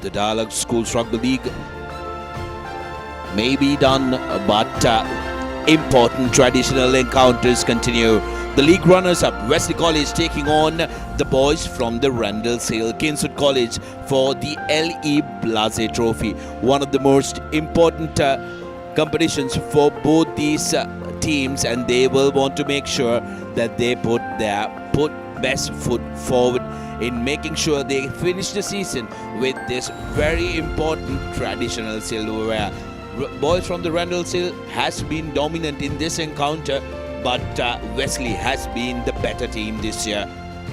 The Dialog Schools Rugby League may be done, but important traditional encounters continue. The league runners-up, Wesley College, taking on the boys from the Randallshill Kingswood College for the L.E. Blase Trophy. One of the most important competitions for both these teams, and they will want to make sure that they put their best foot forward in making sure they finish the season with this very important traditional silverware. Boys from the Randallshill has been dominant in this encounter, but Wesley has been the better team this year.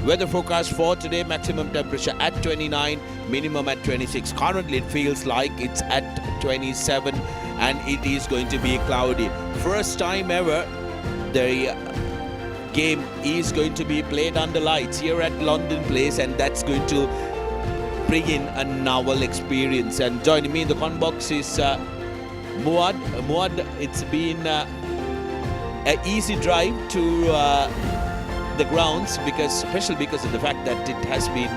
Weather forecast for today: maximum temperature at 29, minimum at 26. Currently it feels like it's at 27 and it is going to be cloudy. First time ever the game is going to be played under lights here at London Place, and that's going to bring in a novel experience. And joining me in the con box is Muad. It's been an easy drive to the grounds, especially because of the fact that it has been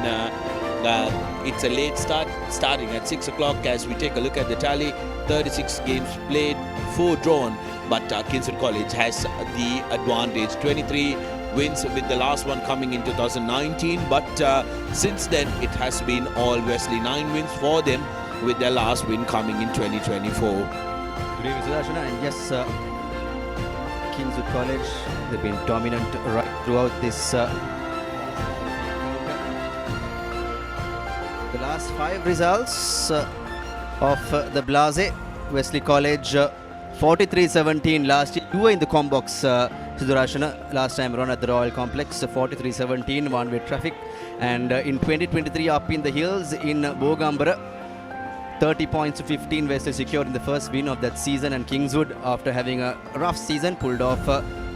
it's a late starting at 6 o'clock. As we take a look at the tally, 36 games played, 4 drawn, but Kingswood College has the advantage. 23 wins, with the last one coming in 2019, but since then it has been all Wesley. 9 wins for them, with their last win coming in 2024. Good evening, Sudashana. And yes, Kingswood College, they've been dominant right throughout this. The last 5 results of the Blase, Wesley College 43-17 last year. You were in the combox, Sudashana, last time around at the Royal Complex. 43-17 one-way traffic, and in 2023 up in the hills in Bogambara, 30 points to 15 Wesley secured in the first win of that season, and Kingswood, after having a rough season, pulled off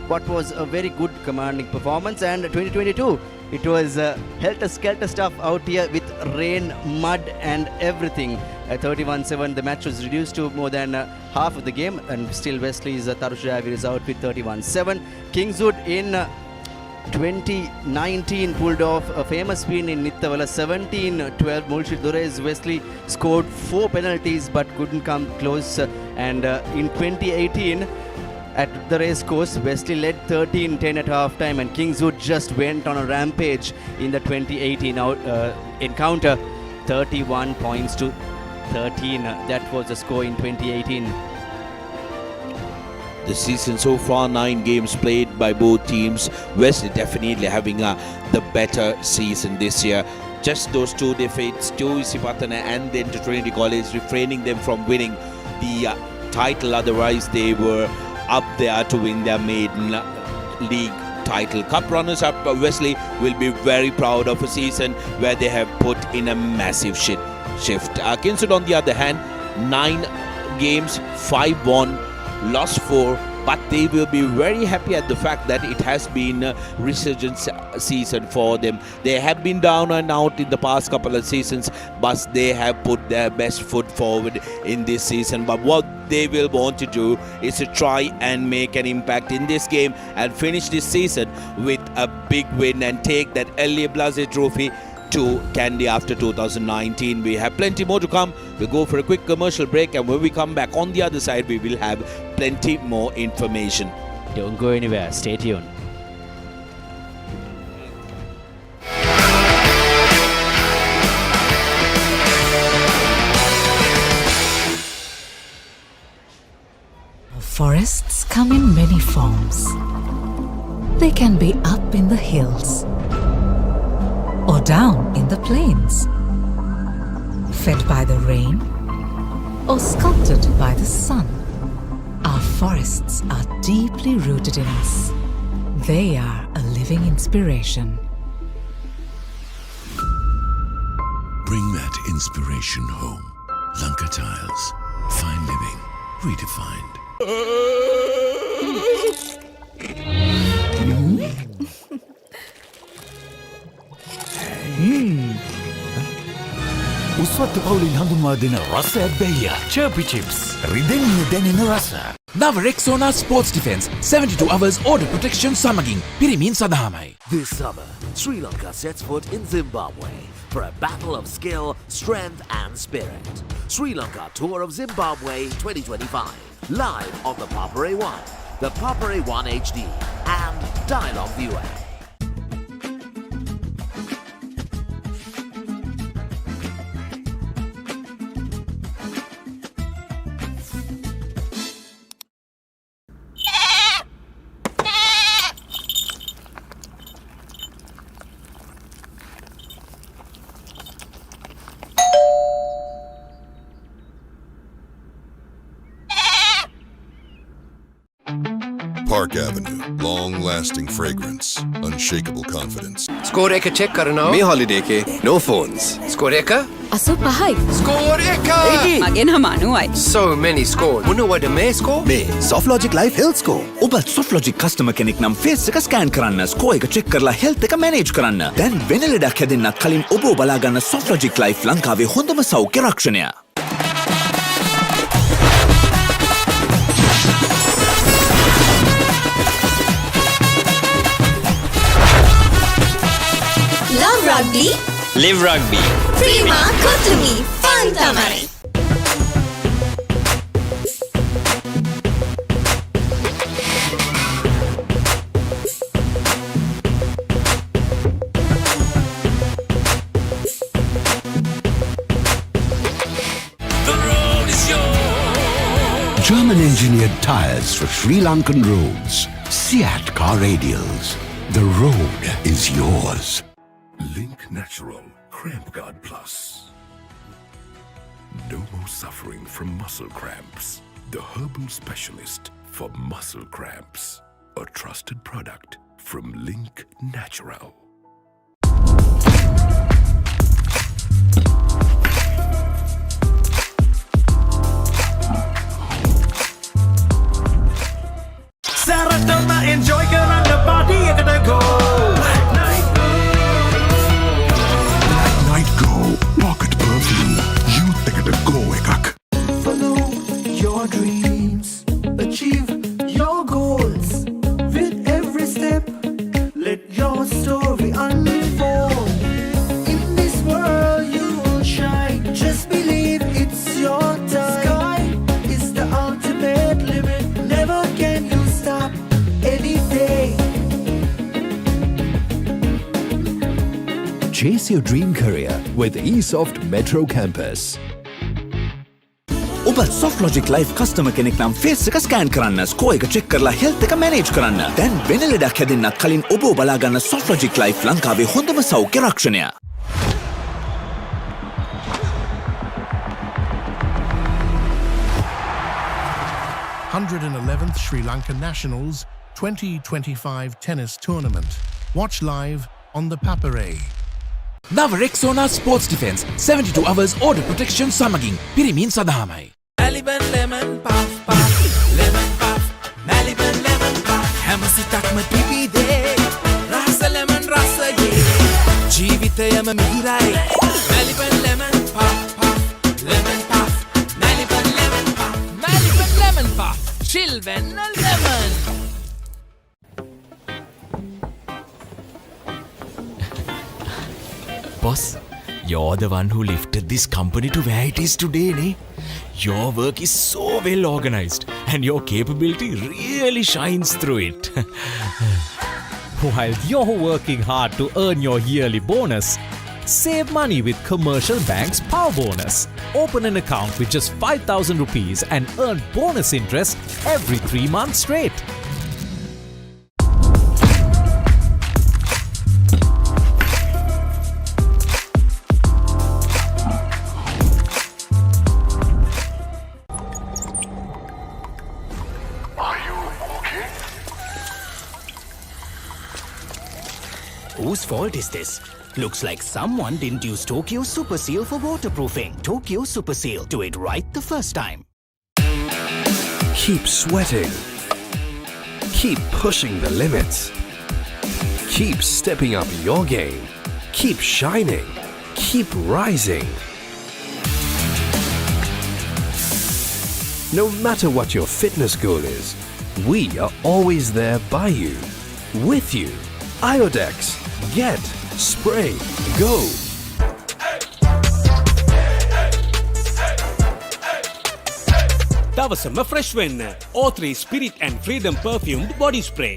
what was a very good commanding performance. And 2022, it was helter-skelter stuff out here with rain, mud and everything. 31-7, the match was reduced to more than half of the game, and still Wesley's Tarush Javir is out with 31-7. Kingswood in 2019 pulled off a famous win in Nittavala, 17-12. Mulshid Durez, Wesley scored 4 penalties but couldn't come close. And in 2018 at the race course, Wesley led 13-10 at half time, and Kingswood just went on a rampage in the 2018 encounter. 31 points to 13. That was the score in 2018. The season so far, 9 games played by both teams. Wesley definitely having the better season this year. Just those 2 defeats to Isipatana and then to Trinity College, refraining them from winning the title. Otherwise, they were up there to win their maiden league title. Cup runners-up, Wesley will be very proud of a season where they have put in a massive shift. Kingswood, on the other hand, 9 games, 5 won, lost 4, but they will be very happy at the fact that it has been a resurgence season for them. They have been down and out in the past couple of seasons, but they have put their best foot forward in this season. But what they will want to do is to try and make an impact in this game and finish this season with a big win and take that L.A. Blase Trophy to Kandy after 2019. We have plenty more to come. We'll go for a quick commercial break, and when we come back on the other side, we will have plenty more information. Don't go anywhere. Stay tuned. Forests come in many forms. They can be up in the hills or down in the plains, fed by the rain or sculpted by the sun. Our forests are deeply rooted in us. They are a living inspiration. Bring that inspiration home. Lanka Tiles. Fine living. Redefined. උස්වත්ත පවුලින් හඳුන්වා දෙන රස ඇබ්බැහිය චර්පි chips රිදෙන්නේ දැනෙන රස නව Rexona sports defence 72 hours order protection සමගින් පිරිමින් සඳහාමයි. This summer, Sri Lanka sets foot in Zimbabwe for a battle of skill, strength and spirit. Sri Lanka Tour of Zimbabwe 2025. Live on the Papare 1, the Papare 1 HD and Dialog ViU. Park Avenue, long-lasting fragrance, unshakable confidence. Score එක check කරනවා. මේ holiday එකේ no phones. Score එක 85. Score එක මගේ නම 90යි. So many scores. මොනවද මේ score? මේ SoftLogic Life Health Score. ඔබ SoftLogic customer කෙනෙක් නම් face එක scan කරන්න, score එක check කරලා health එක manage කරන්න. දැන් වෙන ලෙඩක් හැදෙන්නත් කලින් ඔබ බලා ගන්න SoftLogic Life ලංකාවේ හොඳම සෞඛ්‍ය රක්ෂණය. Love rugby. Live rugby. Prima Kotumi. Fun tamai. The road is yours. German-engineered tires for Sri Lankan roads. Seat car radials. The road is yours. Link Natural Cramp Guard Plus. No more suffering from muscle cramps. The herbal specialist for muscle cramps. A trusted product from Link Natural. Saratama enjoy කරන්න party එකට go. Night Go Pocket Perfume. Youth ekata go ekak. Follow your dreams, achieve your goals. With every step, let your story unfold. In this world you will shine. Just believe it's your time. Sky is the ultimate limit. Never can you stop any day. Chase your dream career with eSoft Metro Campus. ඔබ SoftLogic Life customer කෙනෙක් නම් face එක scan කරන්න, score එක check කරලා health එක manage කරන්න. දැන් වෙන ලෙඩක් හැදෙන්නත් කලින් ඔබ බලා ගන්න SoftLogic Life ලංකාවේ හොඳම සෞඛ්‍ය රක්ෂණය. 111th Sri Lanka Nationals 2025 tennis tournament. Watch live on the Papare. නව Rexona sports defence 72 hours order protection සමගින් පිරිමින් සඳහාමයි. Maliban lemon puff puff, lemon puff, Maliban lemon puff. හැම සිතක්ම පිපිදේ, රස lemon රසයේ, ජීවිතයම මිහිරයි. Maliban lemon puff puff, lemon puff, Maliban lemon puff, Maliban lemon puff, chill when a lemon. Boss, you're the one who lifted this company to where it is today, ne? Your work is so well organized and your capability really shines through it. While you're working hard to earn your yearly bonus, save money with Commercial Bank's Power Bonus. Open an account with just 5,000 rupees and earn bonus interest every 3 months straight. Whose fault is this? Looks like someone didn't use Tokyo Super Seal for waterproofing. Tokyo Super Seal. Do it right the first time. Keep sweating. Keep pushing the limits. Keep stepping up your game. Keep shining. Keep rising. No matter what your fitness goal is, we are always there by you, with you. Iodex. Get. Spray. Go. දවසම fresh වෙන්න O3 Spirit and Freedom perfumed body spray.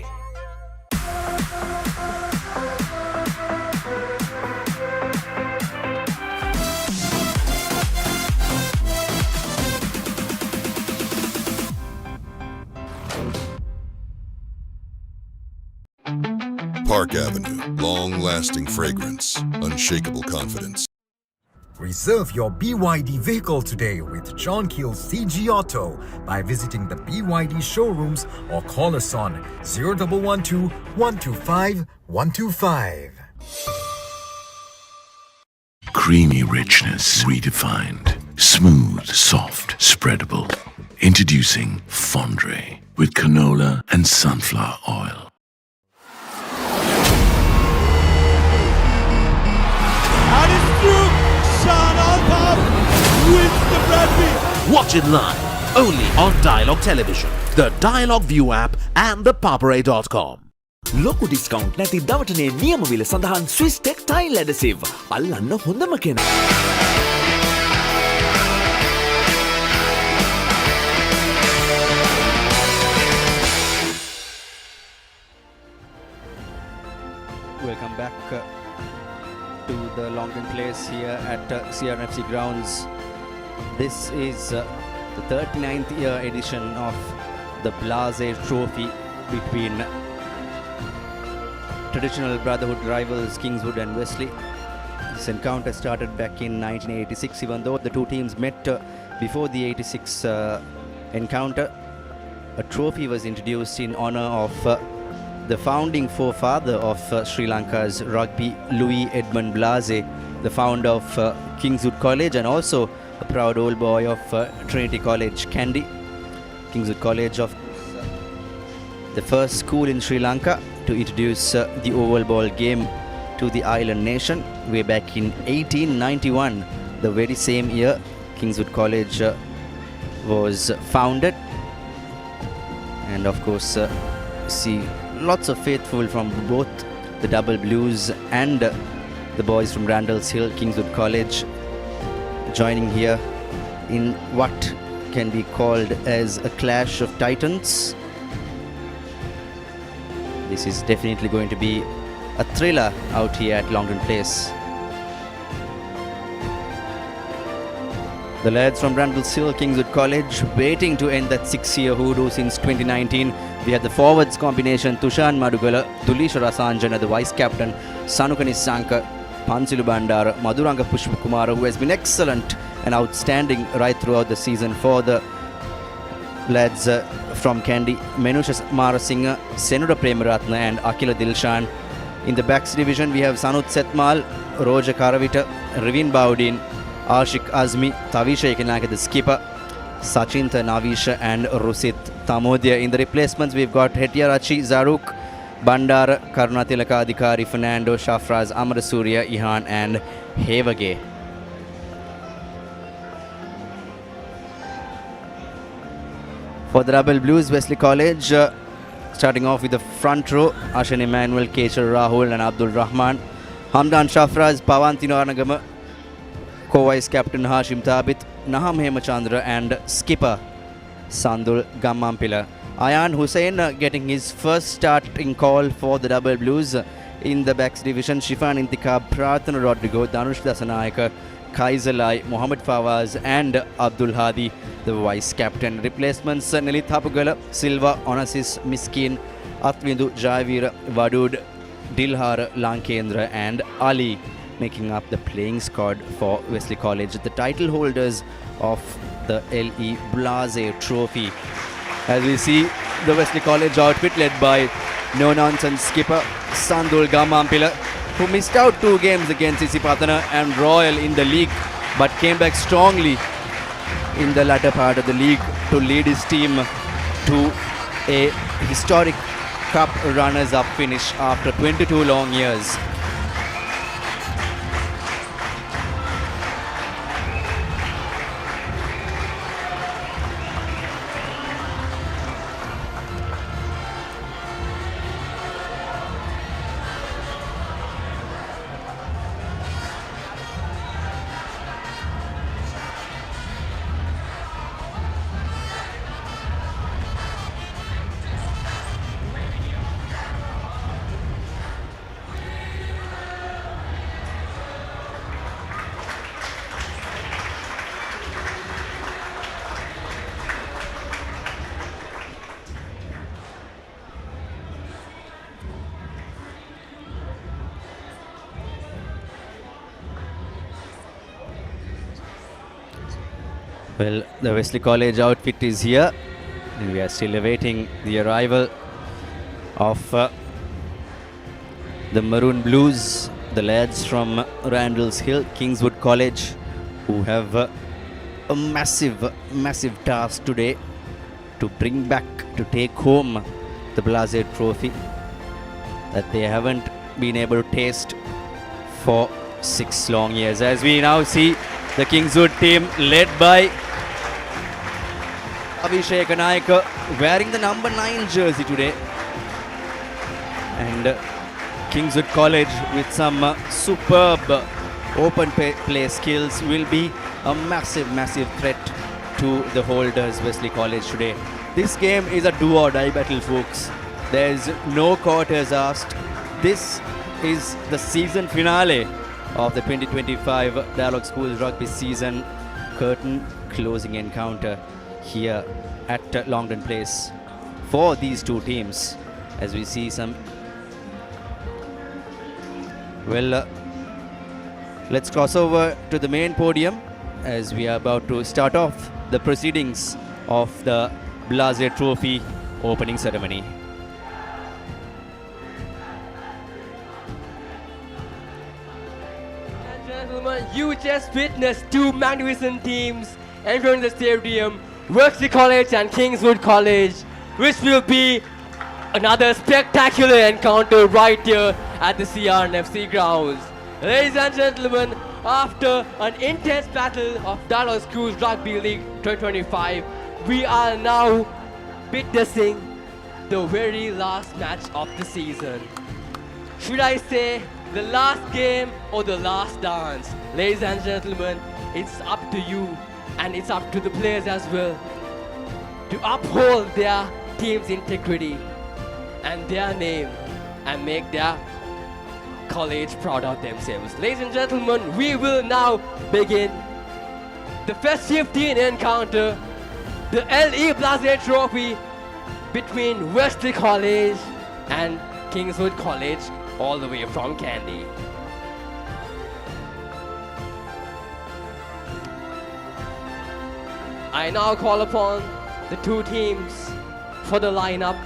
Park Avenue, long-lasting fragrance, unshakable confidence. Reserve your BYD vehicle today with John Keel's CG Auto by visiting the BYD showrooms or call us on 0112 125 125. Creamy richness redefined. Smooth, soft, spreadable. Introducing Fondre with canola and sunflower oil. And it's through! Shan Al-Paf wins the Bradley! Watch it live, only on Dialog Television, the Dialog ViU app and ThePapare.com. ලොකු discount නැති දවටනේ නියම විල සඳහන් Swiss ටෙක්ටයිල් ඇඩසිව් අල්ලන්න හොඳම කෙනා. Welcome back to the Longdon Place here at CRFC grounds. This is the 39th year edition of the Blase Trophy between traditional brotherhood rivals Kingswood and Wesley. This encounter started back in 1986, even though the two teams met before the 86 encounter. A trophy was introduced in honor of the founding forefather of Sri Lanka's rugby, Louis Edmund Blase, the founder of Kingswood College and also a proud old boy of Trinity College, Kandy. Kingswood College, of the first school in Sri Lanka to introduce the oval ball game to the island nation way back in 1891. The very same year Kingswood College was founded, and of course see lots of faithful from both the Double Blues and the boys from Randalls Hill, Kingswood College, joining here in what can be called as a clash of titans. This is definitely going to be a thriller out here at Longdon Place. The lads from Randalls Hill, Kingswood College, waiting to end that 6-year hoodoo since 2019. We had the forwards combination Tushan Madugala, Tulisha Rasanjana, the vice captain, Sanukani Sanka, Pansilu Bandara, Madhuranga Pushpakumara, who has been excellent and outstanding right throughout the season for the lads from Kandy, Menusha Marasinghe, Senuda Premaratna and Akila Dilshan. In the backs division, we have Sanut Setmal, Roja Karavita, Rivin Baudin, Ashik Azmi, Tavisha Ekanaka, the skipper, Sachinta Navisha and Rusit Tamodia. In the replacements, we've got Hetiarachi Zaruk, Bandara, Karunatilaka Adhikari, Fernando, Shafraz, Amarasuriya, Ihan and Hevage. For the Double Blues, Wesley College, starting off with the front row, Ashan Emmanuel, Kechar Rahul and Abdul Rahman, Hamdan Shafraz, Pawantino Anagama, co-vice captain Hashim Thabit, Naham Hemachandra and skipper Sandul Gammampila. Ayan Hussain getting his first starting call for the Double Blues. In the backs division, Shifan Intikab, Prathana Rodrigo, Danush Dasanayaka, Kaizalai, Mohammad Fawaz and Abdul Hadi, the vice captain. Replacements, Nelit Hapugala, Silva, Onassis, Miskin, Atvindu, Jaivir, Vadud, Dilhar, Lankendra and Ali, making up the playing squad for Wesley College, the title holders of the LE Blase Trophy. As we see the Wesley College outfit led by no-nonsense skipper Sandul Gammampila, who missed out 2 games against Isipatana and Royal in the league, but came back strongly in the latter part of the league to lead his team to a historic cup runners-up finish after 22 long years. Well, the Wesley College outfit is here, and we are still awaiting the arrival of the Maroon Blues, the lads from Randalls Hill, Kingswood College, who have a massive task today to bring back, to take home the Blase Trophy that they haven't been able to taste for 6 long years. As we now see the Kingswood team led by Abhishek Naik wearing the number 9 jersey today, and Kingswood College with some superb open play skills will be a massive threat to the holders Wesley College today. This game is a do or die battle, folks. There's no quarters asked. This is the season finale of the 2025 Dialog Schools Rugby season. Curtain closing encounter here at Longdon Place for these two teams, as we see some. Well, let's cross over to the main podium as we are about to start off the proceedings of the Blase Trophy opening ceremony. Gentlemen, you just witnessed two magnificent teams entering the stadium, Wesley College and Kingswood College, which will be another spectacular encounter right here at the CRNFC grounds. Ladies and gentlemen, after an intense battle of Dialog Schools Rugby League 2025, we are now witnessing the very last match of the season. Should I say the last game or the last dance? Ladies and gentlemen, it's up to you and it's up to the players as well to uphold their team's integrity and their name and make their college proud of themselves. Ladies and gentlemen, we will now begin the festive teen encounter, the LE Blase Trophy between Wesley College and Kingswood College, all the way from Kandy. I now call upon the two teams for the lineup.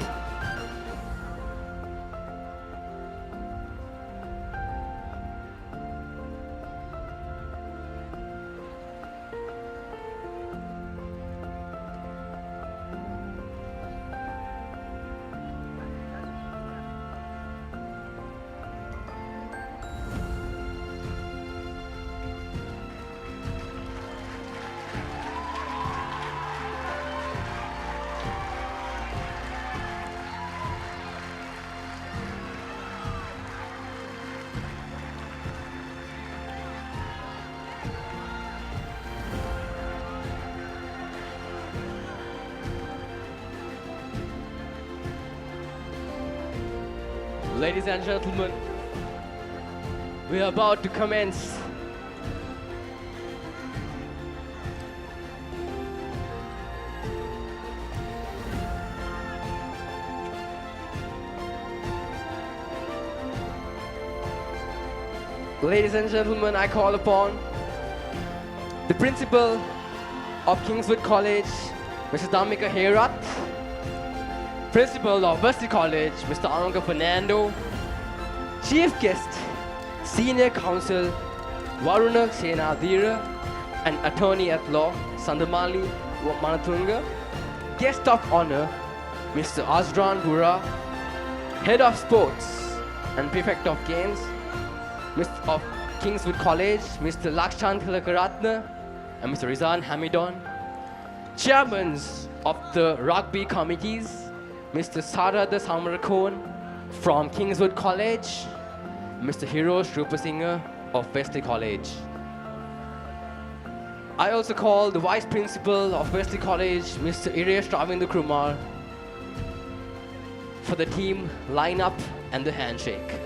Ladies and gentlemen, we are about to commence Ladies and gentlemen, I call upon the principal of Kingswood College, Mr. Damika Herat, Principal of Wesley College, Mr. Ananga Fernando, Chief Guest, Senior Counsel, Varuna Senadira, and Attorney at Law, Sandamali Manatunga, Guest of Honor, Mr. Azran Bura, Head of Sports and Prefect of Games, Mr. of Kingswood College, Mr. Lakshan Tilakaratna, and Mr. Rizan Hamidon, Chairmen of the Rugby Committees, Mr. Sarada Samarakon from Kingswood College, Mr. Hirosh Rupasinghe of Wesley College. I also call the Vice Principal of Wesley College, Mr. Iresh Ravindra Kumar, for the team lineup and the handshake.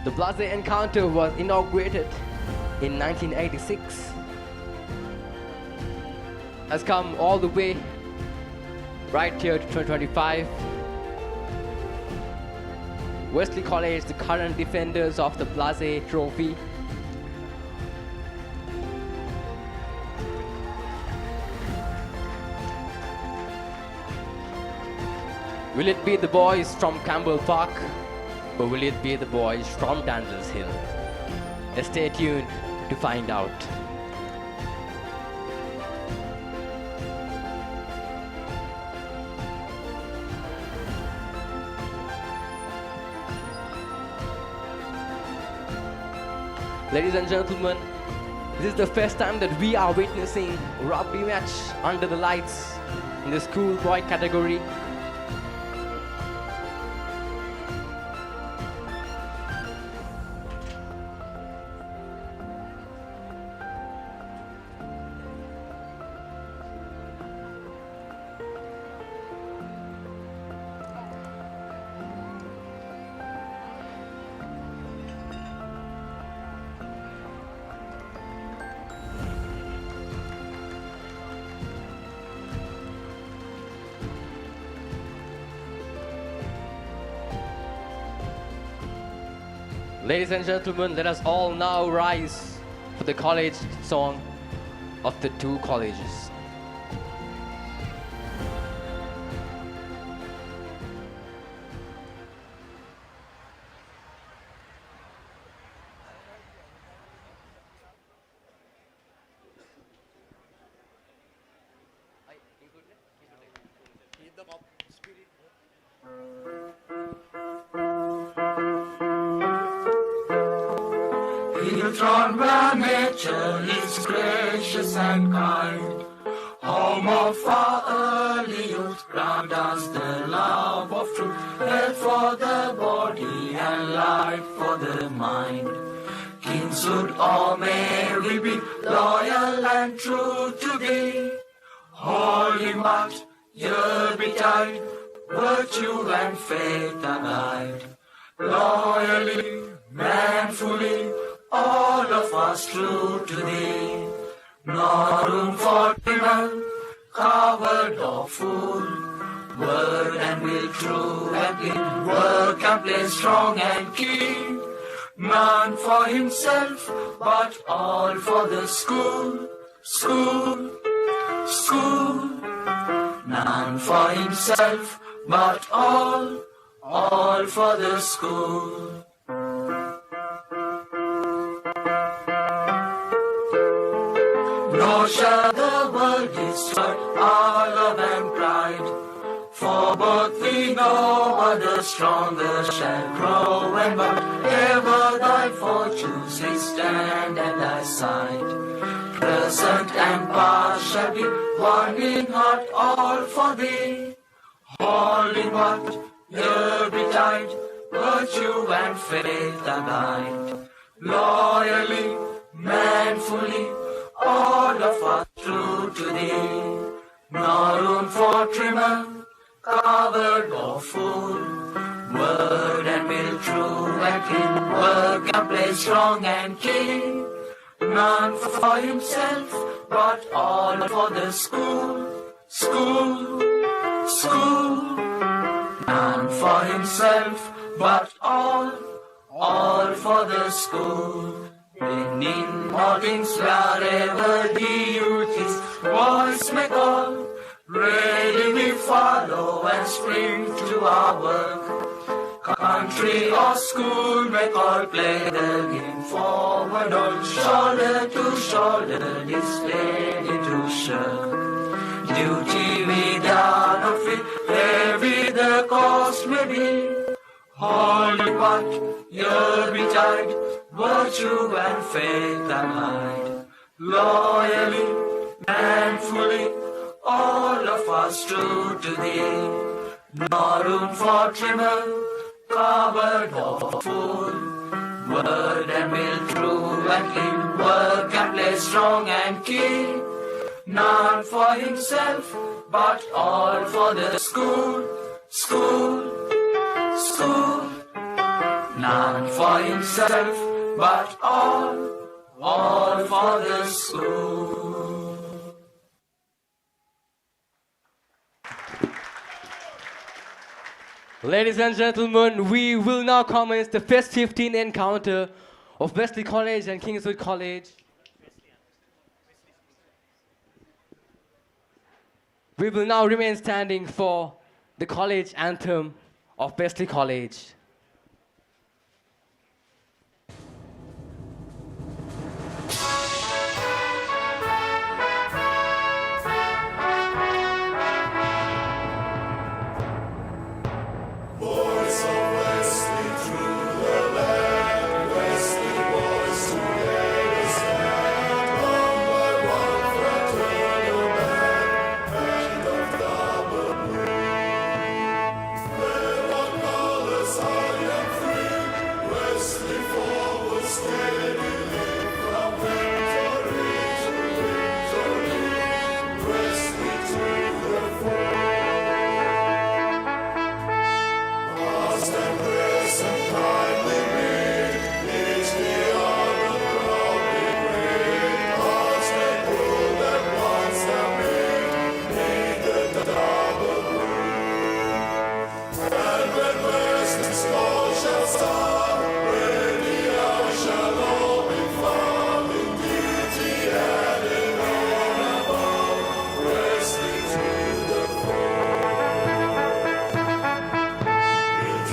The Blase Encounter was inaugurated in 1986. Has come all the way right here to 2025. Wesley College, the current defenders of the Blase Trophy. Will it be the boys from Campbell Park, or will it be the boys from Danvers Hill? Let's stay tuned to find out. Ladies and gentlemen, this is the first time that we are witnessing a rugby match under the lights in the schoolboy category. Ladies and gentlemen, let us all now rise for the college song of the two colleges. Throne where nature is gracious and kind, home of our early youth, ground us the love of truth, health for the body and life for the mind. Kingswood, oh may we be loyal and true to thee, holy mart, year betide, virtue and faith abide, loyally, manfully, all of us true to thee, no room for criminal, coward or fool, word and will true and clean, work and play strong and keen, none for himself, but all for the school, school, school, none for himself, but all for the school. Nor shall the world destroy our love and pride, for both we know other stronger shall grow, and whatever thy fortunes may stand at thy side, present and past shall be one in heart, all for thee. Holy what, year betide, virtue and faith abide, loyally, manfully, all of us true to thee, no room for trimmer, coward or fool, word and will true and clean, work and play strong and keen, none for himself, but all for the school, school, school, none for himself, but all for the school. Winning mornings wherever the youth his voice may call, ready we follow and spring to our work. Country or school may call, play the game forward on, shoulder to shoulder, displayed into shirk. Duty we done of it, heavy the cost may be. Holy what, year betide, virtue and faith abide, loyally, manfully, all of us true to thee, no room for trimmer, coward or fool, word and will true and clean, work and play strong and keen, none for himself, but all for the school, school, school, None for himself, but all for the school. Ladies and gentlemen, we will now commence the festive teen encounter of Wesley College and Kingswood College. We will now remain standing for the college anthem of Wesley College. Voice of Wesley through the land, Wesley boys together stand, one by one fraternal band, band of double blue. Where our colors high and free, Wesley forward steadily, from victory to victory, Wesley to the fore. Past and present kindly meet, each the other proudly greet. Hearts may pull that once have been, need the double blue. And when Wesley's call shall sound, ready I shall all be found, in duty and in honor bound, Wesley to the fore.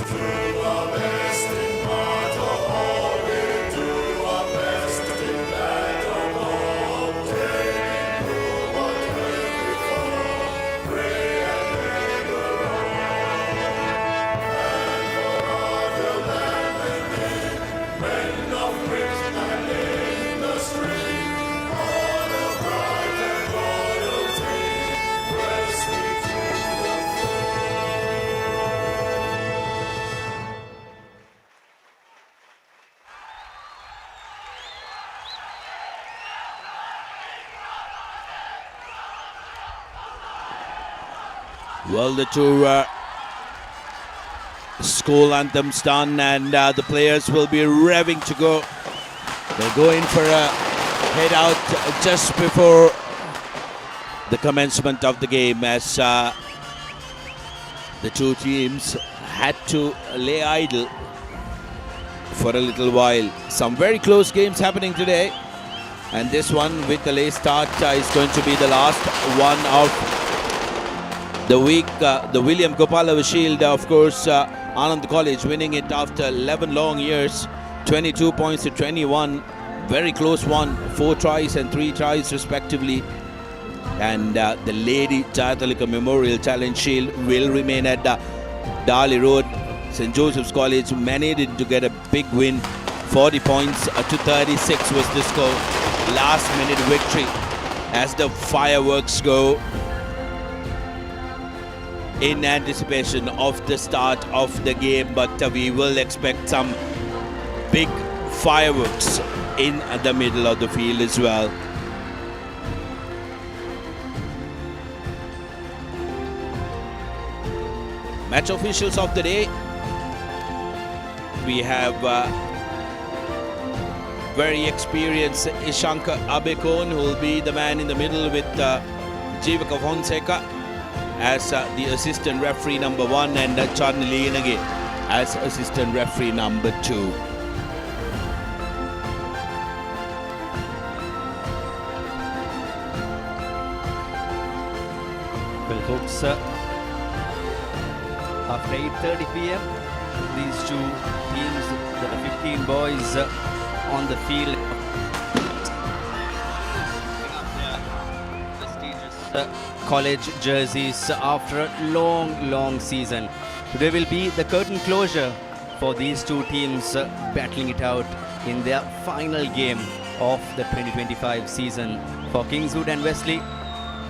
Do our best in part of all, we do our best in that of all. Obtaining good what went before, pray and labor on. And for other land they need, men of wit and industry, honor, pride and loyalty, Wesley to the Well, the two school anthems done, and the players will be revving to go. They'll go in for a head out just before the commencement of the game, as the two teams had to lay idle for a little while. Some very close games happening today, and this one with the late start is going to be the last one of the week. The William Gopala Shield, of course, Anand College winning it after 11 long years, 22 points to 21. Very close one, 4 tries and 3 tries respectively. And the Lady Jayathalika Memorial Challenge Shield will remain at Dali Road. St. Joseph's College managed to get a big win. 40 points to 36 was the score. Last minute victory as the fireworks go in anticipation of the start of the game, but we will expect some big fireworks in the middle of the field as well. Match officials of the day, we have very experienced Ishanka Abekon, who will be the man in the middle with Jivaka Fonseca as the assistant referee number 1, and Charni Lienage as assistant referee number 2. Well, folks, after 8:30 p.m., these two teams, the 15 boys on the field, college jerseys after a long season. Today will be the curtain closure for these two teams battling it out in their final game of the 2025 season. For Kingswood and Wesley,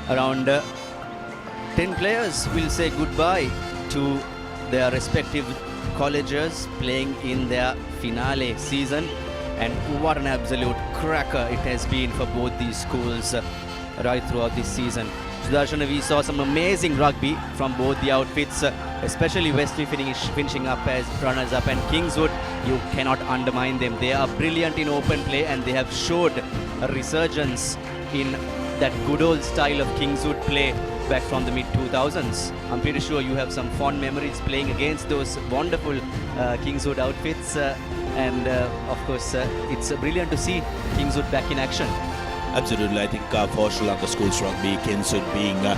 around 10 players will say goodbye to their respective colleges playing in their finale season, and what an absolute cracker it has been for both these schools right throughout this season. Sudarshana, we saw some amazing rugby from both the outfits, especially Wesley finishing up as runners-up, and Kingswood you cannot undermine them. They are brilliant in open play, and they have showed a resurgence in that good old style of Kingswood play back from the mid-2000s. I'm pretty sure you have some fond memories playing against those wonderful Kingswood outfits, and of course it's brilliant to see Kingswood back in action. Absolutely, I think for Sri Lanka Schools Rugby, Kingswood being a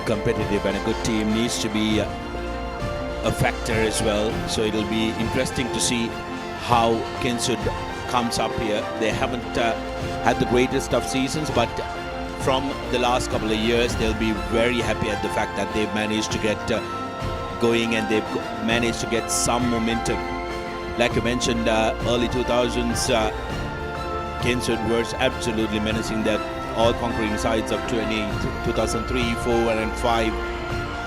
competitive and a good team needs to be a factor as well. So it'll be interesting to see how Kingswood comes up here. They haven't had the greatest of seasons, but from the last couple of years, they'll be very happy at the fact that they've managed to get going, and they've managed to get some momentum. Like you mentioned, early 2000s, Kingswood was absolutely menacing that all-conquering sides of 2003, 4 and 5,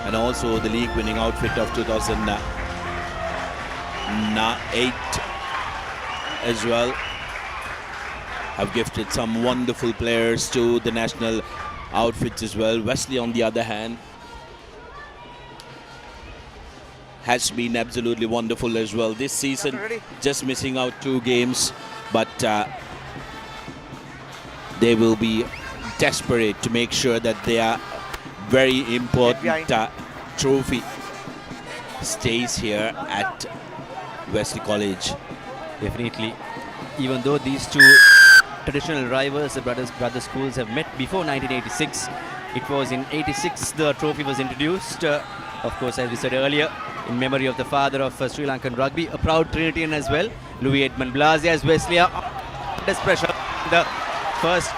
and also the league-winning outfit of 2008 as well. Have gifted some wonderful players to the national outfits as well. Wesley, on the other hand, has been absolutely wonderful as well this season, just missing out 2 games, but they will be desperate to make sure that their very important trophy stays here at Wesley College. Definitely, even though these two traditional rivals, the brother schools, have met before 1986. It was in 86 the trophy was introduced. Of course, as we said earlier, in memory of the father of Sri Lankan rugby, a proud Trinitian as well, Louis Edmund Blase, as Wesley are under pressure. The first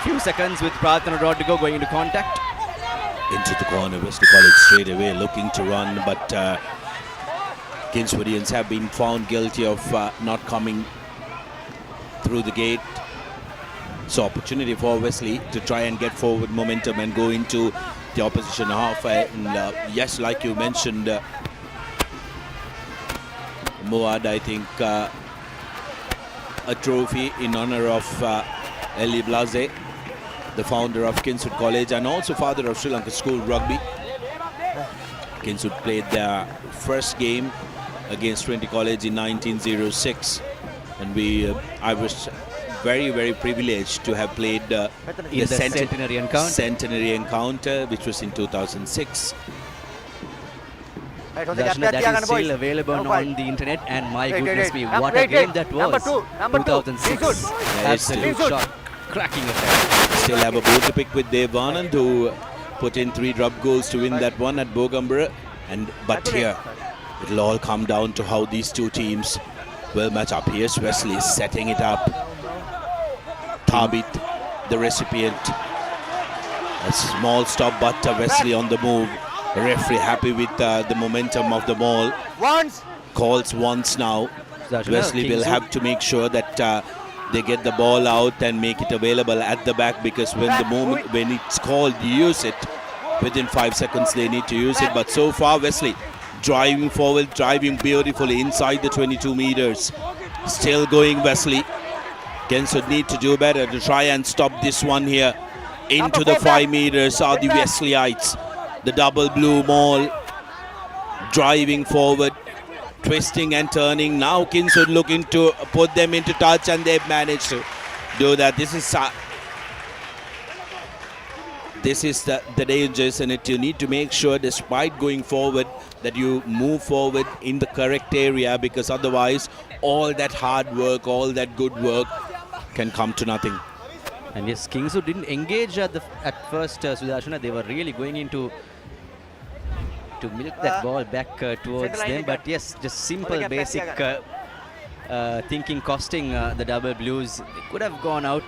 few seconds with Pratana Rodrigo going into contact. Into the corner, Wesley College straight away looking to run, but Kingswoodians have been found guilty of not coming through the gate. So opportunity for Wesley to try and get forward momentum and go into the opposition half. And yes, like you mentioned, Muad, I think a trophy in honor of Eli Blase, the founder of Kingswood College and also father of Sri Lanka School Rugby. Kingswood played their first game against Trinity College in 1906, and I was very privileged to have played the centenary encounter, which was in 2006. Darshana, that is still available on the internet, and my goodness me, what a game that was. 2006, absolute shot, cracking attack. Still have a boat to pick with Dev Anand, who put in 3 drop goals to win that one at Bogambara. But here, it'll all come down to how these two teams will match up. Here's Wesley setting it up. Thabit, the recipient. A small stop, but Wesley on the move. The referee happy with the momentum of the ball. Calls once now. Wesley will have to make sure that they get the ball out and make it available at the back, because when it's called, use it. Within 5 seconds they need to use it. But so far Wesley driving forward, driving beautifully inside the 22 meters. Still going Wesley. Kingswood need to do better to try and stop this one here. Into the 5 meters are the Wesleyites. The double blue maul driving forward, twisting and turning. Now Kingswood looking to put them into touch, and they've managed to do that. This is the dangers in it. You need to make sure, despite going forward, that you move forward in the correct area, because otherwise all that hard work, all that good work can come to nothing. And yes, Kingswood didn't engage at first, Sudarshana. They were really going into to milk that ball back towards them. But yes, just simple, basic thinking costing the double blues. It could have gone out.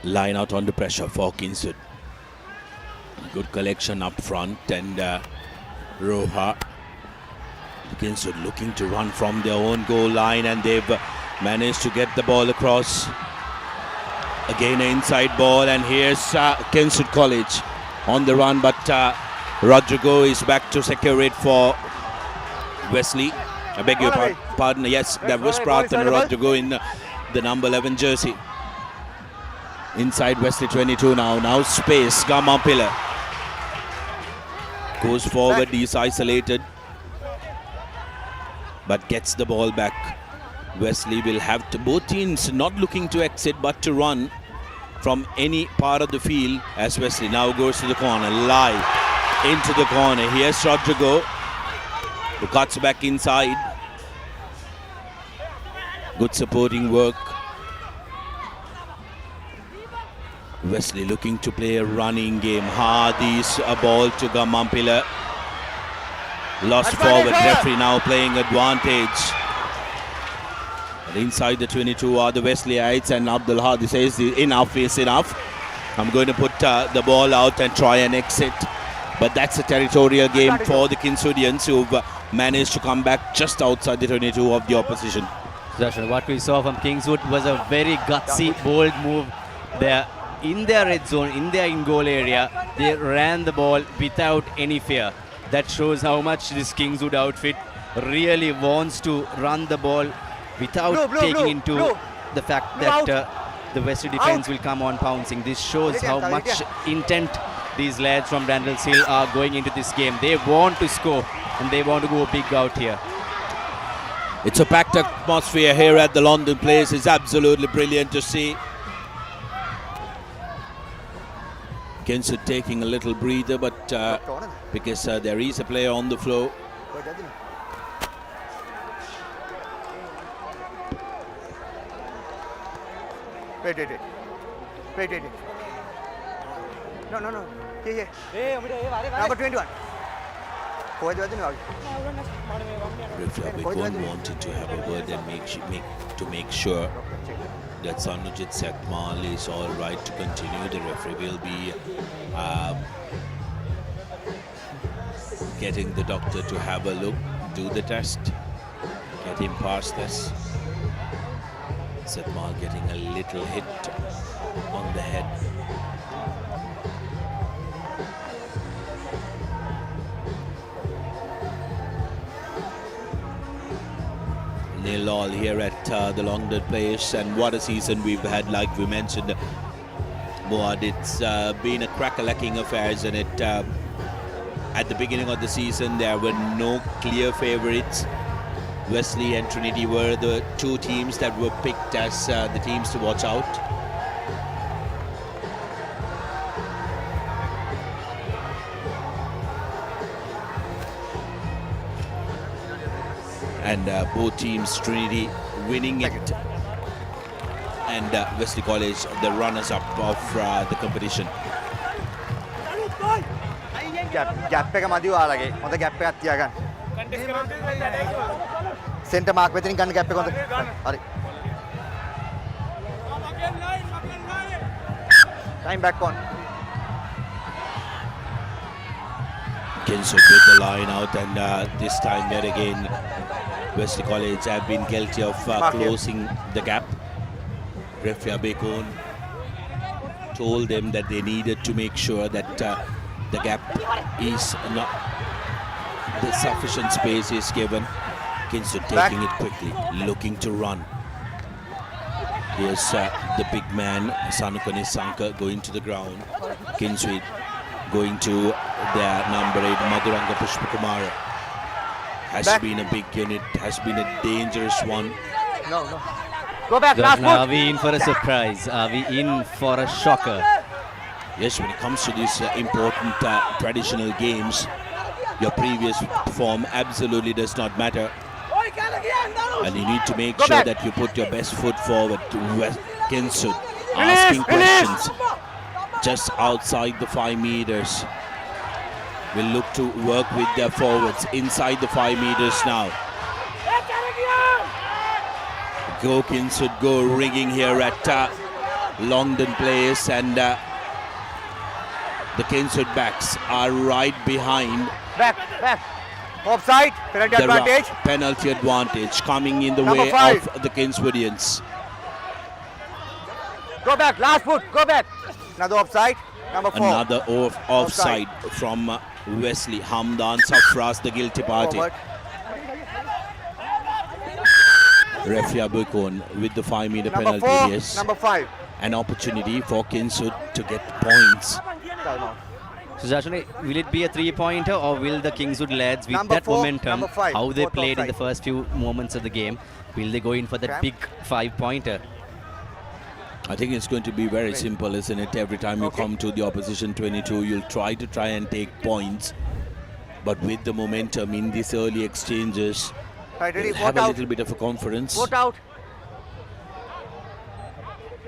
Line out under pressure for Kingswood. Good collection up front, and Roha. Kingswood looking to run from their own goal line, and they've managed to get the ball across. Again an inside ball, and here's Kingswood College on the run, but Rodrigo is back to secure it for Wesley. I beg your pardon. Yes, that was Pratana Rodrigo in the number 11 jersey. Inside Wesley 22 now. Now space. Gamampila goes forward. He's isolated. but gets the ball back. Wesley will have to, both teams not looking to exit but to run from any part of the field, as Wesley now goes to the corner, live into the corner. Here's Rodrigo, who cuts back inside. Good supporting work. Wesley looking to play a running game. Hardy's a ball to Gamampila. Lost forward. Referee now playing advantage. But inside the 22 are the Wesleyites, and Abdul Hadi says enough is enough. I'm going to put the ball out and try and exit. But that's a territorial game for the Kingswoodians, who've managed to come back just outside the 22 of the opposition. What we saw from Kingswood was a very gutsy, bold move there. In their red zone, in their in-goal area, they ran the ball without any fear. That shows how much this Kingswood outfit really wants to run the ball without taking into the fact that the Wesley defense will come on pouncing. This shows how much intent these lads from Randall's Hill are going into this game. They want to score and they want to go big out here. It's a packed atmosphere here at the London Place. It's absolutely brilliant to see. Kingswood taking a little breather, but because there is a player on the floor. Wait. No. Yeah. Number 21. Referee wanted to have a word and make sure that Sanujit Sekmal is all right to continue. The referee will be getting the doctor to have a look, do the test, get him past this. Sekmal getting a little hit on the head. Nil all here at the Longdon Place, and what a season we've had. Like we mentioned, Muad, it's been a crack-a-lacking affair, isn't it? At the beginning of the season there were no clear favourites. Wesley and Trinity were the two teams that were picked as the teams to watch out. And both teams, Trinity winning it, and Wesley College the runners-up of the competition. Gap එක මදිව ආලගේ. හොඳ gap එකක් තියාගන්න. Center mark වෙතින් ගන්න gap එක හොඳ. හරි. Time back on. Kingswood with the line out, and this time yet again Wesley College have been guilty of closing the gap. Referee Bekon told them that they needed to make sure that the gap is not, the sufficient space is given. Kingswood taking it quickly, looking to run. Here's the big man, Sanukane Sanka, going to the ground. Kingswood going to their number 8, Madhuranga Pushpakumara. Has been a big unit, has been a dangerous one. No. Go back, last Are we in for a surprise? Are we in for a shocker? Yes, when it comes to these important traditional games, your previous form absolutely does not matter. And you need to make sure that you put your best foot forward. Kingswood asking questions just outside the 5 meters. Will look to work with their forwards inside the 5 meters now. Go Kingswood, go ringing here at Longdon Place, and the Kingswood backs are right behind. Back. Offside, penalty advantage. Penalty advantage coming in the Number way 5. of the Kingswoodians. Go back, last foot, go back. Another offside, number 4. Another offside from Wesley. Hamdan Safras, the guilty party. Forward. Referee Abukon with the 5 meter Number penalty. 4, Yes. number 5. An opportunity for Kingswood to get points. Time out. Sudarshana, will it be a 3-pointer or will the Kingswood lads, with Number that 4, momentum, number 5, how they fourth played in the offside. first few moments of the game, will they go in for that Cam. big 5-pointer? I think it's going to be very simple, isn't it? Every time you come to the opposition 22, you'll try and take points. But with the momentum in these early exchanges, Right, ready, you'll have vote a out. little bit of a confidence. Vote out.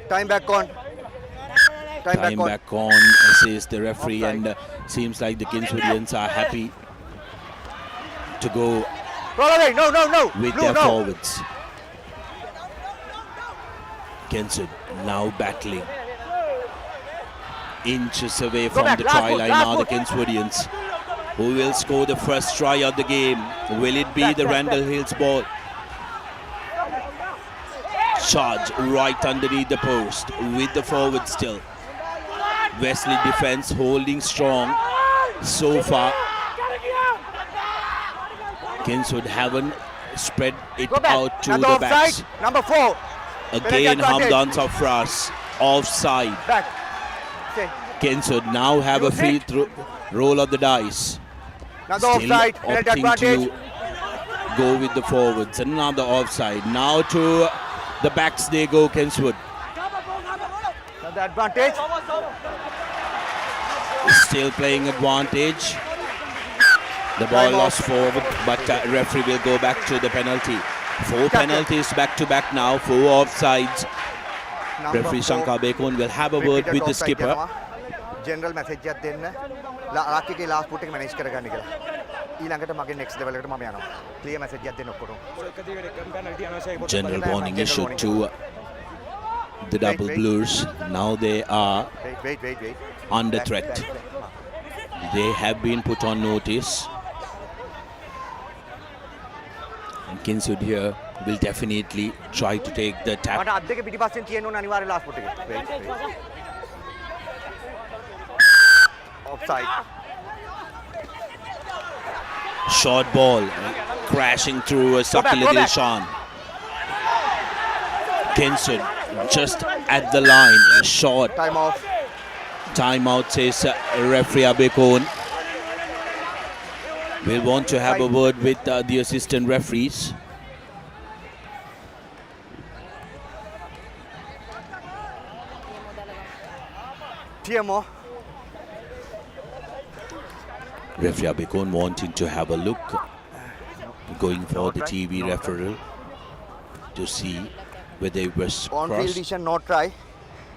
Time back on. Time back on, says the referee, and seems like the Kingswoodians are happy to go Roll away. No. with Blue, their no. forwards. Kingswood now battling. Inches away from back, the last try foot, line last now, the foot. Kingswoodians. Who will score the first try of the game? Will it be the Randall Hills ball? Charge right underneath the post with the forward still. Wesley defense holding strong so far. Kingswood haven't spread it out to Another the backs. offside. Number 4. Again, Penalty advantage. Hamdan Safras offside. Back. Okay. Kingswood now have a free roll of the dice. Another Still offside. Penalty opting advantage. to go with the forwards. Another offside. Now to the backs they go, Kingswood. Another advantage. Still playing advantage. The ball lost forward, but referee will go back to the penalty. 4 penalties back to back now, 4 offsides. Referee Shankar Bekon will have a word with the skipper. General message එකක් දෙන්න. ආකේගේ last put එක manage කරගන්න කියලා. ඊළඟට මගේ next level එකට මම යනවා. Clear message එකක් දෙන්න ඔක්කොටම. General warning issued to the double blues. Now they are Wait. under Back, threat. back. They have been put on notice. And Kingswood here will definitely try to take the tap. මට අත් දෙක පිටිපස්සෙන් තියෙන්න ඕන අනිවාර්ය last put එක. Wait. Offside. Short ball crashing through a Sakila go back. Dilshan. Kingswood just at the line. Short. Time off. Timeout, says referee Abekon. We'll want to have a word with the assistant referees. TMO. Referee Abekon wanting to have a look, going for the TV referral to see whether it was On field crossed. decision, no try.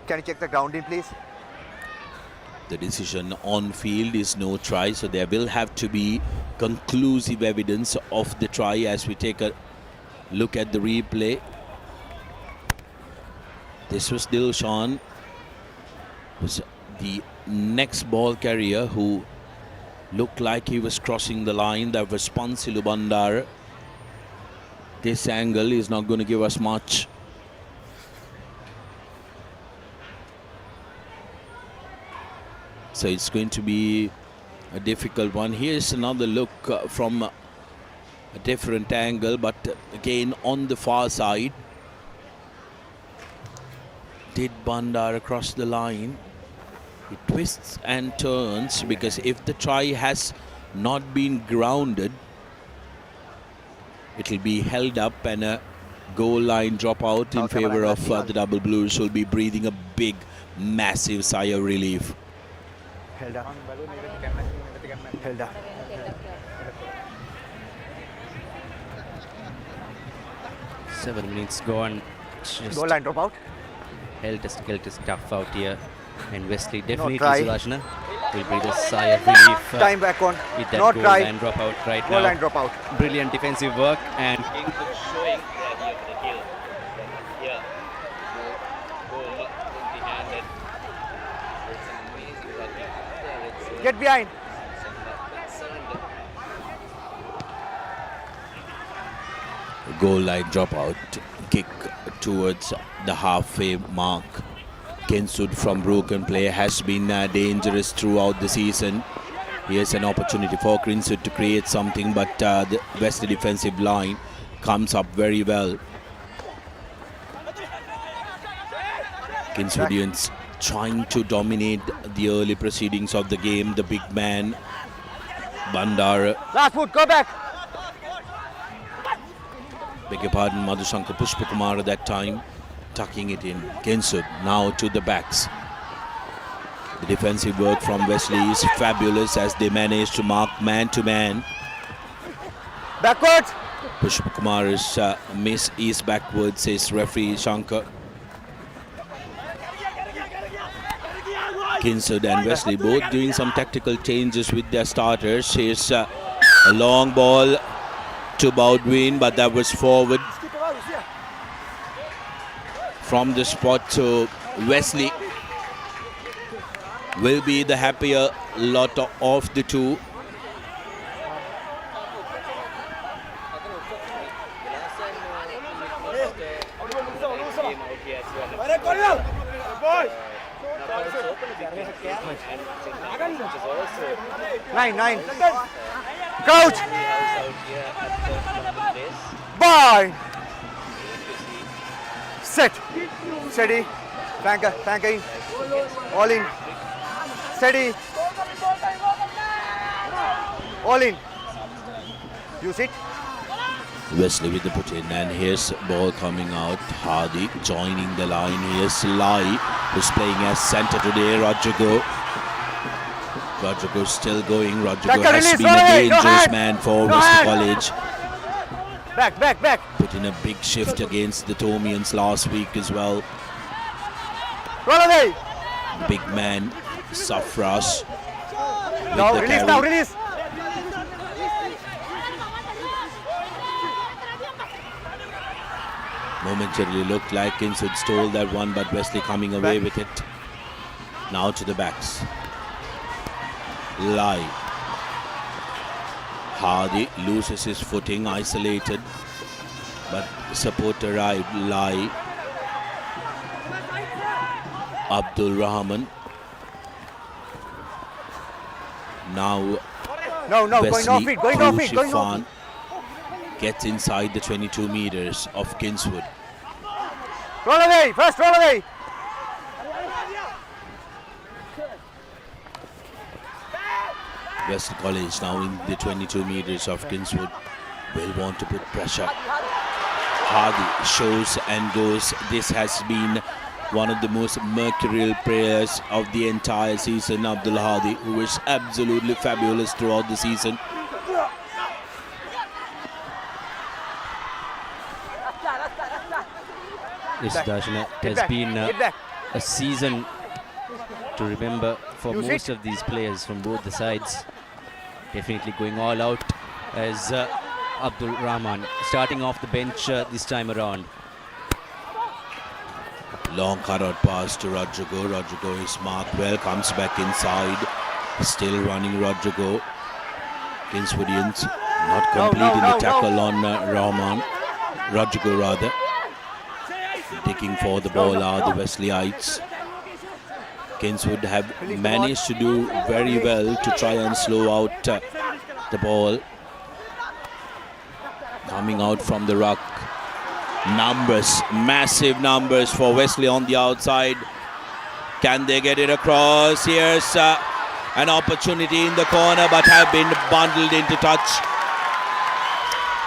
Can you check the grounding, please? The decision on field is no try, so there will have to be conclusive evidence of the try as we take a look at the replay. This was Dilshan, was the next ball carrier who looked like he was crossing the line. That was Pansilu Bandar. This angle is not going to give us much. So it's going to be a difficult one. Here's another look from a different angle, but again on the far side. Did Bandar across the line? It twists and turns, because if the try has not been grounded, it will be held up and a goal line dropout in favor of the double blues, who will be breathing a big, massive sigh of relief. Held up. Held up. Seven minutes gone. Goal line drop out. Hell testicle is tough out here. And Wesley definitely, try. Sudarshana, will breathe a sigh of relief. Time back on. With that No goal try. line drop out right Goal now. line drop out. Brilliant defensive work, and showing Get behind. Goal line dropout, kick towards the halfway mark. Kingswood from broken play has been dangerous throughout the season. Here's an opportunity for Kingswood to create something, but the Wesley defensive line comes up very well. Kingswoodians trying to dominate the early proceedings of the game. The big man, Bandara. Last foot, go back. Beg your pardon, Madhusankar Pushpakumar at that time, tucking it in. Kingswood now to the backs. The defensive work from Wesley is fabulous as they manage to mark man to man. Backwards. Pushpakumar's miss is backwards, says referee Shankar. Kingswood and Wesley both doing some tactical changes with their starters. Here's a long ball to Baudouin, but that was forward from the spot to Wesley. Will be the happier lot of the two. Nine. Coach. Bye. Set. Steady. Flanker. All in. Steady. All in. You sit. Wesley with the put in, and here's ball coming out. Hardy joining the line. Here's Lai, who's playing as centre today. Rodrigo still going. Rodrigo has been a dangerous man for Wesley College. Back. Put in a big shift against the Tomians last week as well. Roll away. The big man, Safras. Now release. Momentarily looked like Kingswood stole that one, but Wesley coming away with it. Now to the backs. Lai. Hardy loses his footing, isolated, but support arrived. Lai. Abdul Rahman. Now Wesley going off it. Gets inside the 22 meters of Kingswood. Roll away. Wesley College now in the 22 meters of Kingswood will want to put pressure. Hardy shows and goes. This has been one of the most mercurial players of the entire season, Abdul Hadi, who is absolutely fabulous throughout the season. Yes, Darshana, it has been a season to remember for most of these players from both the sides. Definitely going all out as Abdul Rahman starting off the bench this time around. Long cut-out pass to Rodrigo. Rodrigo is marked well, comes back inside. Still running Rodrigo. Kingswoodians not completing the tackle on Rodrigo rather. Taking for the ball are the Wesleyites. Kingswood have managed to do very well to try and slow out the ball. Coming out from the ruck. Numbers, massive numbers for Wesley on the outside. Can they get it across? Here's an opportunity in the corner, but have been bundled into touch.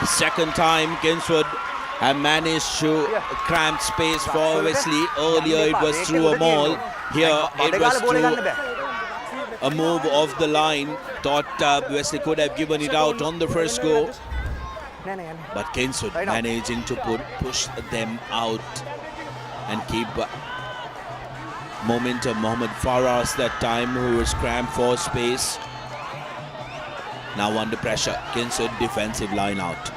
Second time Kingswood have managed to cramp space for Wesley. Earlier it was through a maul. Here it was through a move off the line. Thought Wesley could have given it out on the first go. But Kingswood managing to push them out and keep momentum. Mohamed Faras that time, who was cramped for space. Now under pressure. Kingswood defensive line out.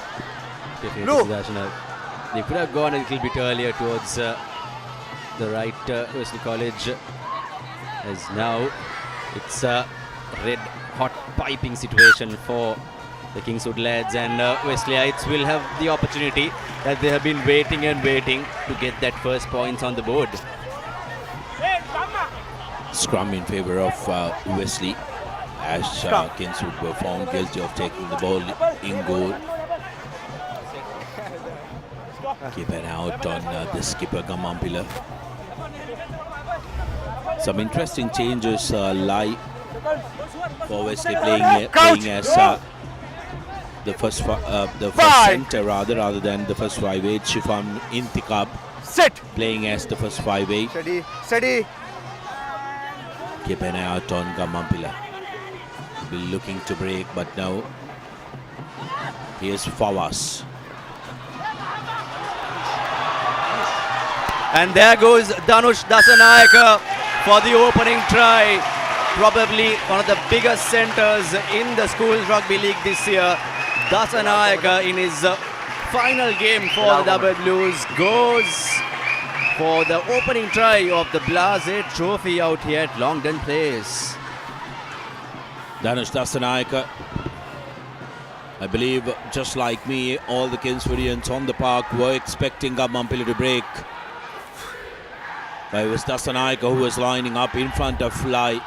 They could have gone a little bit earlier towards the right Wesley College, as now it's a red hot piping situation for the Kingswood lads, and Wesleyites will have the opportunity that they have been waiting to get that first points on the board. Scrum in favour of Wesley, as Kingswood were found guilty of taking the ball in goal. Keep an eye out on the skipper Gamampila. Some interesting changes lie for Wesley playing as the first center rather than the first 5'8". Shifam Intikab playing as the first 5'8". Steady. Keep an eye out on Gamampila. Be looking to break, but now here's Fawaz. And there goes Dhanush Dasanayaka for the opening try. Probably one of the biggest centers in the Schools Rugby League this year. Dasanayaka in his final game for the Double Blues goes for the opening try of the Blase Trophy out here at Longdon Place. Dhanush Dasanayaka, I believe, just like me, all the Kingswoodians on the park were expecting Gamampila to break. But it was Dasanayaka who was lining up in front of Fly.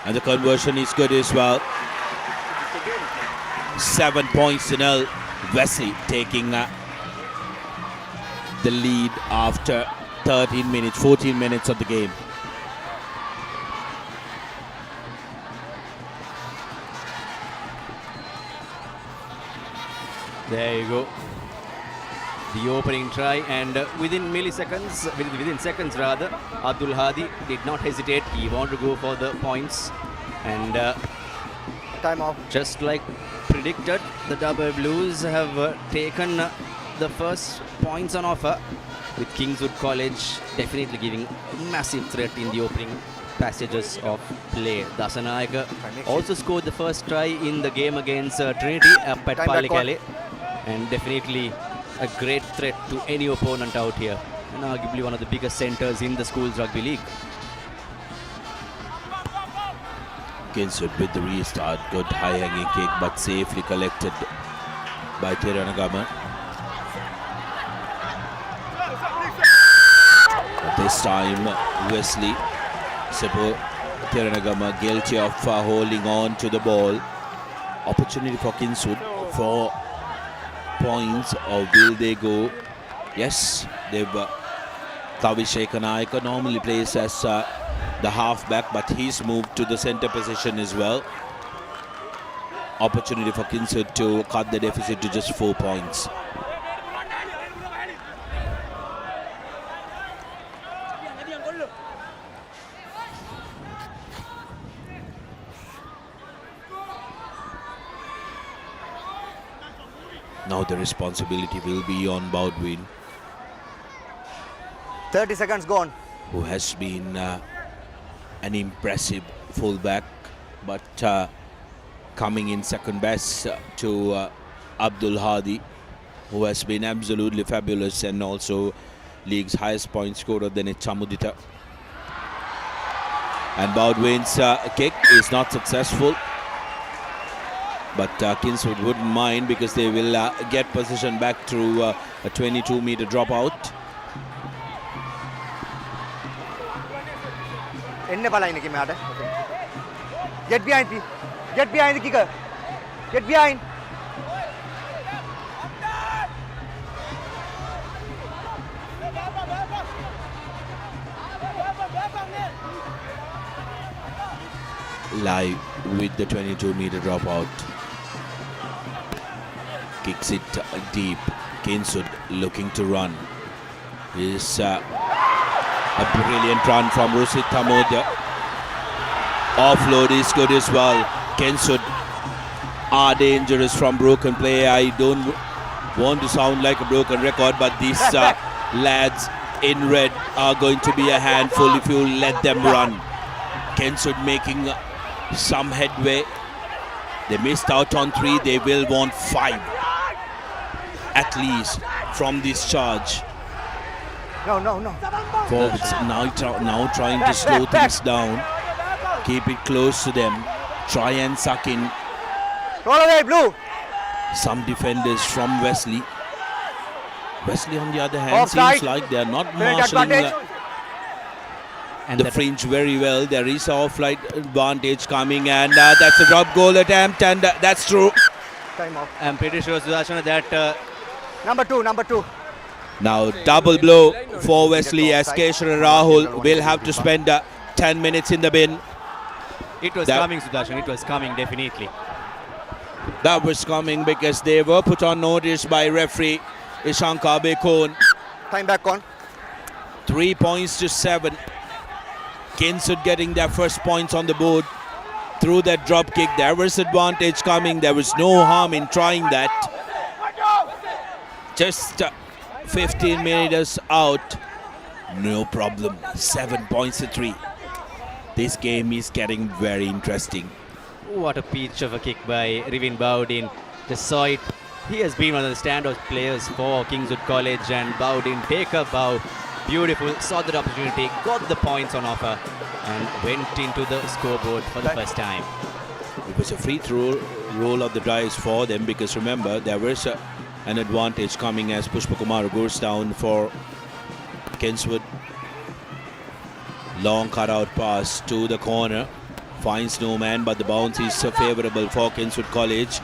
And the conversion is good as well. 7 points to 0. Wesley taking the lead after 14 minutes of the game. There you go. The opening try, and within seconds rather, Abdul Hadi did not hesitate. He wanted to go for the points, and time off. Just like predicted, the Double Blues have taken the first points on offer, with Kingswood College definitely giving a massive threat in the opening passages of play. Dasanayaka also scored the first try in the game against Trinity up at Palikale, and definitely a great threat to any opponent out here, and arguably one of the biggest centers in the Schools Rugby League. Kingswood with the restart, good high-hanging kick but safely collected by Tiranagama. But this time Wesley, Sepo Tiranagama guilty of holding on to the ball. Opportunity for Kingswood for points, or will they go? Yes, they've Tavishek Naika normally plays as the halfback, but he's moved to the center position as well. Opportunity for Kingswood to cut the deficit to just 4 points. Now the responsibility will be on Baudwin, 30 seconds gone. Who has been an impressive fullback, but coming in second best to Abdul Hadi, who has been absolutely fabulous and also league's highest point scorer than Chamudita. And Baudwin's kick is not successful. But Kingswood wouldn't mind because they will get position back through a 22-meter dropout. Get behind, P. Get behind the kicker. Get behind. Live with the 22-meter dropout. Kicks it deep. Kingswood looking to run. Is a brilliant run from Rusit Tamodia. Offload is good as well. Kingswood are dangerous from broken play. I don't want to sound like a broken record, but these lads in red are going to be a handful if you let them run. Kingswood making some headway. They missed out on 3. They will want 5 at least from this charge. No. Forwards now trying to slow things down. Keep it close to them. Try and suck in. Roll away, Blue. Some defenders from Wesley. Wesley, on the other hand, Offside. seems like they are not marshalling the fringe very well. There is a offside advantage coming, and that's a drop goal attempt, and that's true. Time off. I'm pretty sure, Sudashana, that number two. Now double blow for Wesley as Keshara Rahul will have to spend 10 minutes in the bin. It was coming, Sudarshan. It was coming, definitely. That was coming because they were put on notice by referee Ishankar Bekon. Time back on. 3 points to 7. Kingswood getting their first points on the board through that drop kick. There was advantage coming. There was no harm in trying that. Just 15 meters out. No problem. 7 points to 3. This game is getting very interesting. What a peach of a kick by Rivin Bowdin. Just saw it. He has been one of the standout players for Kingswood College, and Bowdin, take a bow. Beautiful, saw that opportunity, got the points on offer and went into the scoreboard for the first time. It was a free throw roll of the dice for them because remember there was an advantage coming as Pushpakumar goes down for Kingswood. Long cutout pass to the corner. Finds no man, but the bounce is favourable for Kingswood College,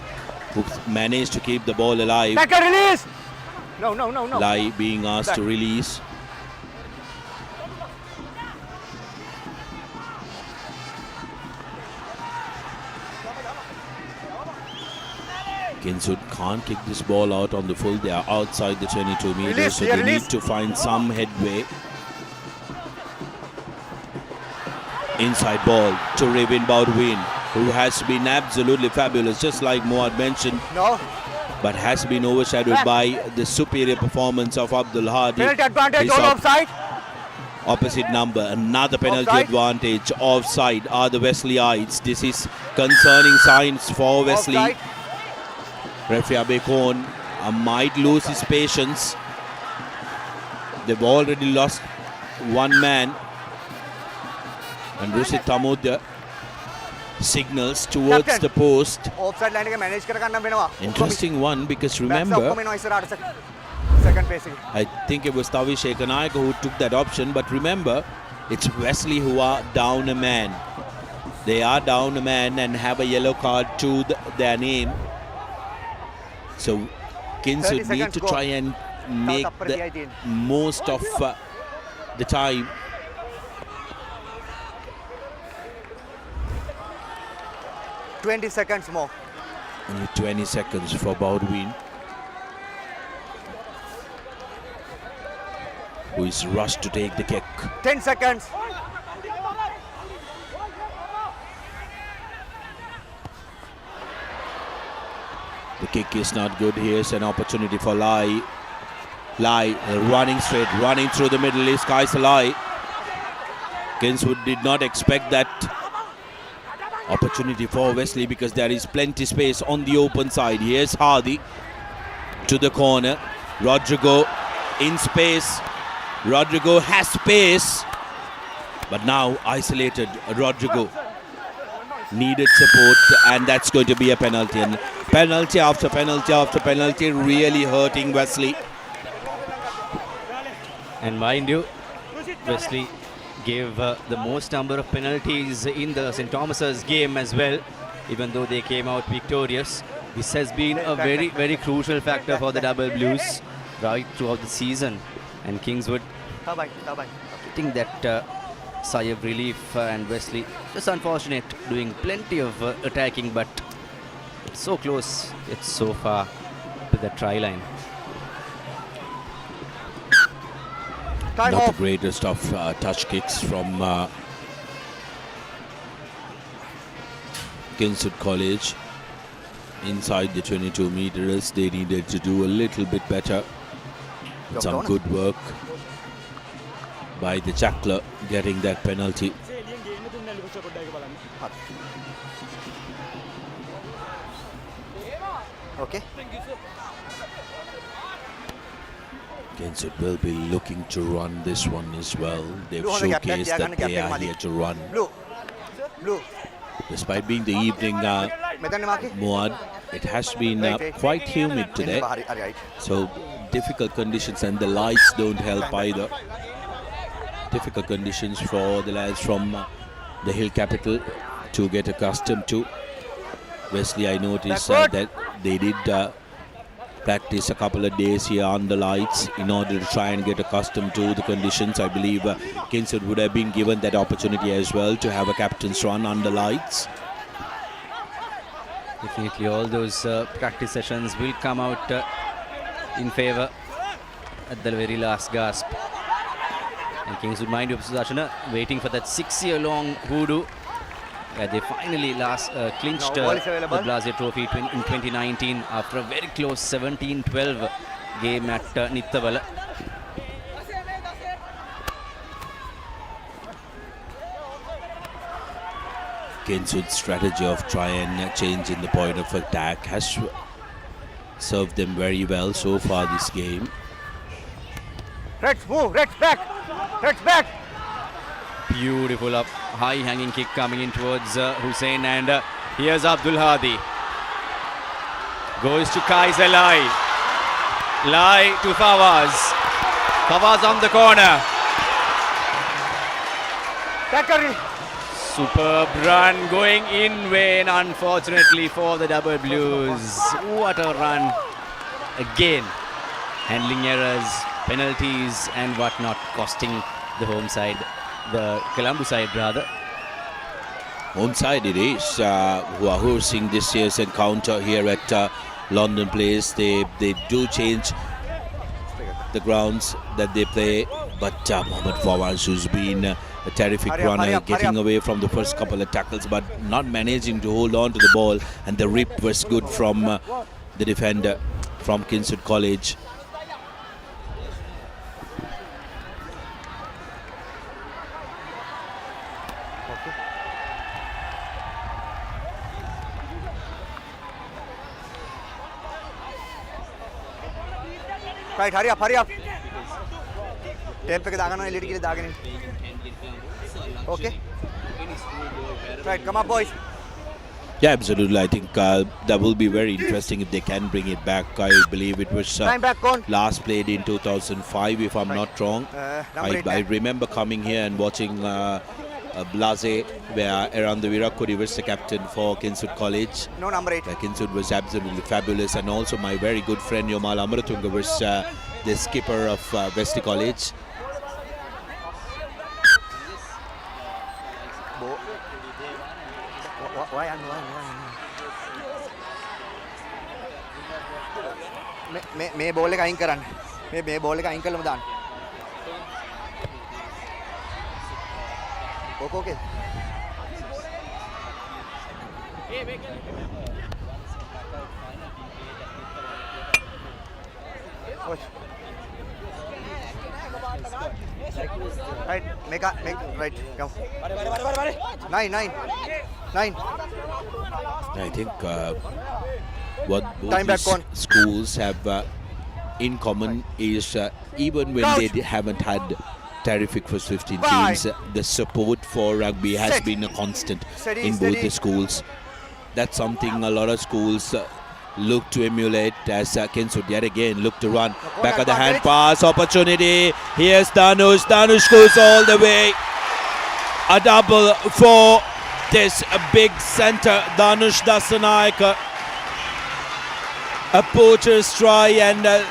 who managed to keep the ball alive. Back a release! No. Lai being asked to release. Kingswood can't kick this ball out on the full. They are outside the 22 meters, so they need to find some headway. Inside ball to Rivin Bowdin, who has been absolutely fabulous, just like Muad mentioned. No. But has been overshadowed by the superior performance of Abdul Hadi. Penalty advantage, all offside. Opposite number, another penalty advantage. Offside are the Wesleyites. This is concerning signs for Wesley. Offside. Referee Abekon might lose his patience. They've already lost one man. And Rushit Tamud signals towards Captain. the post. Offside line ke manage kar ganna benawa. Interesting one because remember, Second pacing. I think it was Tavi Shekhanayak who took that option, but remember, it's Wesley who are down a man. They are down a man and have a yellow card to their name. So Kingswood need to try and make the most of the time. 20 seconds more. Only 20 seconds for Bowdin, who is rushed to take the kick. 10 seconds. The kick is not good. Here's an opportunity for Lai. Lai running straight, running through the middle. Is Kaisa Lai. Kingswood did not expect that opportunity for Wesley because there is plenty space on the open side. Here's Hadi to the corner. Rodrigo in space. Rodrigo has space, but now isolated. Rodrigo needed support, and that's going to be a penalty. And penalty after penalty after penalty, really hurting Wesley. And mind you, Wesley gave the most number of penalties in the St. Thomas's game as well, even though they came out victorious. This has been a very, very crucial factor for the Double Blues right throughout the season. And Kingswood getting that sigh of relief, and Wesley just unfortunate, doing plenty of attacking, but it's so close, it's so far to the try line. Not the greatest of touch kicks from Kingswood College. Inside the 22 meters, they needed to do a little bit better. With some good work by the Chakla getting that penalty. Okay. Kingswood will be looking to run this one as well. They've showcased that they are here to run. Blue. Despite being the evening, Muad, it has been quite humid today. So difficult conditions, and the lights don't help either. Difficult conditions for the lads from the hill capital to get accustomed to. Wesley, I noticed that they did practice a couple of days here under lights in order to try and get accustomed to the conditions. I believe Kingswood would have been given that opportunity as well to have a captain's run under lights. Definitely all those practice sessions will come out in favour at the very last gasp. And Kingswood, mind you, Sudarshana, waiting for that 6-year-long hoodoo. They finally clinched the Blase Trophy in 2019 after a very close 17-12 game at Nittavala. Kingswood's strategy of try and change in the point of attack has served them very well so far this game. Reds move, Reds back, Reds back. Beautiful up, high hanging kick coming in towards Hussein, and here's Abdul Hadi. Goes to Kaiser Lai. Lai to Fawaz. Fawaz on the corner. Superb run going in vain, unfortunately, for the Double Blues. What a run. Again, handling errors, penalties and whatnot, costing the home side, the Colombo side rather. Home side it is, who are hosting this year's encounter here at London Place. They do change the grounds that they play, but Mohamed Fawaz, who's been a terrific runner, getting away from the first couple of tackles but not managing to hold on to the ball, and the rip was good from the defender from Kingswood College. Right, hurry up, hurry up. Tempe ke dagan elite ke dagan. Okay. Right, come up, boys. Yeah, absolutely. I think that will be very interesting if they can bring it back. I believe it was last played in 2005, if I'm not wrong. I remember coming here and watching Blase, where Erandavira Kodi was the captain for Kingswood College. No, number 8. Kingswood was absolutely fabulous, and also my very good friend Yomal Amaratunga was the skipper of Wesley College. Why? मैं बोले का आइन करन मैं बोले का आइन कर लमदान okay right make right come 9 I think what both these schools have in common is even when they haven't had terrific first 15 teams, the support for rugby has been a constant in both the schools. That's something a lot of schools look to emulate, as Kingswood yet again look to run. Back of the hand pass opportunity. Here's Danush. Danush goes all the way. A double for this big centre, Danush Dasanayaka. A poacher's try, and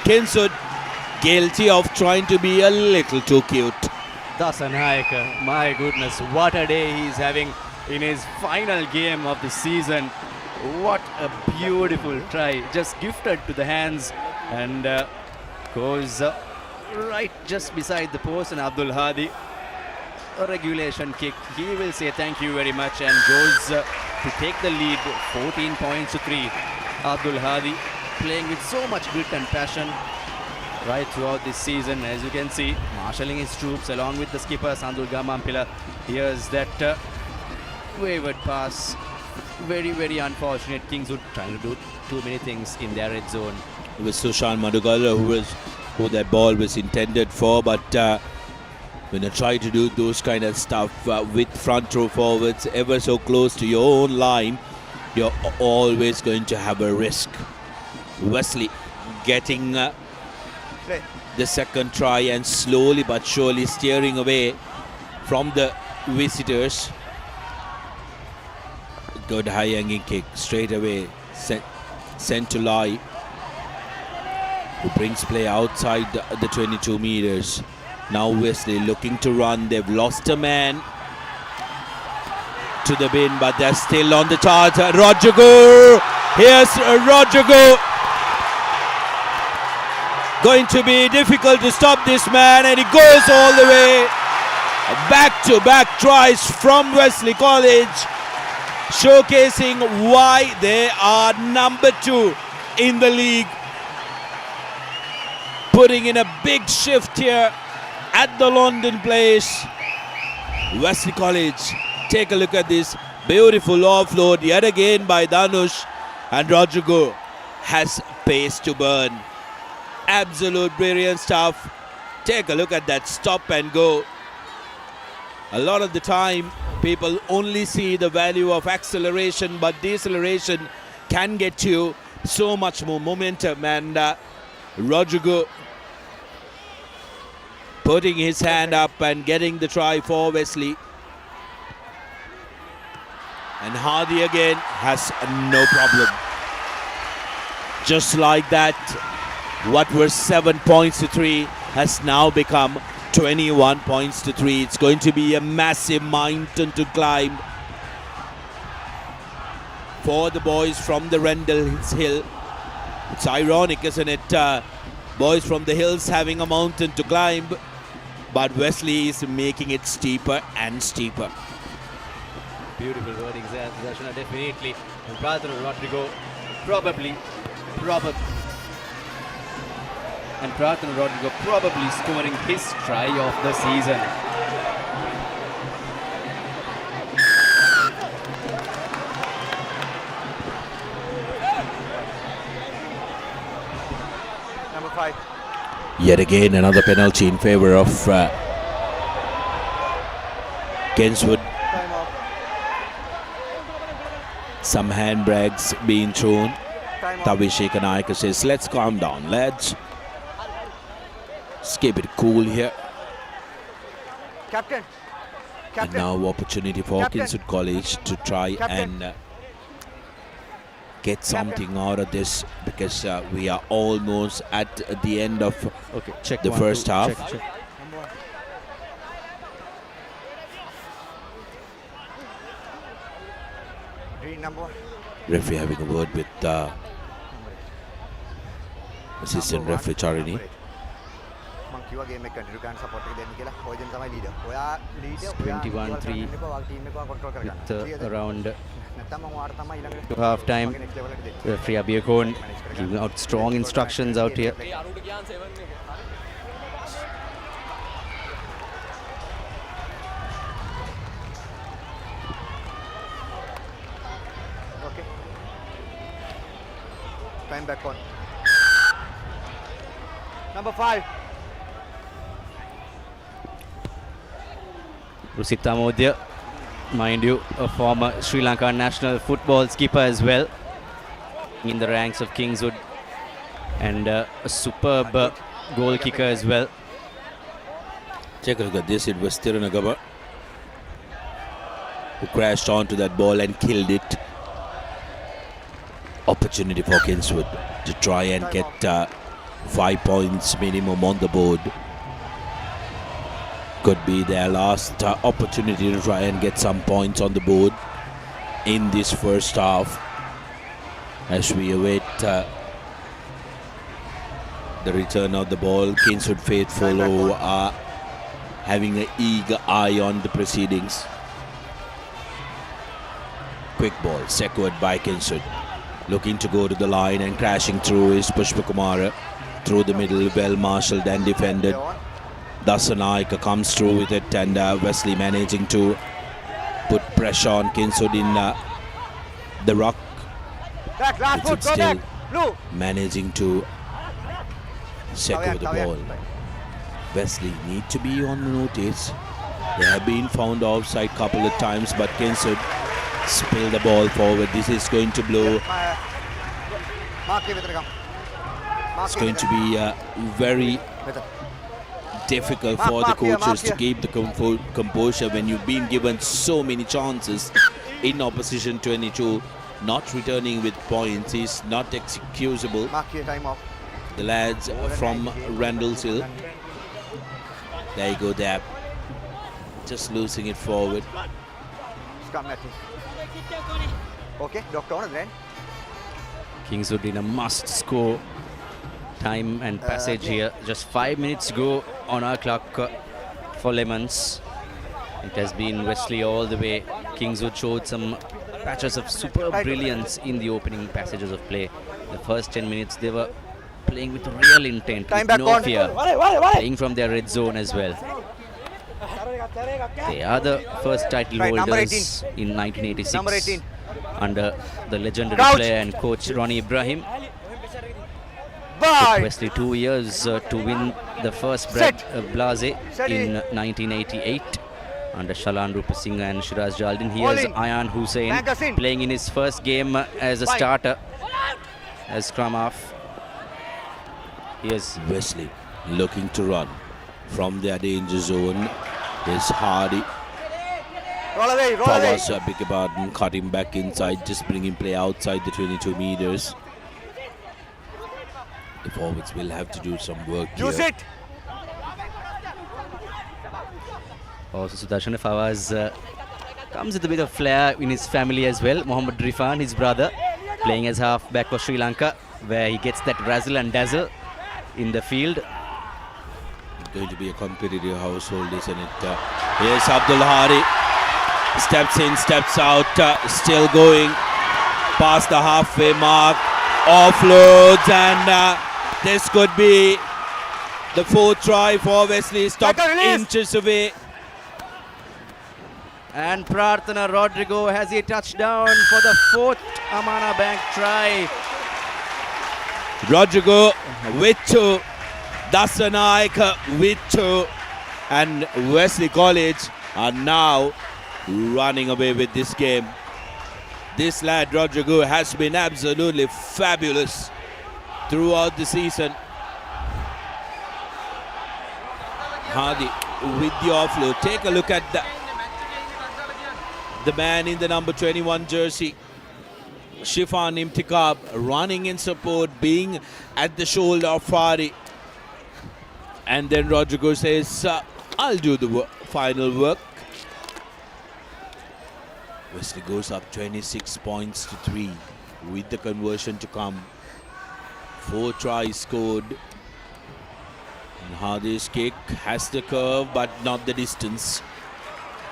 Kingswood guilty of trying to be a little too cute. Dasanayaka, my goodness, what a day he's having in his final game of the season. What a beautiful try, just gifted to the hands, and goes right just beside the post, and Abdul Hadi, a regulation kick. He will say thank you very much and goes to take the lead 14 points to 3. Abdul Hadi playing with so much grit and passion right throughout this season, as you can see, marshalling his troops along with the skipper Sandul Gamampila. Here's that wayward pass. Very, very unfortunate. Kingswood trying to do too many things in their red zone. It was Sushan Madugala who that ball was intended for, but when you try to do those kind of stuff with front row forwards ever so close to your own line, you're always going to have a risk. Wesley getting the second try and slowly but surely steering away from the visitors. Good high hanging kick straight away, sent to Lai. who brings play outside the 22 meters. Now Wesley looking to run. They've lost a man to the bin, but they're still on the charge. Rodrigo! Here's Rodrigo. Going to be difficult to stop this man, and he goes all the way. Back-to-back tries from Wesley College, showcasing why they are number 2 in the league. Putting in a big shift here at the London place. Wesley College, take a look at this. Beautiful offload yet again by Dhanush, and Rodrigo has pace to burn. Absolute brilliant stuff. Take a look at that stop and go. A lot of the time people only see the value of acceleration, but deceleration can get you so much more momentum, and Rodrigo putting his hand up and getting the try for Wesley. And Hardy again has no problem. Just like that, what were 7 points to 3 has now become 21 points to 3. It's going to be a massive mountain to climb for the boys from the Rendell Hill. It's ironic, isn't it? Boys from the hills having a mountain to climb, but Wesley is making it steeper and steeper. Beautiful wordings there, Darshana, definitely. And Pradhan Rodrigo probably scoring his try of the season. Number 5. Yet again another penalty in favor of Kingswood. Some handbags being thrown. Tavishek Naika says, let's calm down, lads. Let's keep it cool here. Captain. And now opportunity for Kingswood College to try and get something out of this, because we are almost at the end of the first half. Check. Referee having a word with assistant referee Charini. 21-3 with around half time. Referee Abiyakon giving out strong instructions out here. Time back on. Number 5. Rusita Modya, mind you, a former Sri Lanka national football skipper as well, in the ranks of Kingswood, and a superb goal kicker as well. Take a look at this. It was Tirunagaba who crashed onto that ball and killed it. Opportunity for Kingswood to try and get 5 points minimum on the board. Could be their last opportunity to try and get some points on the board in this first half, as we await the return of the ball. Kingswood faithful who are having an eager eye on the proceedings. Quick ball, secured by Kingswood. Looking to go to the line and crashing through is Pushpakumara. Through the middle, well marshalled and defended. Dasanaika comes through with it, and Wesley managing to put pressure on Kingswood in the ruck. Kingswood still managing to secure the ball. Wesley need to be on notice. They have been found offside a couple of times, but Kingswood spill the ball forward. This is going to blow. It's going to be very difficult for the coaches to keep the composure when you've been given so many chances in opposition 22. Not returning with points is not excusable. the lads from Randall's Hill. There you go there. Just losing it forward. Okay, Dr. On then. Kingswood in a must-score time and passage here. Just 5 minutes to go on our clock for Lemons. It has been Wesley all the way. Kingswood showed some patches of superb brilliance in the opening passages of play. The first 10 minutes they were playing with real intent, with no fear, playing from their red zone as well. They are the first title holders in 1986 under the legendary player and coach Ronnie Ibrahim. Took Wesley 2 years to win the first Blase in 1988 under Shalan Rupasinghe and Shiraz Jaldin. Here's Ayan Hussain playing in his first game as a starter as scrum half. Here's Wesley looking to run from their danger zone. There's Hardy. Roll away. Beg your pardon, cut him back inside, just bringing play outside the 22 meters. The forwards will have to do some work here. Use it. Also, Sudarshan Fawaz comes with a bit of flair in his family as well. Mohammad Rifan, his brother, playing as half-back for Sri Lanka, where he gets that razzle and dazzle in the field. It's going to be a competitive household, isn't it? Here's Abdul Hari. Steps in, steps out, still going past the halfway mark. Offloads, and this could be the fourth try for Wesley. Stop inches away. And Prarthana Rodrigo has a touchdown for the fourth Amana Bank try. Rodrigo with 2, Dasanaik with 2, and Wesley College are now running away with this game. This lad Rodrigo has been absolutely fabulous throughout the season. Hardy with the offload. Take a look at the man in the number 21 jersey, Shifan Imtikab, running in support, being at the shoulder of Fari. And then Rodrigo says, I'll do the final work. Wesley goes up 26 points to 3 with the conversion to come. 4 tries scored. And Hardy's kick has the curve but not the distance.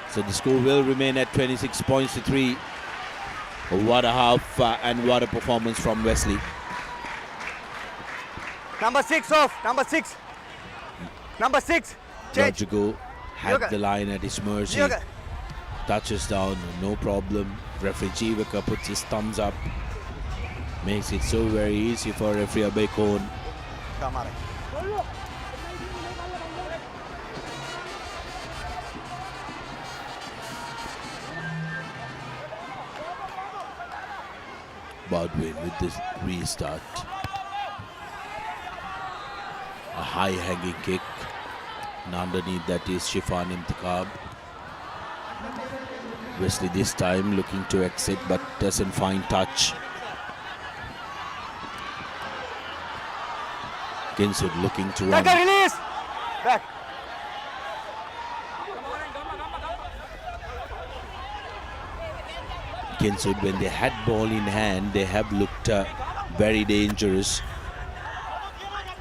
So the score will remain at 26 points to 3. What a half and what a performance from Wesley. Number 6 off. Number 6. Number 6. Rodrigo had the line at his mercy. Touches down, no problem. Referee Jivaka puts his thumbs up. Makes it so very easy for referee Abekon. Baldwin with this restart. A high hanging kick. And underneath that is Shifan Imtikab. Wesley this time looking to exit but doesn't find touch. Kingswood looking to run. Release! Back. Kingswood, when they had ball in hand, they have looked very dangerous.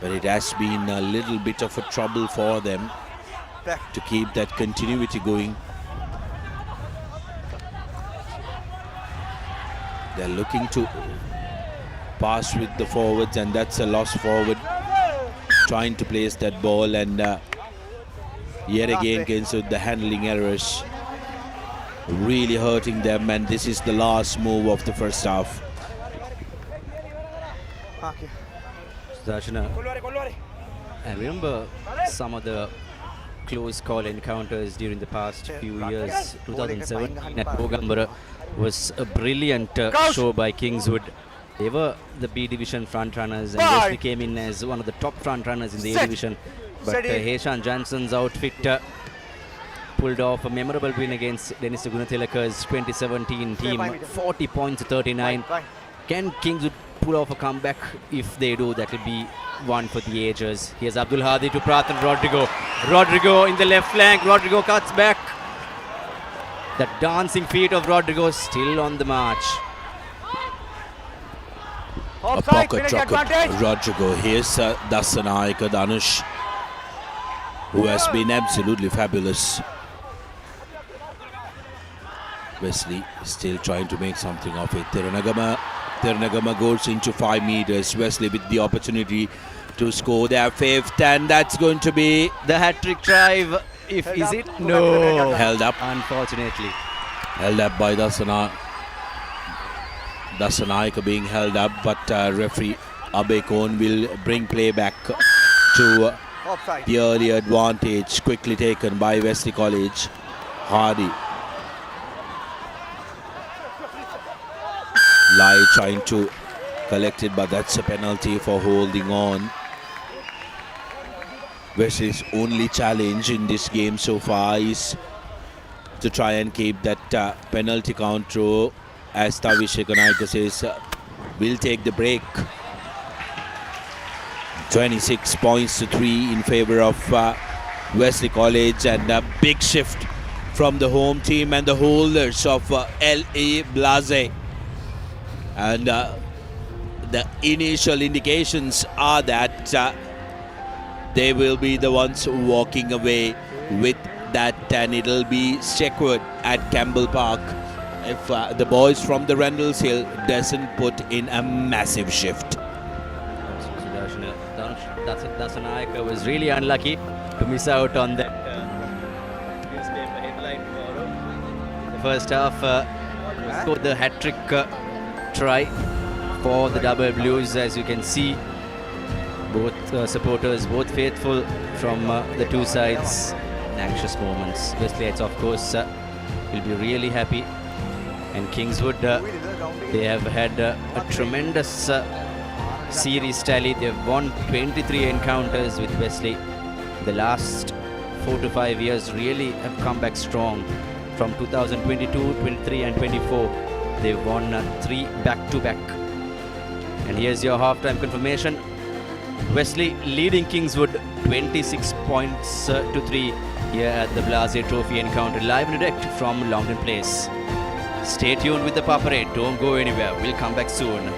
But it has been a little bit of a trouble for them to keep that continuity going. They're looking to pass with the forwards, and that's a lost forward. Trying to place that ball, and yet again Kingswood, the handling errors really hurting them, and this is the last move of the first half. Darshana, I remember some of the close call encounters during the past few years. 2007 at Bogambara was a brilliant show by Kingswood. They were the B division front runners, and Wesley came in as one of the top front runners in the A division. But Heshan Jansen's outfit pulled off a memorable win against Dennis Gunathilaka's 2017 team, 40 points to 39. Can Kingswood pull off a comeback. If they do, that will be one for the ages. Here's Abdul Hadi to Prathan Rodrigo. Rodrigo in the left flank. Rodrigo cuts back. The dancing feet of Rodrigo still on the march. A pocket rocket, Rodrigo. Here's Dasanayaka Danush, who has been absolutely fabulous. Wesley still trying to make something of it. Tirunagama goes into 5 meters. Wesley with the opportunity to score their 5th, and that's going to be the hat-trick drive. Is it? No. Held up. Unfortunately. Held up by Dasanayaka being held up, but referee Abekon will bring play back to the early advantage, quickly taken by Wesley College. Hardy. Lai trying to collect it, but that's a penalty for holding on. Wesley's only challenge in this game so far is to try and keep that penalty count true, as Tavishek Naika says, will take the break. 26 points to 3 in favor of Wesley College, and a big shift from the home team and the holders of LA Blase. And the initial indications are that they will be the ones walking away with that, and it'll be Checkwood at Campbell Park if the boys from the Randalls Hill doesn't put in a massive shift. Dasanayaka was really unlucky to miss out on that newspaper headline tomorrow. In the first half, scored the hat-trick try for the Double Blues. As you can see, both supporters, both faithful from the two sides. Anxious moments. Wesleyites, of course, will be really happy. And Kingswood, they have had a tremendous series tally. They've won 23 encounters with Wesley. The last 4 to 5 years really have come back strong. From 2022, 23 and 24, they've won 3 back-to-back. And here's your halftime confirmation. Wesley leading Kingswood 26 points to 3 here at the Blase Trophy encounter, live and direct from Longden Place. Stay tuned with the Papare. Don't go anywhere. We'll come back soon.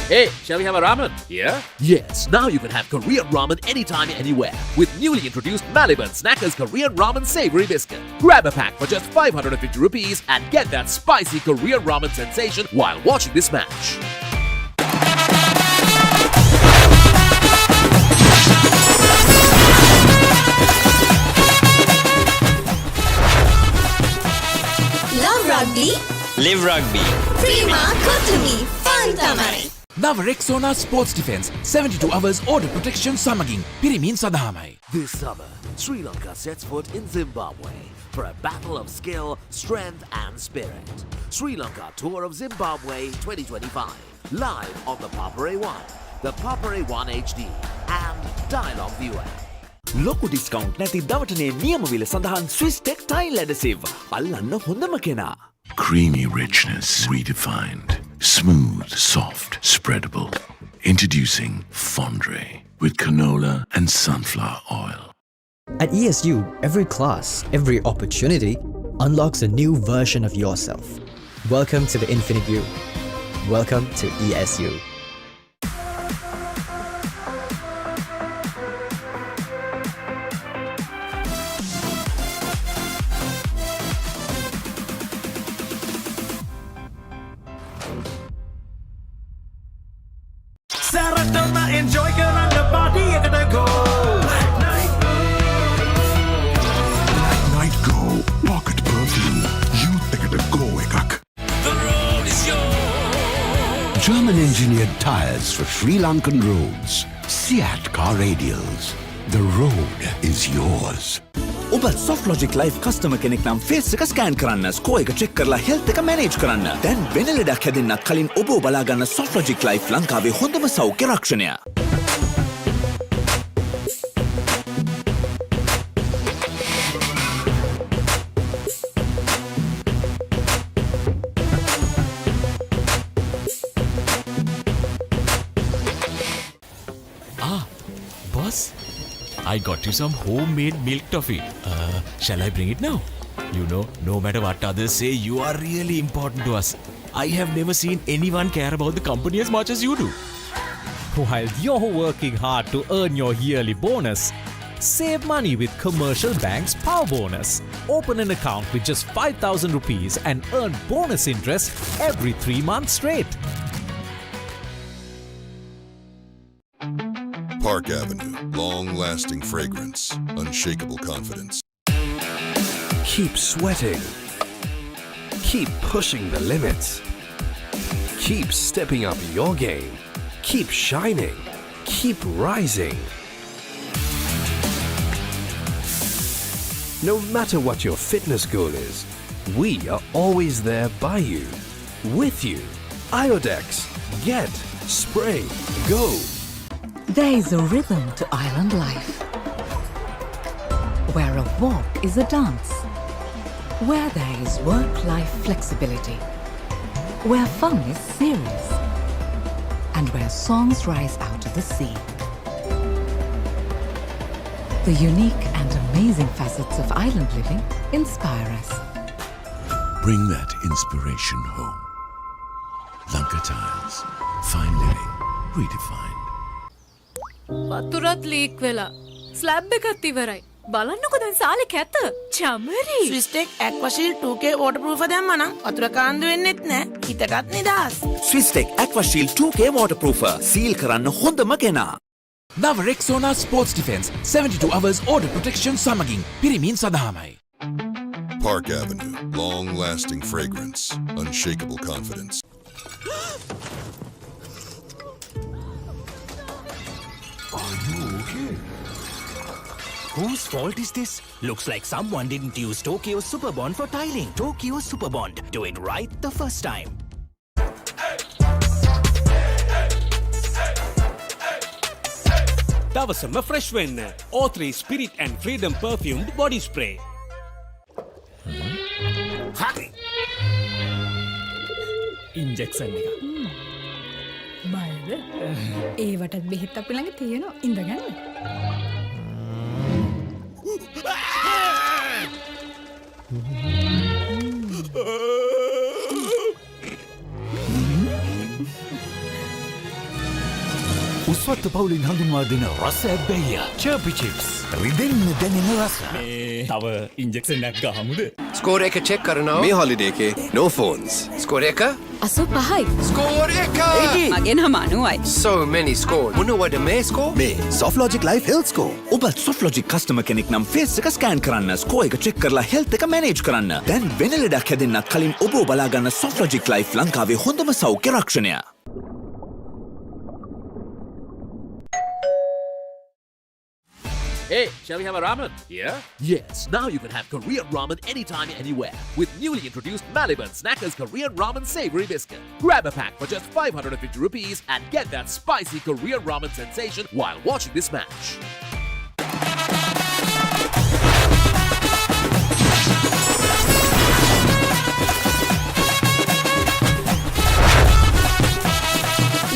Hey, shall we have a ramen? Yeah? Yes, now you can have Korean ramen anytime, anywhere with newly introduced Maliban Snackers Korean Ramen Savory Biscuit. Grab a pack for just 550 rupees and get that spicy Korean ramen sensation while watching this match. Love rugby. Live rugby. Prima Kotumi Fantamare. Nava Rexona Sports Defense 72 hours order protection samaging pirimin sadahamai. This summer, Sri Lanka sets foot in Zimbabwe for a battle of skill, strength and spirit. Sri Lanka Tour of Zimbabwe 2025, live on the Papare 1, the Papare 1 HD and Dialog ViU. ලොකු discount නැති දවටනේ නියමවිල සඳහන් Swiss tech tile ඇඩසිව් අල්ලන්න හොඳම කෙනා. Creamy richness redefined. Smooth, soft, spreadable. Introducing Fondre with canola and sunflower oil. At ESU, every class, every opportunity unlocks a new version of yourself. Welcome to the Infinite You. Welcome to ESU. German-engineered tires for Sri Lankan roads. Seat car radials. The road is yours. ඔබ SoftLogic Life customer කෙනෙක් නම් face එක scan කරන්න, score එක check කරලා health එක manage කරන්න. දැන් වෙන ලෙඩක් හැදෙන්නත් කලින් ඔබ බලා ගන්න SoftLogic Life ලංකාවේ හොඳම සෞඛ්‍ය රක්ෂණය. I got you some homemade milk toffee. Shall I bring it now? You know, no matter what others say, you are really important to us. I have never seen anyone care about the company as much as you do. While you're working hard to earn your yearly bonus, save money with Commercial Bank's Power Bonus. Open an account with just 5,000 rupees and earn bonus interest every 3 months straight. Park Avenue, long-lasting fragrance, unshakable confidence. Keep sweating. Keep pushing the limits. Keep stepping up your game. Keep shining. Keep rising. No matter what your fitness goal is, we are always there by you, with you. Iodex. Get, spray, go. There is a rhythm to island life, where a walk is a dance, where there is work-life flexibility, where fun is serious, and where songs rise out of the sea. The unique and amazing facets of island living inspire us. Bring that inspiration home. Lanka Tiles. Fine living. Redefined. වතුරත් leak වෙලා slab එකත් ඉවරයි. බලන්නකො දැන් සාලේ කැත. Chamari. ස්විස්ටෙක් ඇක්වාෂීල්ඩ් 2K waterproof දැම්මා නම් වතුර කාන්දු වෙන්නෙත් නෑ. හිතටත් නිදහස්. Swisstek AquaShield 2K waterproofer. සීල් කරන්න හොඳම කෙනා. නව Rexona sports defence 72 hours order protection සමගින් පිරිමින් සදාමයි. Park Avenue, long-lasting fragrance, unshakable confidence. Are you okay? Whose fault is this? Looks like someone didn't use Tokyo Superbond for tiling. Tokyo Superbond. Do it right the first time. දවසම fresh වෙන්න. O3 Spirit and Freedom perfumed body spray. හරි. Injection එක. බයද? ඒවටත් බෙහෙත් අපි ළඟ තියෙනවා. ඉඳගන්න. උස්වත්ත පවුලින් හඳුන්වා දෙන රස ඇබ්බැහිය චර්පි චිප්ස් රිදෙන්න දැනෙන රස තව ඉන්ජෙක්ෂන් එකක් ගහමුද? ස්කෝර් එක චෙක් කරනවා. මේ හොලිඩේ එකේ no phones. ස්කෝර් එක 85යි. ස්කෝර් එක මගේ නම 90යි. So many score. මොනවද මේ ස්කෝර්? මේ SoftLogic Life Health Score. ඔබ SoftLogic customer කෙනෙක් නම් face එක ස්කෑන් කරන්න, ස්කෝර් එක චෙක් කරලා health එක manage කරන්න. දැන් වෙන ලෙඩක් හැදෙන්නත් කලින් ඔබ බලා ගන්න SoftLogic Life ලංකාවේ හොඳම සෞඛ්‍ය රක්ෂණය. Hey, shall we have a ramen? Yeah? Yes, now you can have Korean ramen anytime, anywhere. With newly introduced Maliban Snackers Korean Ramen Savory Biscuit. Grab a pack for just 550 rupees and get that spicy Korean ramen sensation while watching this match.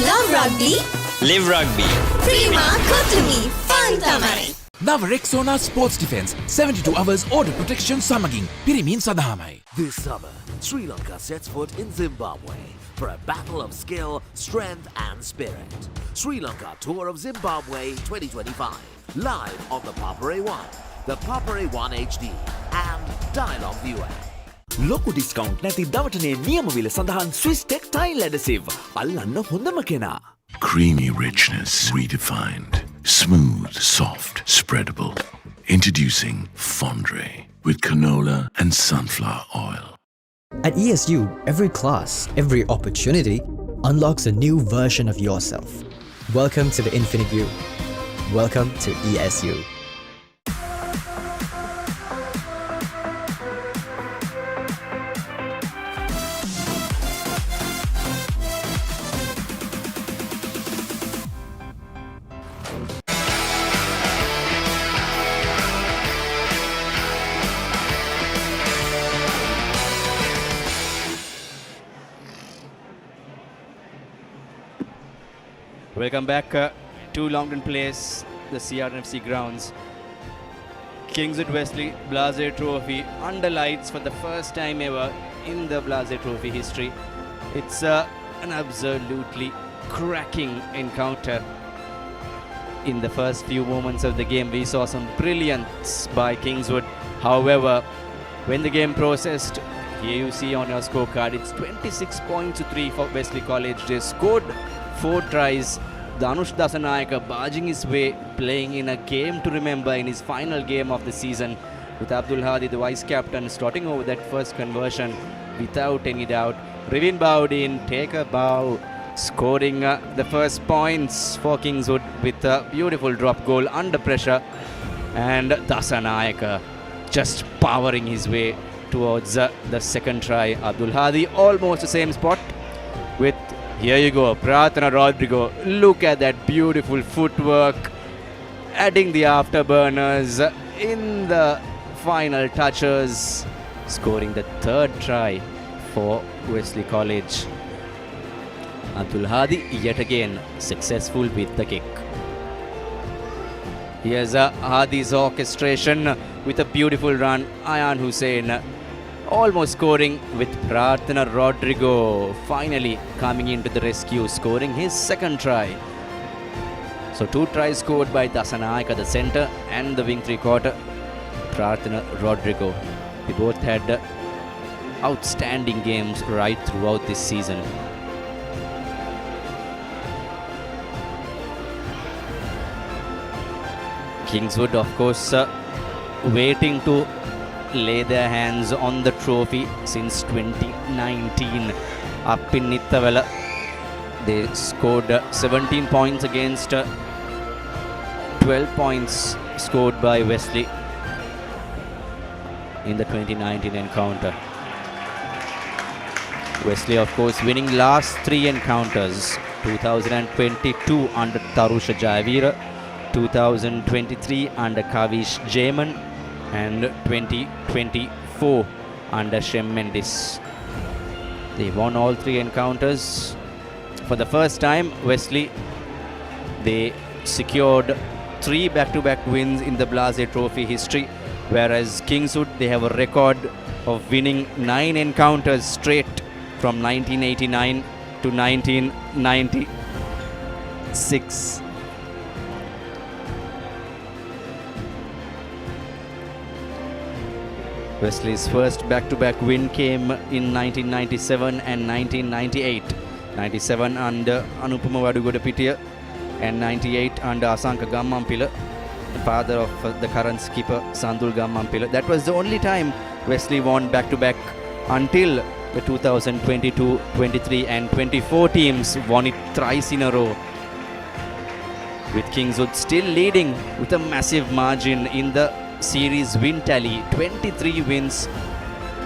Love rugby. Live rugby. Prima Kotumi. Fun tamari. නව Rexona sports defence 72 hours order protection සමගින් පිරිමින් සදාමයි. This summer, Sri Lanka sets foot in Zimbabwe for a battle of skill, strength and spirit. Sri Lanka Tour of Zimbabwe 2025. Live on the Papare 1, the Papare 1 HD and Dialog ViU. ලොකු discount නැති දවටනේ නියමවිල සඳහන් Swisstek Tile Adhesive. අල්ලන්න හොඳම කෙනා. Creamy richness redefined. Smooth, soft, spreadable. Introducing Fondre with canola and sunflower oil. At ESU, every class, every opportunity unlocks a new version of yourself. Welcome to the Infinite You. Welcome to ESU. Welcome back to Longdon Place, the CRNFC grounds. Kingswood Wesley Blase Trophy under lights for the first time ever in the Blase Trophy history. It's an absolutely cracking encounter. In the first few moments of the game, we saw some brilliance by Kingswood. However, when the game processed, here you see on your scorecard, it's 26 points to 3 for Wesley College. They scored 4 tries. Danush Dasanayaka barging his way, playing in a game to remember in his final game of the season, with Abdul Hadi, the vice captain, starting over that first conversion without any doubt. Rivin Bowdin, take a bow, scoring the first points for Kingswood with a beautiful drop goal under pressure. And Dasanayaka just powering his way towards the second try. Abdul Hadi almost the same spot with, here you go, Pratana Rodrigo. Look at that beautiful footwork, adding the afterburners in the final touches, scoring the third try for Wesley College. Abdul Hadi yet again successful with the kick. Here's Hadi's orchestration with a beautiful run. Ayan Hussain almost scoring with Pratana Rodrigo finally coming into the rescue, scoring his second try. So 2 tries scored by Dasanayaka, the centre, and the wing 3/4, Pratana Rodrigo. They both had outstanding games right throughout this season. Kingswood, of course, waiting to lay their hands on the trophy since 2019. Up in Nittawala, they scored 17 points against 12 points scored by Wesley in the 2019 encounter. Wesley, of course, winning last 3 encounters, 2022 under Tarusha Jayavira, 2023 under Kavish Jaman, and 2024 under Shem Mendes. They won all 3 encounters. For the first time, Wesley, they secured 3 back-to-back wins in the Blase Trophy history, whereas Kingswood, they have a record of winning 9 encounters straight from 1989 to 1996. Wesley's first back-to-back win came in 1997 and 1998. 97 under Anupama Vadugodapitiya and 98 under Asanka Gammampila, the father of the current skipper Sandul Gammampila. That was the only time Wesley won back-to-back until the 2022, 23 and 24 teams won it thrice in a row, with Kingswood still leading with a massive margin in the series win tally. 23 wins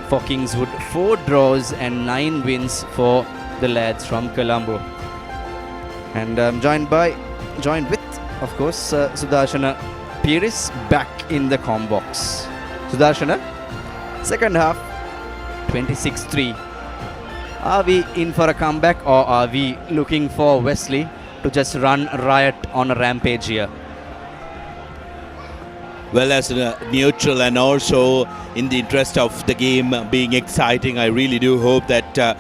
for Kingswood, 4 draws and 9 wins for the lads from Colombo. And I'm joined with, of course, Sudarshana Piris back in the com box. Sudarshana, second half, 26-3. Are we in for a comeback, or are we looking for Wesley to just run riot on a rampage here? Well, as a neutral and also in the interest of the game being exciting, I really do hope that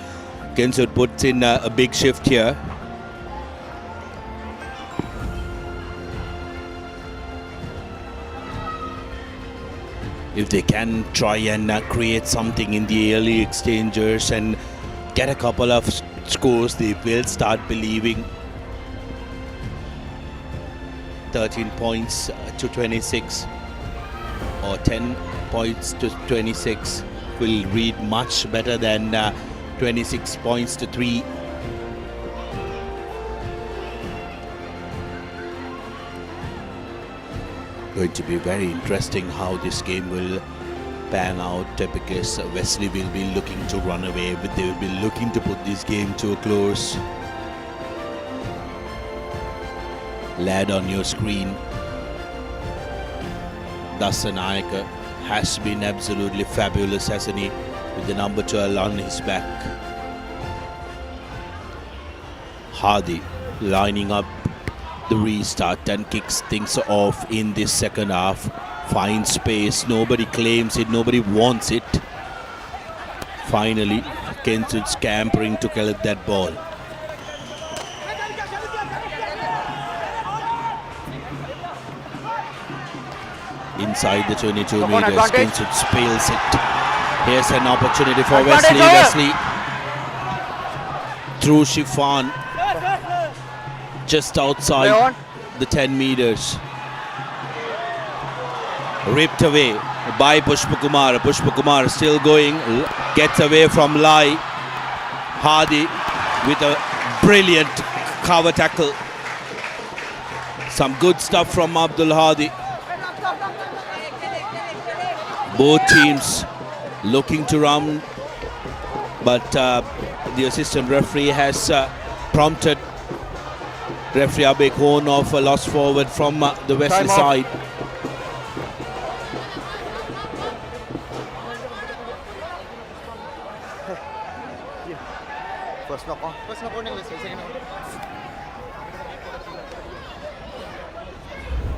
Kingswood puts in a big shift here. If they can try and create something in the early exchanges and get a couple of scores, they will start believing. 13 points to 26 or 10 points to 26 will read much better than 26 points to 3. Going to be very interesting how this game will pan out because Wesley will be looking to run away, but they will be looking to put this game to a close. Lad on your screen, Dasanayaka has been absolutely fabulous, hasn't he, with the number 12 on his back. Hardy lining up the restart and kicks things off in this second half. Finds space, nobody claims it, nobody wants it. Finally, Kingswood scampering to collect that ball. Inside the 22 meters, Kingswood spills it. Here's an opportunity for Wesley. Wesley through Chiffon, just outside the 10 meters. Ripped away by Pushpakumar. Pushpakumar still going, gets away from Lai. Hardy with a brilliant cover tackle. Some good stuff from Abdul Hadi. Both teams looking to run, but the assistant referee has prompted referee Abek Horn of a loss forward from the Wesley side. First knock on. First knock on English, second knock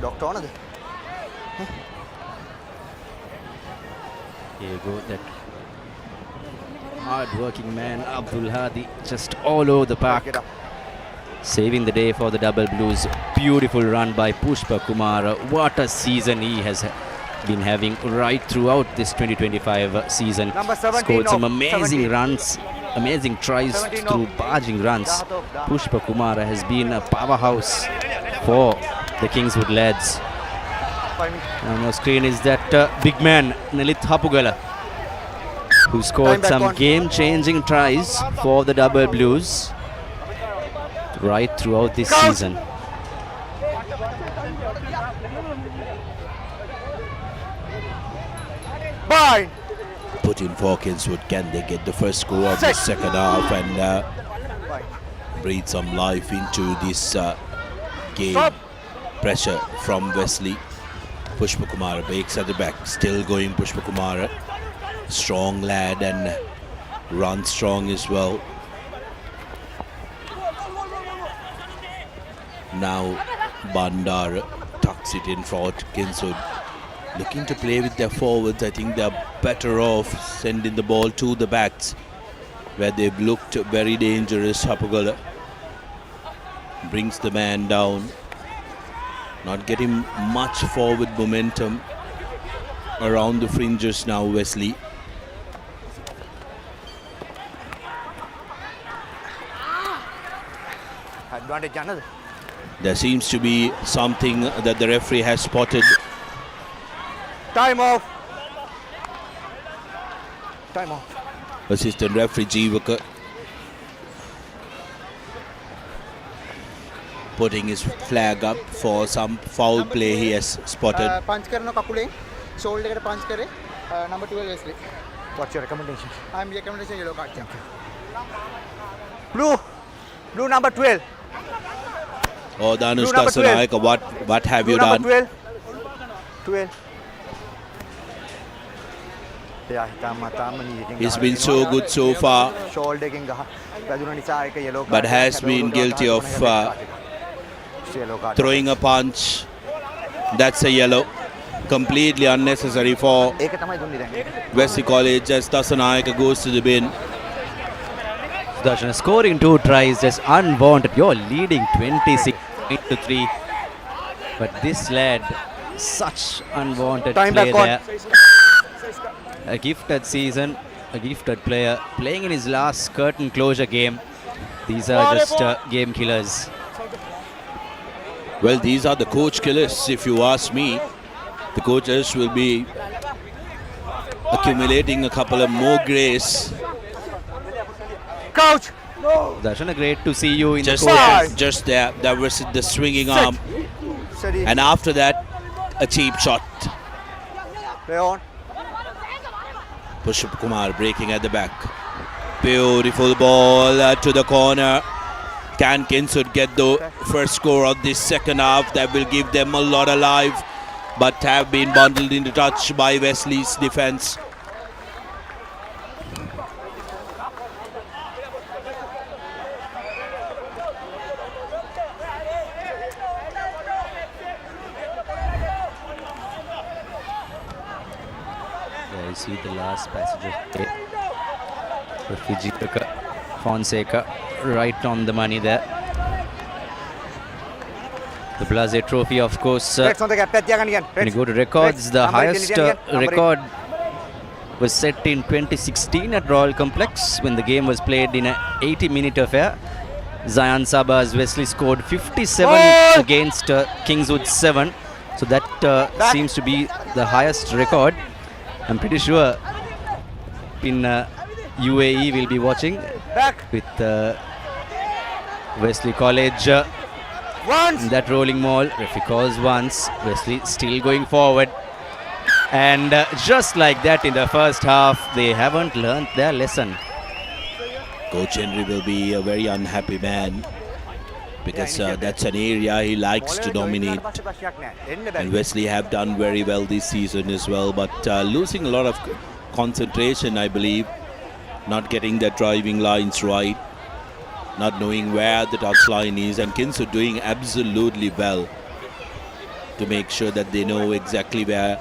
on. Doctor on. Here you go, that hard-working man Abdul Hadi just all over the park, saving the day for the Double Blues. Beautiful run by Pushpa Kumar. What a season he has been having right throughout this 2025 season. Scored some amazing runs, amazing tries through barging runs. Pushpa Kumar has been a powerhouse for the Kingswood lads. On our screen is that big man Nalit Hapugala, who scored some game-changing tries for the Double Blues right throughout this season. Bye. Put in for Kingswood. Can they get the first score of the second half and breathe some life into this game? Pressure from Wesley. Pushpa Kumar bakes at the back, still going Pushpa Kumar. Strong lad and runs strong as well. Now Bandar tucks it in for Kingswood. Looking to play with their forwards. I think they're better off sending the ball to the backs, where they've looked very dangerous. Hapugala brings the man down. Not getting much forward momentum around the fringes now, Wesley. Advantage another. There seems to be something that the referee has spotted. Time off. Time off. Assistant referee Jeevaka putting his flag up for some foul play he has spotted. Punch karna kakule, shoulder ekata punch kare. Number 12 Wesley. What's your recommendation? I'm recommendation yellow card. Blue number 12. Oh, Danush Dasanayaka, what have you done? 12. He's been so good so far, but has been guilty of throwing a punch. That's a yellow. Completely unnecessary for Wesley College as Dasanayaka goes to the bin. Sudarshan scoring 2 tries, just unwanted. You're leading 26-3. But this lad, such unwanted play there. A gifted season, a gifted player, playing in his last curtain closure game. These are just game killers. Well, these are the coach killers, if you ask me. The coaches will be accumulating a couple of more grays. Coach! Darshan, great to see you in just the coaches. Just there, that was the swinging arm. And after that, a cheap shot. Play on. Pushp Kumar breaking at the back. Beautiful ball to the corner. Can Kingswood get the first score of this second half? That will give them a lot of life, but have been bundled into touch by Wesley's defense. Yeah, you see the last passage of play. Refugee Fonseca right on the money there. The Blase Trophy, of course, when you go to records, the highest record was set in 2016 at Royal Complex when the game was played in an 80-minute affair. Zayan Sabah's Wesley scored 57 against Kingswood 7. So that seems to be the highest record. I'm pretty sure in UAE we'll be watching with Wesley College. That rolling maul, referee calls once. Wesley still going forward. And just like that in the first half, they haven't learnt their lesson. Coach Henry will be a very unhappy man because that's an area he likes to dominate. And Wesley have done very well this season as well, but losing a lot of concentration, I believe. Not getting their driving lines right. Not knowing where the touchline is, and Kingswood doing absolutely well to make sure that they know exactly where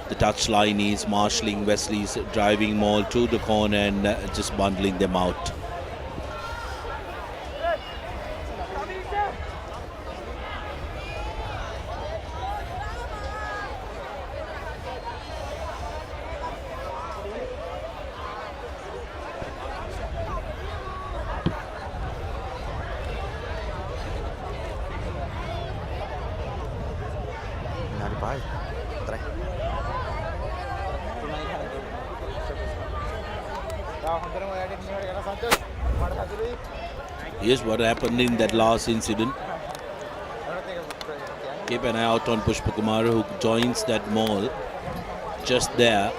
the touchline is, marshalling Wesley's driving maul to the corner and just bundling them out. Here's what happened in that last incident. Keep an eye out on Pushpa Kumar, who joins that maul just there.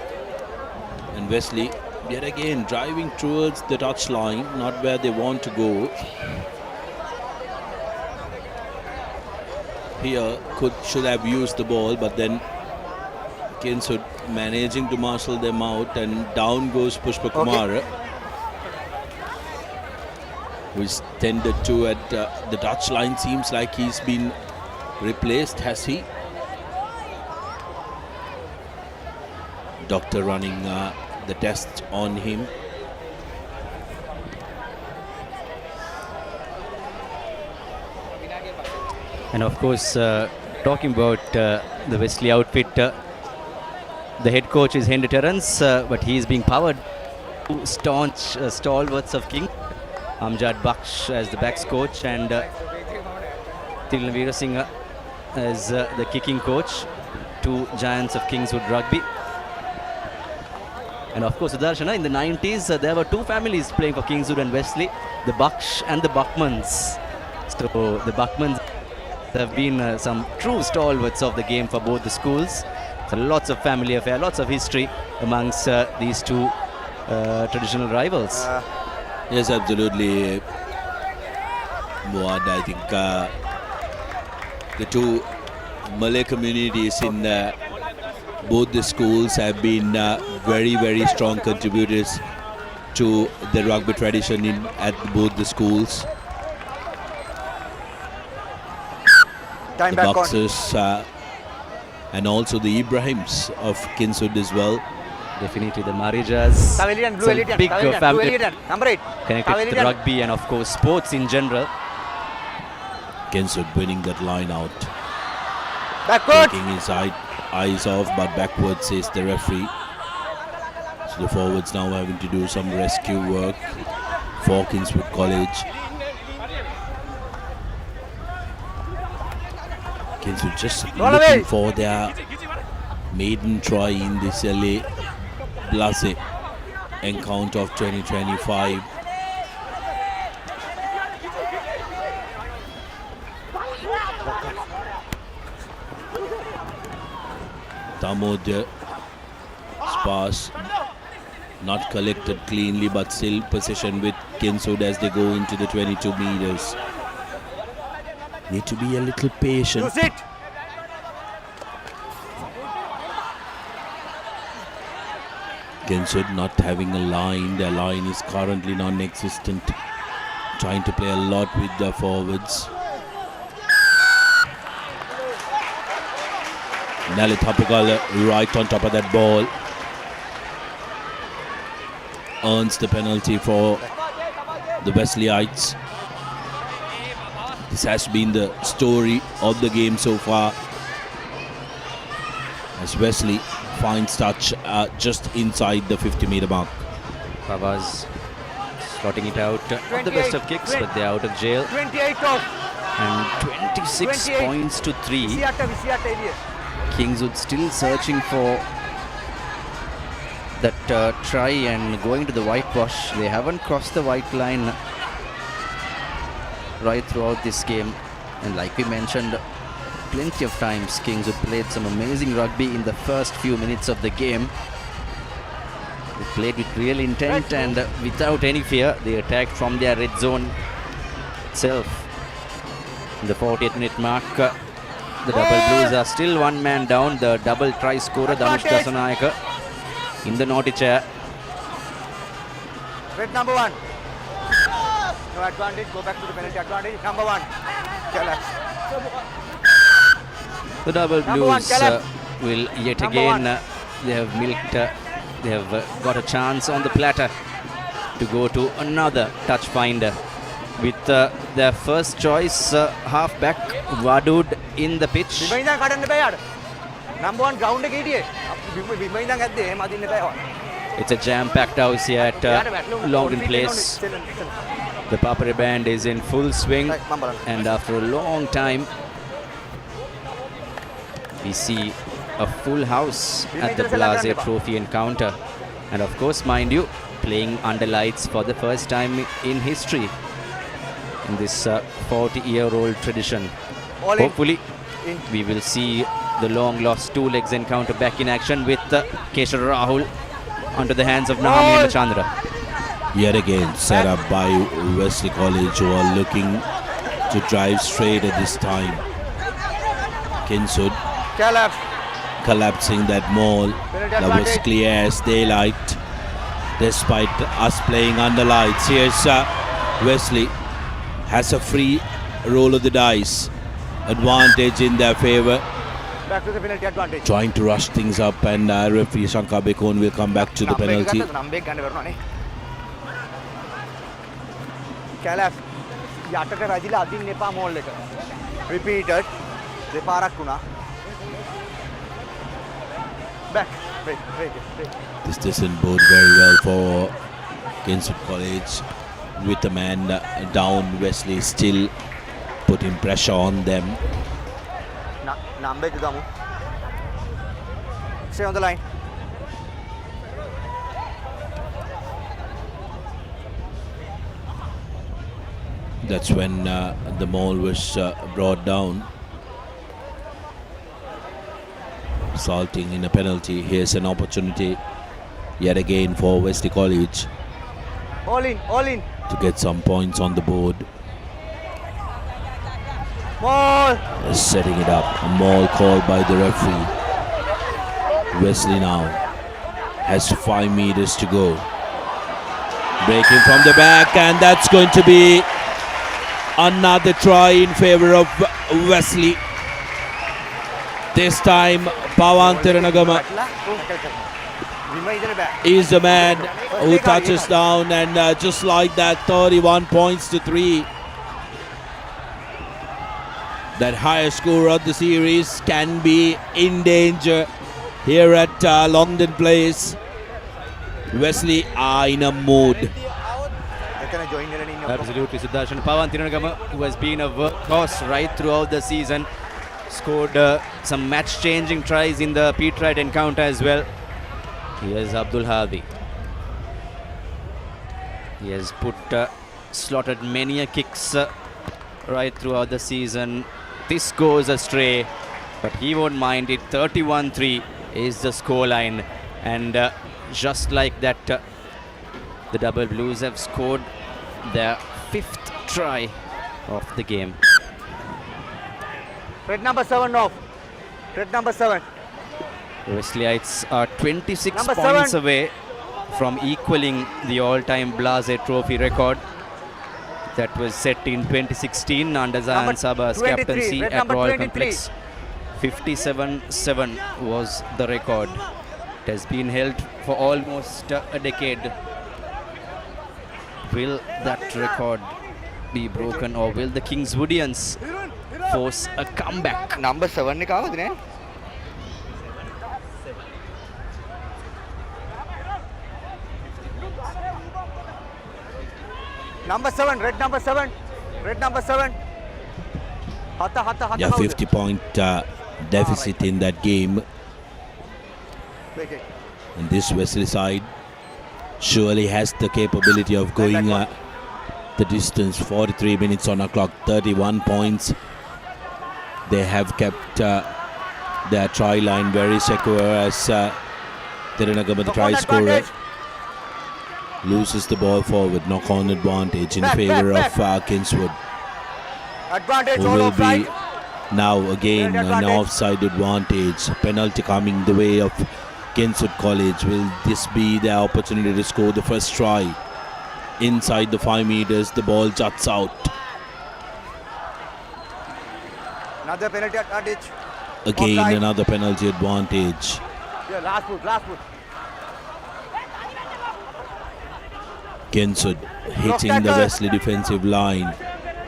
And Wesley yet again driving towards the touchline, not where they want to go. Here should have used the ball, but then Kingswood managing to marshal them out, and down goes Pushpa Kumar, who is tended to at the touchline. Seems like he's been replaced, has he? Doctor running the test on him. And of course, talking about the Wesley outfit, the head coach is Henry Terrence, but he is being powered to staunch stalwarts of King. Amjad Baksh as the backs coach, and Tilnavira Singh as the kicking coach, two giants of Kingswood Rugby. And of course, Sudarshana, in the 90s, there were two families playing for Kingswood and Wesley, the Baksh and the Buckmans. So the Buckmans have been some true stalwarts of the game for both the schools. So lots of family affair, lots of history amongst these two traditional rivals. Yes, absolutely, Muad. I think the two Malay communities in both the schools have been very, very strong contributors to the rugby tradition at both the schools. Time the back Boxers and also the Ibrahims of Kingswood as well. Definitely the Marijas, big family number 8, connected to rugby and of course sports in general. Kingswood winning that line out. Backward. Taking his eyes off, but backwards says the referee. So the forwards now having to do some rescue work for Kingswood College. Kingswood just looking for their maiden try in this LA Blase encounter of 2025. Samod pass not collected cleanly, but still possession with Kingswood as they go into the 22 meters. Need to be a little patient. Kingswood not having a line. Their line is currently non-existent. Trying to play a lot with the forwards. Nalit Hapikal right on top of that ball. Earns the penalty for the Wesleyites. This has been the story of the game so far, as Wesley finds touch just inside the 50-meter mark. Pavas slotting it out. Not the best of kicks, but they're out of jail. 28 off. And 26 points to 3. Kingswood still searching for that try and going to the whitewash. They haven't crossed the white line right throughout this game, and like we mentioned plenty of times, Kingswood played some amazing rugby in the first few minutes of the game. They played with real intent and without any fear. They attacked from their red zone itself. In the 40th minute mark, the Double Blues are still one man down. The double try scorer Dhanush Dasanayaka in the naughty chair. Red number 1. No advantage, go back to the penalty advantage. Number 1. The Double Blues will yet again, they have milked, they have got a chance on the platter to go to another touch finder with their first choice halfback Wadud in the pitch. Number 1 ground. It's a jam-packed house here at Longdon Place. The Papare band is in full swing, and after a long time we see a full house at the Blase Trophy encounter, and of course, mind you, playing under lights for the first time in history in this 40-year-old tradition. Hopefully we will see the long lost two legs encounter back in action with Keshav Rahul onto the hands of Nahami Machandra. Yet again set up by Wesley College, who are looking to drive straight at this time. Kingswood collapsing that maul. That was clear as daylight despite us playing under lights. Here's Wesley has a free roll of the dice, advantage in their favour. Back to the penalty advantage. Trying to rush things up, and referee Shankar Bekon will come back to the penalty. Repeated. Back. This doesn't bode very well for Kingswood College. With the man down, Wesley still putting pressure on them. Stay on the line. That's when the maul was brought down, resulting in a penalty. Here's an opportunity yet again for Wesley College All in. to get some points on the board. Maul. Setting it up, a maul called by the referee. Wesley now has 5 meters to go. Breaking from the back, and that's going to be another try in favor of Wesley. This time Pawan Tiranagama is the man who touches down, and just like that, 31 points to 3. That highest score of the series can be in danger here at Longdon Place. Wesley are in a mood. Absolutely, Sudarshan. Pawan Tiranagama, who has been a workhorse right throughout the season, scored some match-changing tries in the Pete Wright encounter as well. Here's Abdul Hadi. He has slotted many kicks right throughout the season. This goes astray, but he won't mind it. 31-3. is the scoreline. And just like that, the Double Blues have scored their 5th try of the game. Red number 7 off. Red number 7. Wesleyites are 26 Number points 7. away from equaling the all-time Blase Trophy record that was set in 2016 under Zayan Saba's 23, captaincy red at number Royal 23. Complex. 57-7 was the record. It has been held for almost a decade. Will that record be broken, or will the Kingswoodians force a comeback? Number 7 එක ආවද නේ? Number 7, red number 7. Red number 7. Yeah, 50-point deficit in that game. And this Wesley side surely has the capability of going the distance. 43 minutes on the clock, 31 points. They have kept their try line very secure as Tiranagama, the try scorer, loses the ball forward. Knock on advantage in favor of Kingswood, Advantage who all will be offside. now again an offside advantage. Penalty coming the way of Kingswood College. Will this be their opportunity to score the first try? Inside the 5 meters, the ball juts out. Another penalty advantage. Again, Offside. another penalty advantage. Yeah, last foot, last foot. Kingswood hitting the Wesley defensive line.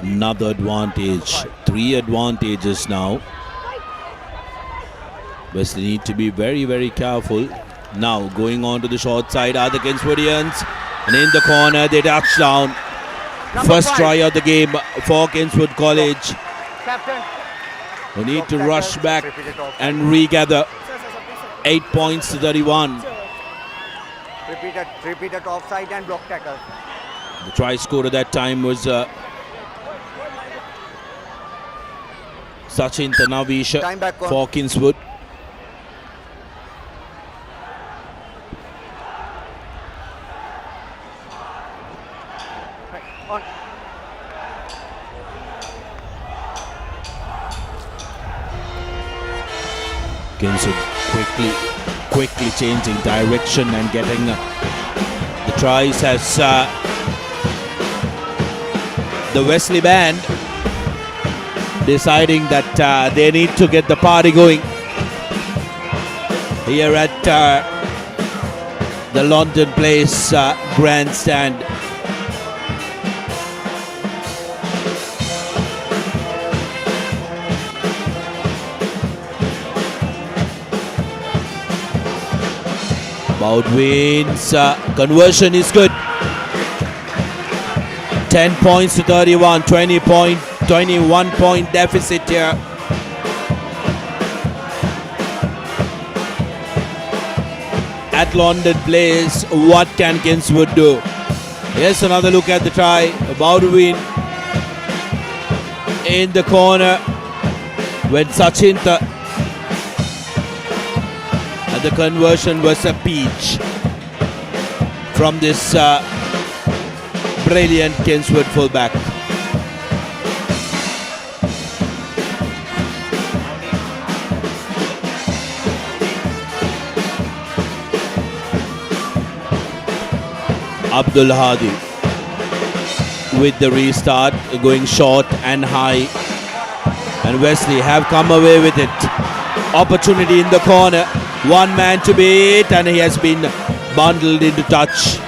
Another advantage. 3 advantages now. Wesley need to be very, very careful. Now going on to the short side are the Kingswoodians. And in the corner, they touch down. First try of the game for Kingswood College. Captain. We need to rush back and regather. 8 points to 31. Repeated offside and block tackle. The try scored at that time was Sachin Tanavisha Time back on. for Kingswood. On. Kingswood quickly changing direction and getting the tries as the Wesley band deciding that they need to get the party going here at the London Place grandstand. Baldwin's conversion is good. 10 points to 31, 21 point deficit here. At London Place, what can Kingswood do? Here's another look at the try. Baldwin in the corner when Sachinta. And the conversion was a peach from this brilliant Kingswood fullback. Abdul Hadi with the restart, going short and high, and Wesley have come away with it. Opportunity in the corner, one man to beat, and he has been bundled into touch.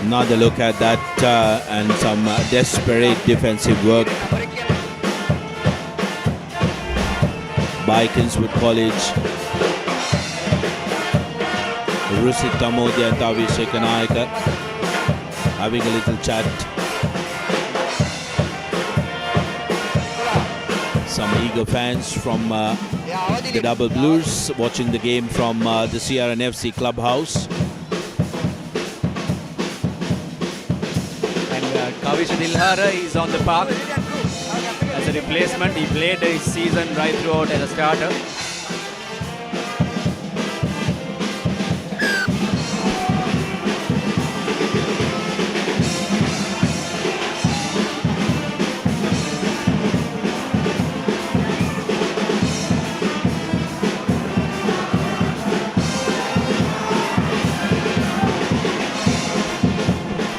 Another look at that and some desperate defensive work by Kingswood College. Rusit Tamodia and Tavi Shekanayaka having a little chat. Some eager fans from the Double Blues watching the game from the CRNFC clubhouse. And Kavish Dilhara is on the park as a replacement. He played his season right throughout as a starter.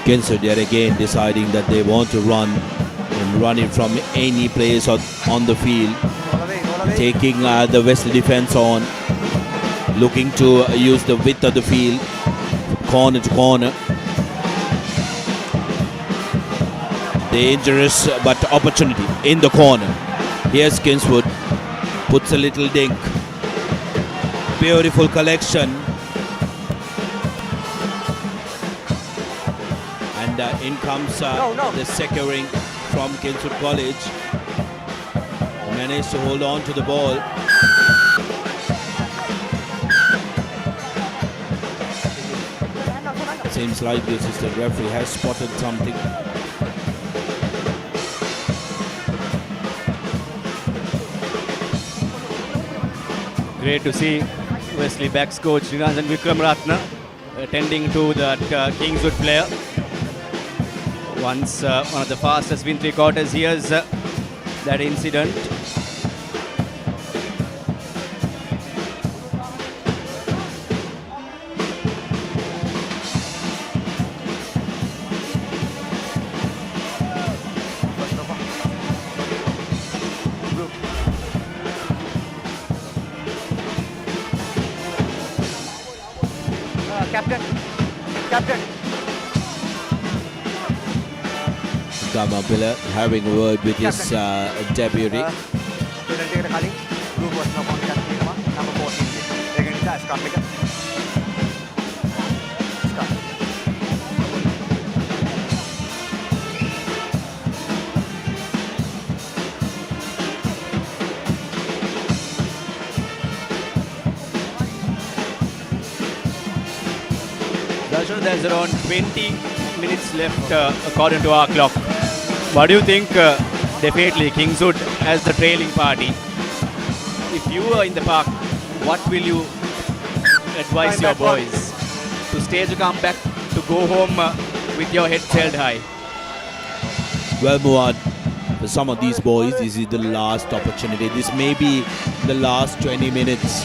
Kingswood yet again deciding that they want to run and run it from any place on the field, taking the Wesley defense on, looking to use the width of the field, corner to corner. Dangerous but opportunity in the corner. Here's Kingswood, puts a little dink. Beautiful collection. In comes the securing from Kingswood College. Managed to hold on to the ball. Seems like the assistant referee has spotted something. Great to see Wesley backs coach Niranjan Wickramaratne attending to that Kingswood player. Once one of the fastest win three quarters. Here's that incident. Captain. Gamabilla having a word with his deputy. There's around 20 minutes left according to our clock. What do you think, definitely Kingswood as the trailing party? If you are in the park, what will you advise your boys? To stage a comeback, to go home with your heads held high? Well, Muad, for some of these boys, this is the last opportunity. This may be the last 20 minutes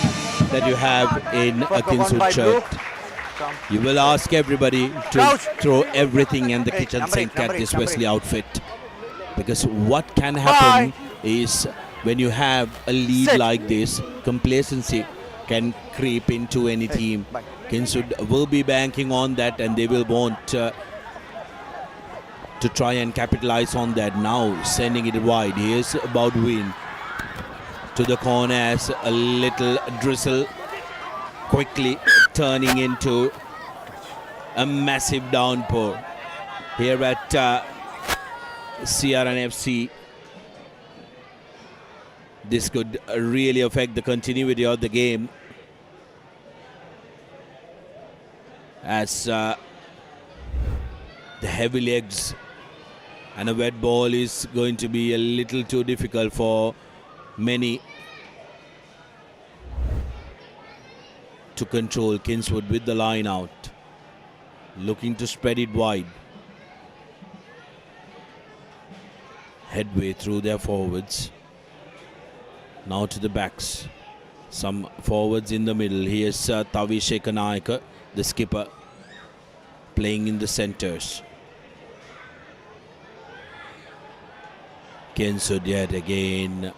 that you have in a Kingswood shirt. You will ask everybody to throw everything in the kitchen sink at this Wesley outfit. Because what can happen is when you have a lead like this, complacency can creep into any team. Kingswood will be banking on that and they will want to try and capitalize on that. Now sending it wide. Here's Baudouin to the corner as a little drizzle, quickly turning into a massive downpour here at CRNFC. This could really affect the continuity of the game as the heavy legs and a wet ball is going to be a little too difficult for many to control. Kingswood with the line out, looking to spread it wide. Headway through their forwards. Now to the backs. Some forwards in the middle. Here's Tavi Shekanayaka, the skipper, playing in the centers. Kingswood yet again.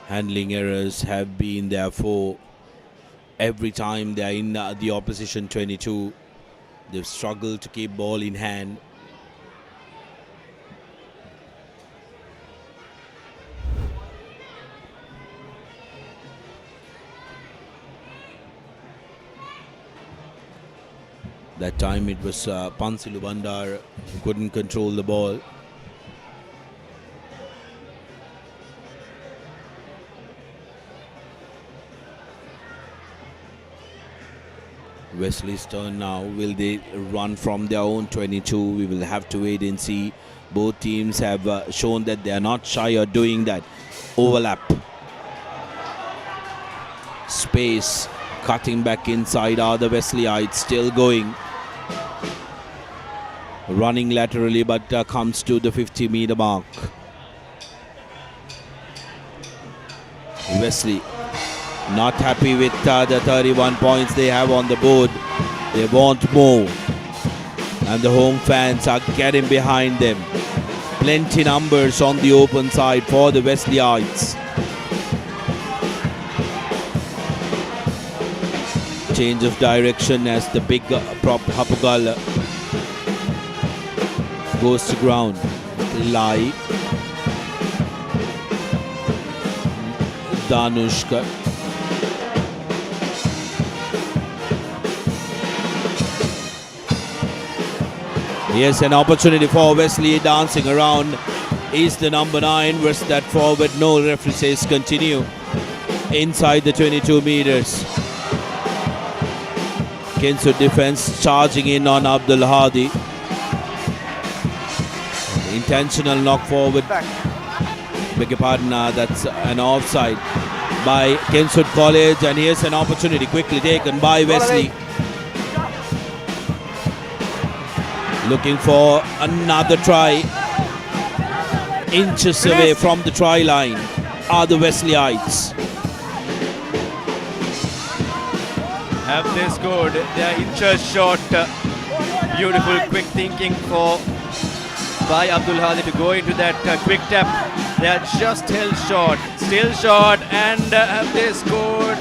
Handling errors have been there for every time they are in the opposition 22. They've struggled to keep ball in hand. That time it was Pansilu Bandar who couldn't control the ball. Wesley's turn now. Will they run from their own 22? We will have to wait and see. Both teams have shown that they are not shy of doing that. Overlap. Space. Cutting back inside are the Wesleyites. Still going. Running laterally, but comes to the 50-meter mark. Wesley not happy with the 31 points they have on the board. They want more. And the home fans are getting behind them. Plenty numbers on the open side for the Wesleyites. Change of direction as the big prop Hapugal goes to ground. Lai. Danushka. Here's an opportunity for Wesley dancing around. Is the number 9 versus that forward. No, referee says continue. Inside the 22 meters. Kingswood defense charging in on Abdul Hadi. Intentional knock forward. Beg your pardon, that's an offside by Kingswood College, and here's an opportunity quickly taken by Wesley. Looking for another try. Inches away from the try line are the Wesleyites. Have they scored? They are inches short. Beautiful quick thinking by Abdul Hadi to go into that quick tap. They are just held short, still short, and have they scored?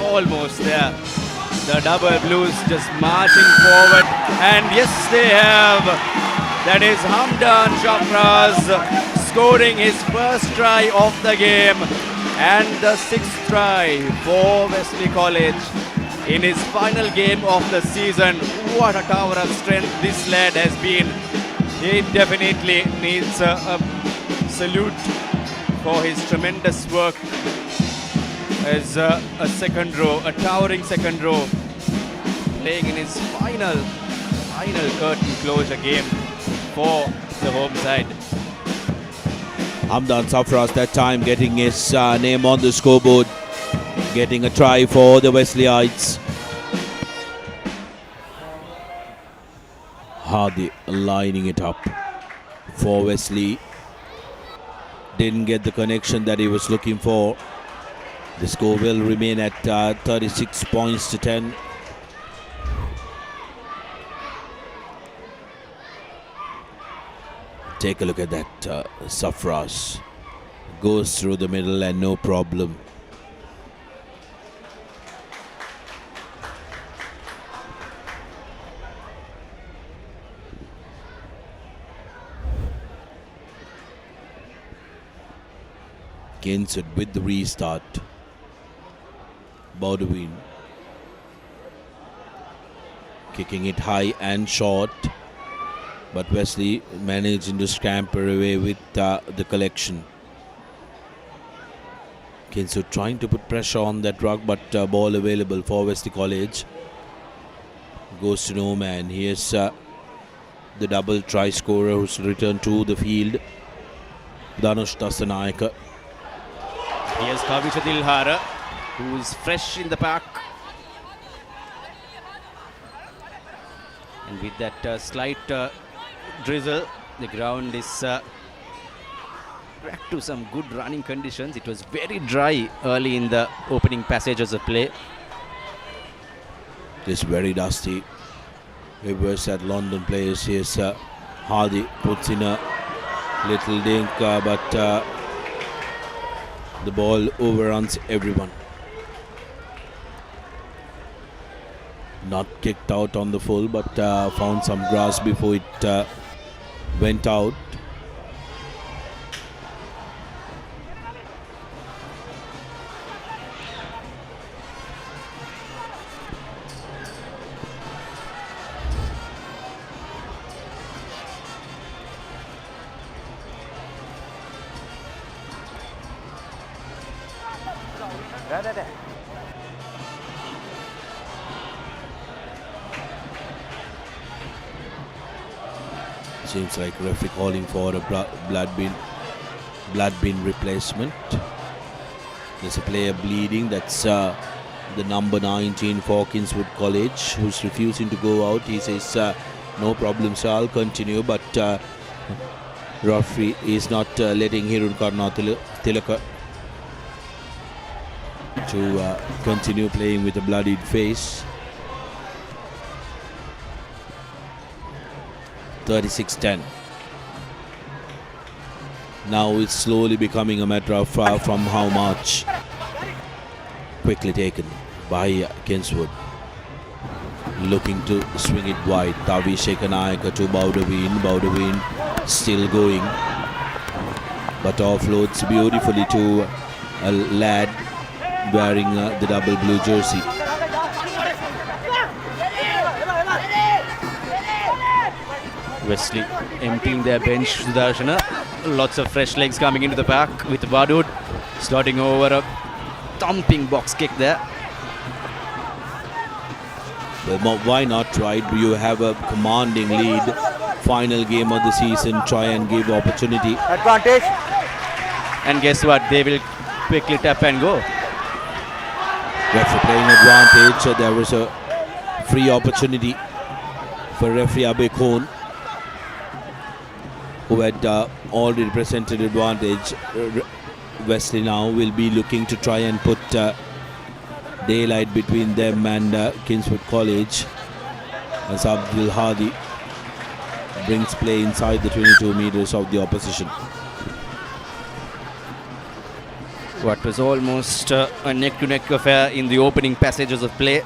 Almost there. The double blues just marching forward, and yes, they have. That is Hamdan Shafraz scoring his first try of the game and the 6th try for Wesley College in his final game of the season. What a tower of strength this lad has been. He definitely needs a salute for his tremendous work as a second row, a towering second row, playing in his final curtain closure game for the home side. Hamdan Safras that time getting his name on the scoreboard, getting a try for the Wesleyites. Hadi lining it up for Wesley. Didn't get the connection that he was looking for. The score will remain at 36 points to 10. Take a look at that. Safras goes through the middle and no problem. Kingswood with the restart. Baudouin kicking it high and short, but Wesley managing to scamper away with the collection. Kingswood trying to put pressure on that ruck, but ball available for Wesley College. Goes to no man. Here's the double try scorer who's returned to the field. Danush Dasanayaka. Here's Kavisha Dilhara, who is fresh in the pack. And with that slight drizzle, the ground is back to some good running conditions. It was very dry early in the opening passages of play. It is very dusty. It was at London Players. Here's Hadi puts in a little dink, but the ball overruns everyone. Not kicked out on the full, but found some grass before it went out. Seems like referee calling for a blood bin replacement. There's a player bleeding. That's the number 19 for Kingswood College, who's refusing to go out. He says, no problem, sir, I'll continue. But referee is not letting Hirun Karna Tilaka to continue playing with a bloodied face. 36-10. Now it's slowly becoming a matter of from how much. Quickly taken by Kingswood. Looking to swing it wide. Tavi Shekanayaka to Baudaveen. Baudaveen still going. But offloads beautifully to a lad wearing the double blue jersey. Wesley emptying their bench, Sudarshana. Lots of fresh legs coming into the pack with Vadud slotting over a thumping box kick there. Well, why not, right? You have a commanding lead. Final game of the season. Try and give opportunity. Advantage. And guess what? They will quickly tap and go. Referee playing advantage. There was a free opportunity for referee Abe Khan, who had already presented advantage. Wesley now will be looking to try and put daylight between them and Kingswood College, as Abdul Hadi brings play inside the 22 meters of the opposition. What was almost a neck-to-neck affair in the opening passages of play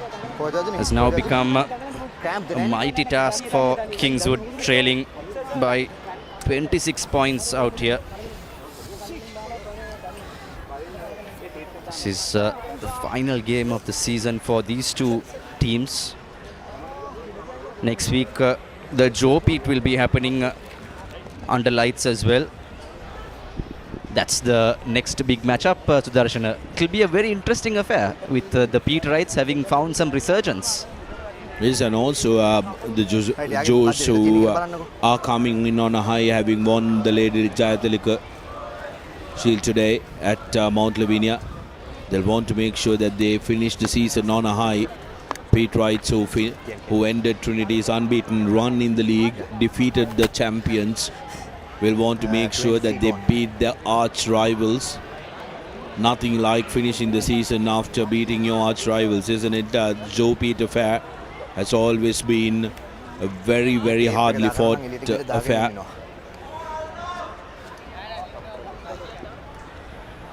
has now become a mighty task for Kingswood, trailing by 26 points out here. This is the final game of the season for these two teams. Next week, the Joe Pete will be happening under lights as well. That's the next big matchup, Sudarshana. It will be a very interesting affair with the Pete Rights having found some resurgence. Yes, and also the Joes who are coming in on a high, having won the Lady Jayatilika Shield today at Mount Lavinia. They'll want to make sure that they finish the season on a high. Pete Rights, who ended Trinity's unbeaten run in the league, defeated the champions, will want to make sure that they beat their arch rivals. Nothing like finishing the season after beating your arch rivals, isn't it? Joe Pete affair has always been a very, very hardly fought affair.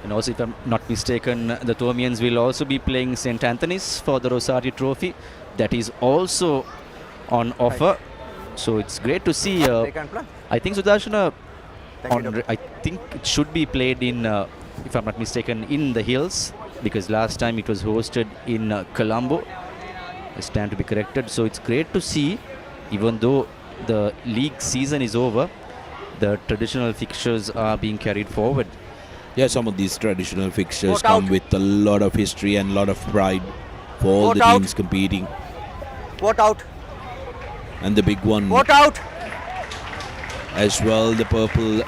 And also, if I'm not mistaken, the Thomians will also be playing St. Anthony's for the Rosati Trophy. That is also on offer. So it's great to see. I think Sudarshana, I think it should be played in, if I'm not mistaken, in the hills, because last time it was hosted in Colombo. I stand to be corrected. So it's great to see, even though the league season is over, the traditional fixtures are being carried forward. Yeah, some of these traditional fixtures come with a lot of history and a lot of pride for all the teams competing. Vote out. And the big one Vote out. as well, the purple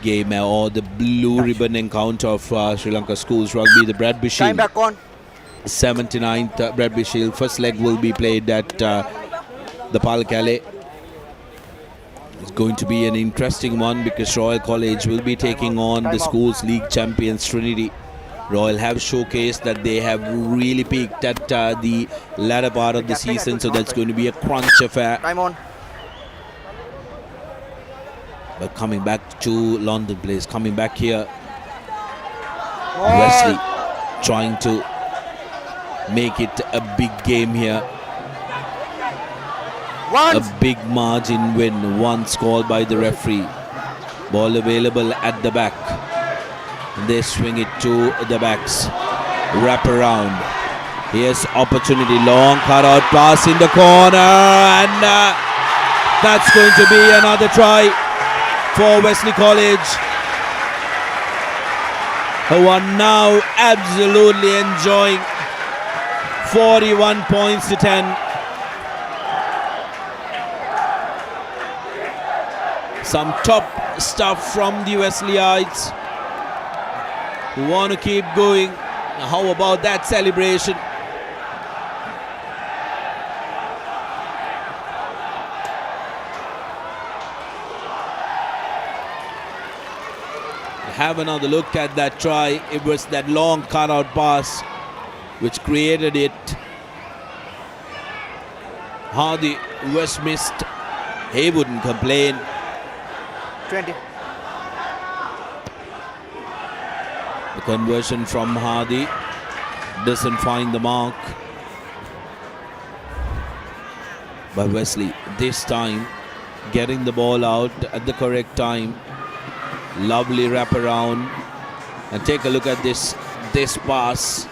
game or the blue ribbon encounter of Sri Lanka Schools Rugby, the Bradby Shield. Time back on. 79th Bradby Shield. First leg will be played at the Palkale. It's going to be an interesting one because Royal College will be taking on the Schools League champions Trinity. Royal have showcased that they have really peaked at the latter part of the season, so that's going to be a crunch affair. Time on. But coming back to London Place, coming back here, Wesley trying to make it a big game here. A big margin win once called by the referee. Ball available at the back. They swing it to the backs. Wrap around. Here's opportunity. Long cut-out pass in the corner. And that's going to be another try for Wesley College, who are now absolutely enjoying 41 points to 10. Some top stuff from the Wesleyites, who want to keep going. How about that celebration? Have another look at that try. It was that long cut-out pass which created it. Hardy was missed. He wouldn't complain. 20. The conversion from Hardy doesn't find the mark. But Wesley, this time, getting the ball out at the correct time. Lovely wraparound. And take a look at this pass.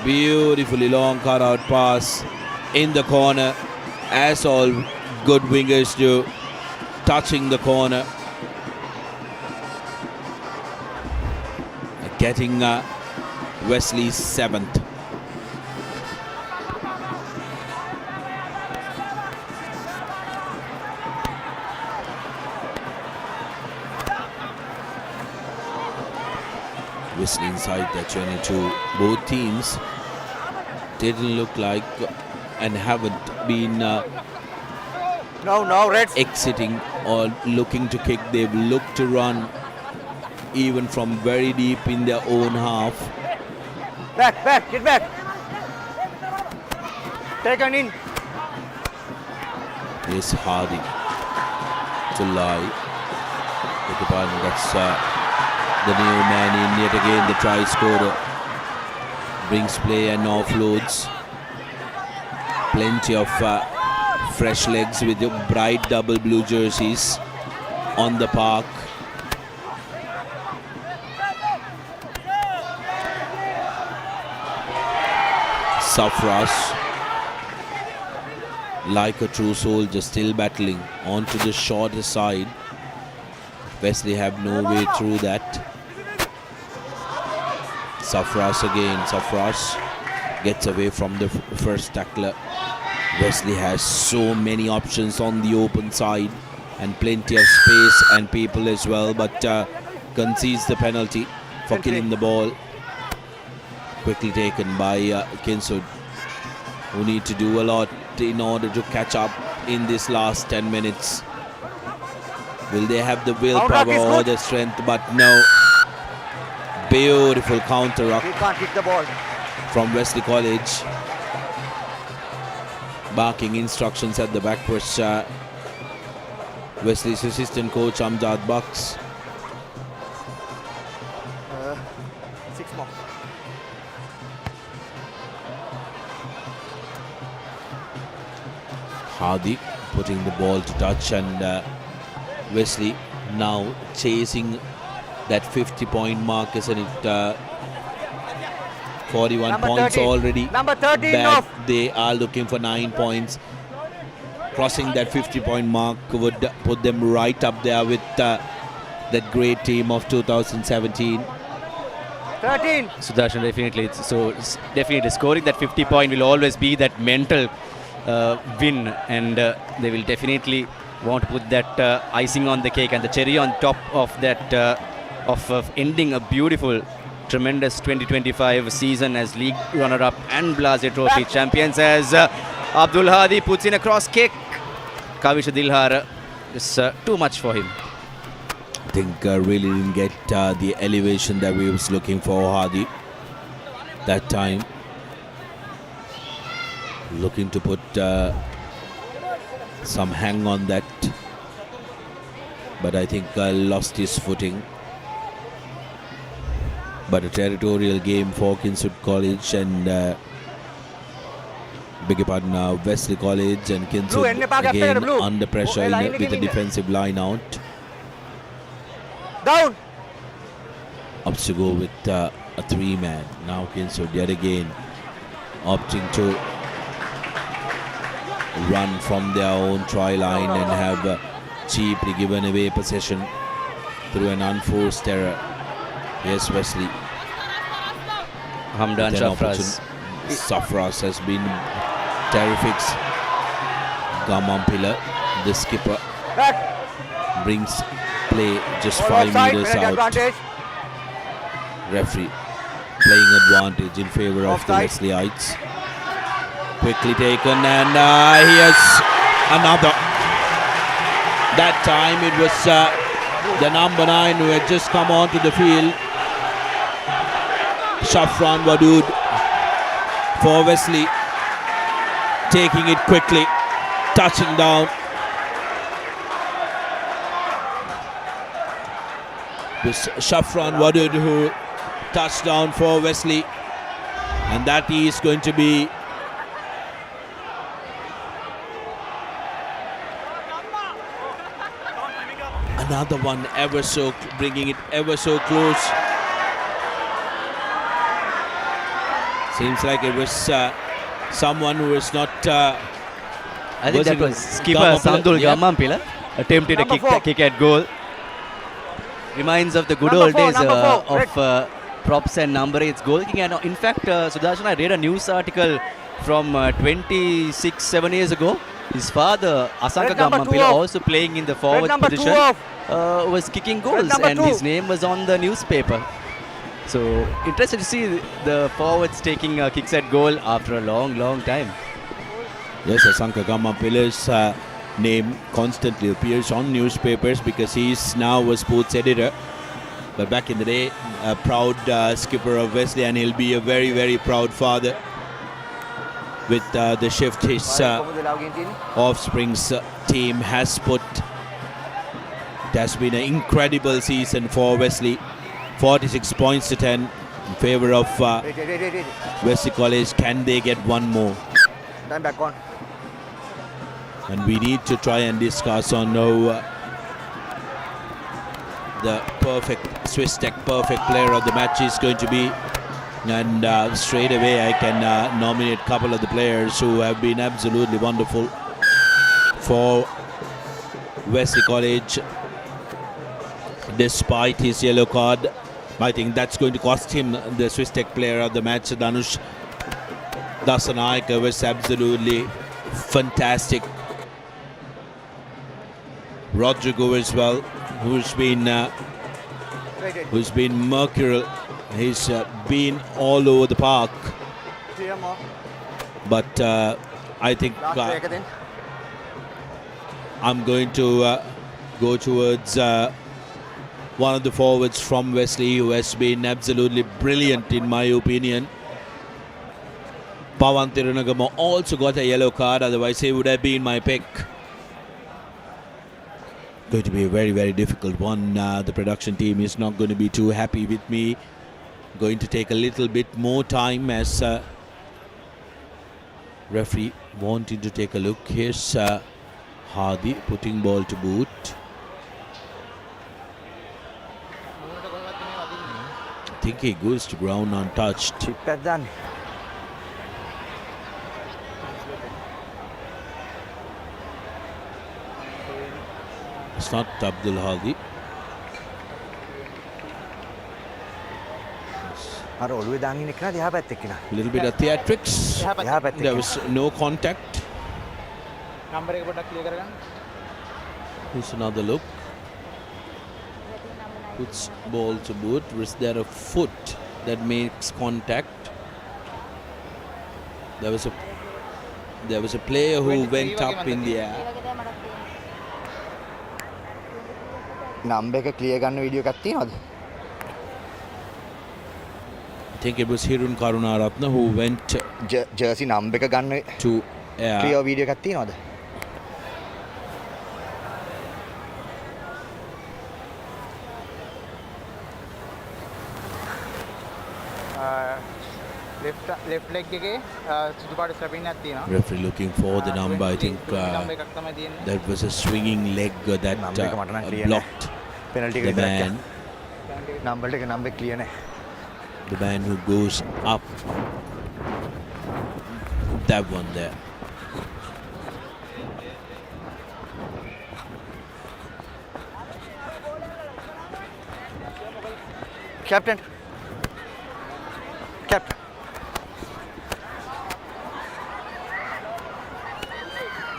Beautifully long cut-out pass in the corner, as all good wingers do, touching the corner. Getting Wesley's 7th. Wesley inside the 22. Both teams didn't look like and haven't been exiting or looking to kick. They've looked to run even from very deep in their own half. Back, get back. Take an in. Is Hardy to lie. That's the new man in yet again. The try scorer brings play and offloads. Plenty of fresh legs with the bright double blue jerseys on the park. Safras, like a true soldier, still battling onto the shorter side. Wesley have no way through that. Safras again. Safras gets away from the first tackler. Wesley has so many options on the open side and plenty of space and people as well, but concedes the penalty for killing the ball. Quickly taken by Kingswood, who need to do a lot in order to catch up in this last 10 minutes. Will they have the willpower or the strength? But no. Beautiful counter ruck. He can't kick the ball. From Wesley College. Barking instructions at the back was Wesley's assistant coach Amjad Bucks. 6 more. Hardy putting the ball to touch, and Wesley now chasing that 50-point mark, isn't it? 41 Number points 13. already. Number 13 back. off. They are looking for 9 points. Crossing that 50-point mark would put them right up there with that great team of 2017. 13. Sudarshan, definitely. Definitely scoring that 50 point will always be that mental win, and they will definitely want to put that icing on the cake and the cherry on top of that, of ending a beautiful, tremendous 2025 season as league runner-up and Blase Trophy champions, as Abdul Hadi puts in a cross kick. Kavish Dilhar is too much for him. I think really didn't get the elevation that we was looking for Hadi that time. Looking to put some hang on that, but I think lost his footing. But a territorial game for Kingswood College, and beg your pardon, Wesley College and Blue, Kingswood end park after again blue. under pressure Oh, line with the again. defensive line out. Down. Opts to go with a 3-man. Now Kingswood yet again opting to run from their own try line and have cheaply given away possession through an unforced error. Yes, Wesley. Hamdan Shafraz. Shafraz has been terrific. Gamampila, the skipper, brings play just 5 meters out. Advantage. Referee playing advantage in favor of the Wesleyites. Quickly taken, and here's another. That time it was the number 9 who had just come onto the field. Shafran Wadood for Wesley, taking it quickly, touching down. It was Shafran Wadood who touched down for Wesley, and that is going to be another one, bringing it ever so close. Seems like it was someone who was not. I think that was skipper Sandul Gamampila attempted a kick at goal. Reminds of the good old days of props and number 8's goal kicking. And in fact, Sudarshan, I read a news article from 26-7 years ago. His father, Asanka Gamampila, also playing in the forward position, was kicking goals, and his name was on the newspaper. So interested to see the forwards taking kicks at goal after a long time. Yes, Asanka Gamampila's name constantly appears on newspapers because he's now a sports editor. But back in the day, a proud skipper of Wesley, and he'll be a very proud father with the shift his offspring's team has put. It has been an incredible season for Wesley. 46 points to 10 in favor of Wesley College. Can they get one more? Time back on. And we need to try and discuss on how the perfect Swiss Tech perfect player of the match is going to be. And straight away I can nominate a couple of the players who have been absolutely wonderful for Wesley College. Despite his yellow card, I think that's going to cost him the Swiss Tech player of the match. Danush Dasanayaka was absolutely fantastic. Rodrigo as well, who's been mercurial. He's been all over the park. But I think I'm going to go towards one of the forwards from Wesley who has been absolutely brilliant in my opinion. Pawan Tirunagama also got a yellow card, otherwise he would have been my pick. Going to be a very difficult one. The production team is not going to be too happy with me. Going to take a little bit more time as referee wanting to take a look. Here's Hadi putting ball to boot. I think he goes to ground untouched. It's not Abdul Hadi. A little bit of theatrics. There was no contact. Here's another look. Puts ball to boot. Was there a foot that makes contact? There was a player who went up in the air. Number එක clear ගන්න video එකක් තියෙනවද? I think it was Hirun Karunaratna who went jersey number එක ගන්න to air. clear video එකක් තියෙනවද? left leg එකේ සුදු පාට ස්ලැපින් එකක් තියෙනවා. Referee looking for the number. I think that was a swinging leg that blocked the man. Number clear නෑ. The man who goes up. That one there. Captain.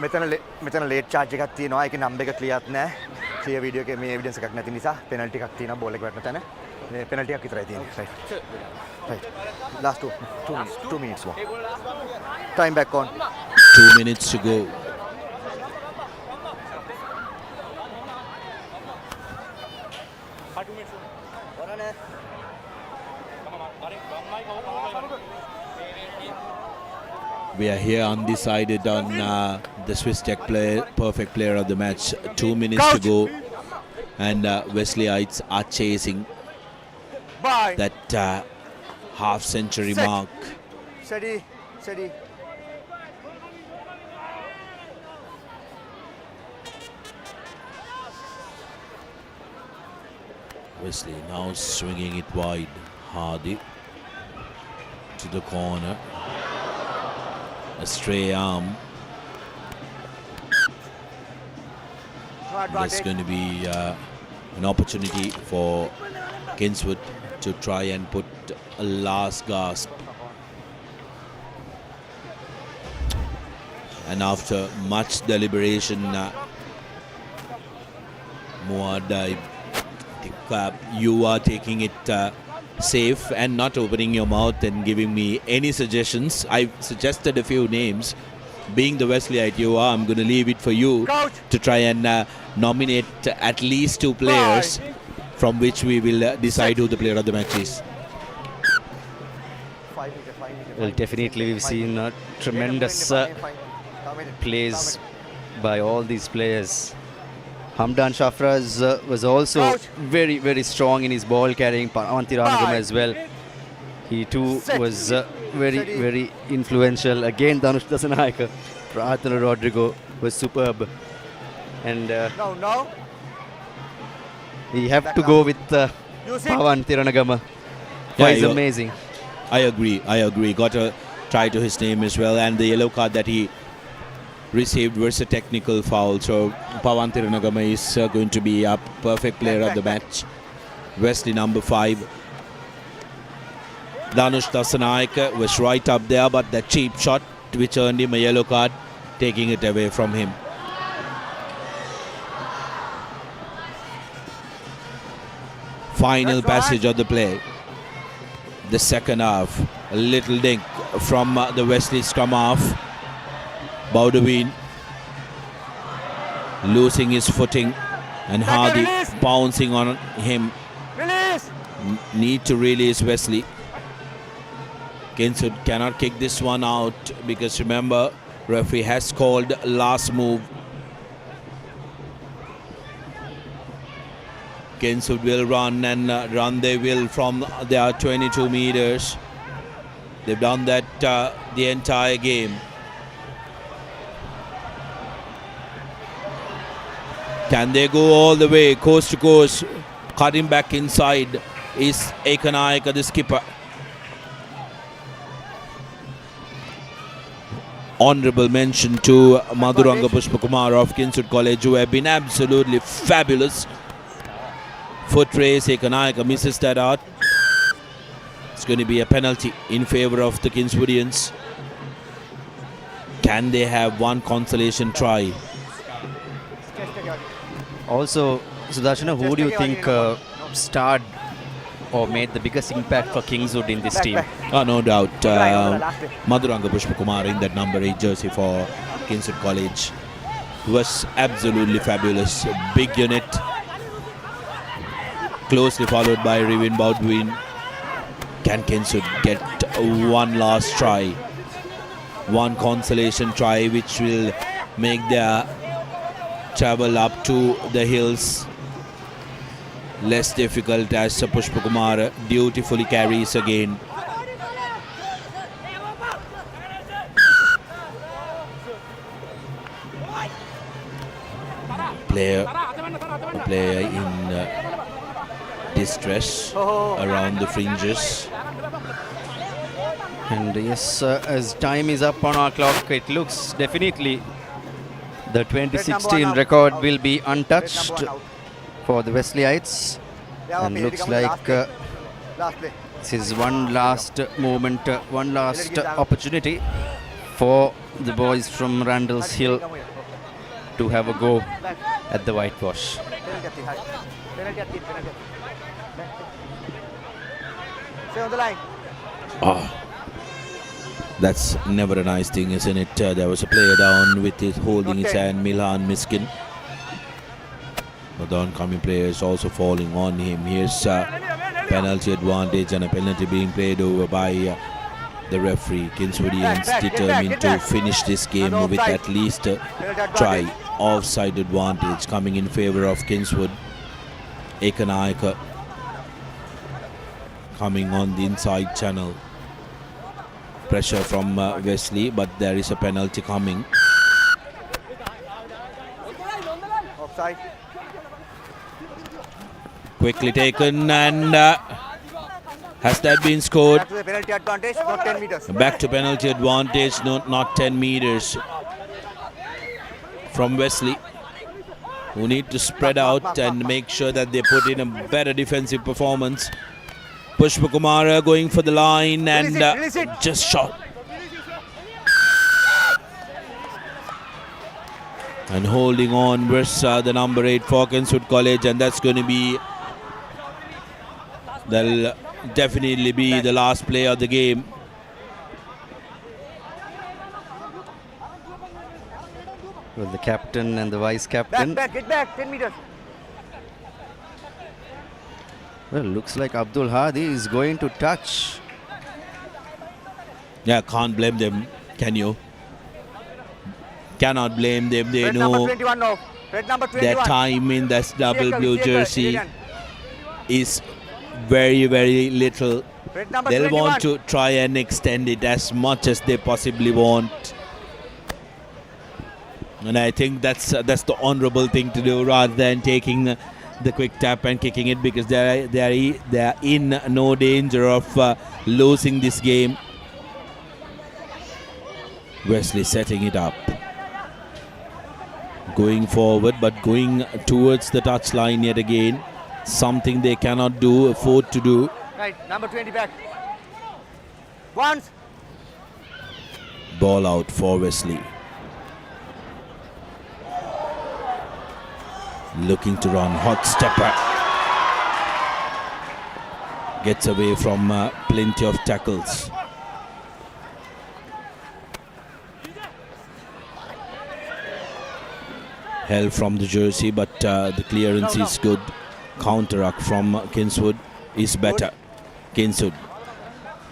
මෙතන late charge එකක් තියෙනවා. ඒකේ නම්බර් එක ක්ලියර්ත් නෑ. ක්ලියර් වීඩියෝ එකේ මේ evidence එකක් නැති නිසා පෙනල්ටි එකක් තියෙනවා බෝල් එක වැටෙන තැන. මේ පෙනල්ටි එකක් විතරයි තියෙන්නේ. Right. Last 2 minutes more. Time back on. 2 minutes to go. We are here undecided on the Swiss Tech perfect player of the match. 2 minutes to go, and Wesleyites are chasing that half-century mark. Steady. Wesley now swinging it wide. Hardy to the corner. A stray arm. There's going to be an opportunity for Kingswood to try and put a last gasp. And after much deliberation, Muad, I think you are taking it safe and not opening your mouth and giving me any suggestions. I suggested a few names. Being the Wesleyite you are, I'm going to leave it for you to try and nominate at least 2 players from which we will decide who the player of the match is. Well, definitely we've seen tremendous plays by all these players. Hamdan Shafraz was also very, very strong in his ball carrying. Pawantiranagama as well. He too was very, very influential. Again, Danush Dasanayaka, Pratana Rodrigo was superb. And we have to go with Pawantiranagama. He's amazing. I agree. Got to try to his name as well. And the yellow card that he received was a technical foul. So Pawantiranagama is going to be a perfect player of the match. Wesley number 5. Danush Dasanayaka was right up there, but that cheap shot which earned him a yellow card, taking it away from him. Final passage of the play. The second half. A little dink from the Wesley scrum half. Baudouin losing his footing, and Hardy pouncing on him. Need to release Wesley. Kingswood cannot kick this one out because remember, referee has called last move. Kingswood will run, and run they will from their 22 meters. They've done that the entire game. Can they go all the way, coast to coast? Cutting back inside is Ekanayaka, the skipper. Honorable mention to Madhuranga Pushpakumar of Kingswood College, who have been absolutely fabulous. Foot race, Ekanayaka misses that out. It's going to be a penalty in favor of the Kingswoodians. Can they have one consolation try? Also, Sudarshana, who do you think starred or made the biggest impact for Kingswood in this team? No doubt. Madhuranga Pushpakumar in that number 8 jersey for Kingswood College was absolutely fabulous. Big unit. Closely followed by Rivin Baudouin. Can Kingswood get one last try? One consolation try which will make their travel up to the hills less difficult as Pushpakumar dutifully carries again. player in distress around the fringes. And yes, as time is up on our clock, it looks definitely the 2016 record will be untouched for the Wesleyites. And looks like this is one last moment, one last opportunity for the boys from Randall's Hill to have a go at the whitewash. Stay on the line. That's never a nice thing, isn't it? There was a player down with his holding his hand, Milan Miskin. But the oncoming player is also falling on him. Here's penalty advantage and a penalty being played over by the referee. Kingswoodians determined to finish this game with at least a try. Offside advantage coming in favor of Kingswood. Ekanaika coming on the inside channel. Pressure from Wesley, but there is a penalty coming. Offside. Quickly taken, and has that been scored? Back to the penalty advantage, not 10 meters. Back to penalty advantage, not 10 meters from Wesley, who need to spread out and make sure that they put in a better defensive performance. Pushpa Kumara going for the line and just shot. And holding on was the number 8 for Kingswood College, and that's going to be, that'll definitely be the last play of the game. Well, the captain and the vice captain. Get back, 10 meters. Well, looks like Abdul Hadi is going to touch. Yeah, can't blame them, can you? Cannot blame them. They Red know number 21 now. Red number 21. their time in this double blue jersey is very, very little. Red number They'll 21. want to try and extend it as much as they possibly want. And I think that's the honorable thing to do, rather than taking the quick tap and kicking it, because they are in no danger of losing this game. Wesley setting it up, going forward, but going towards the touchline yet again. Something they cannot afford to do. Right, number 20 back. Once. Ball out for Wesley. Looking to run, hot stepper. Gets away from plenty of tackles. Held from the jersey, but the clearance is good. Counteract from Kingswood is better. Kingswood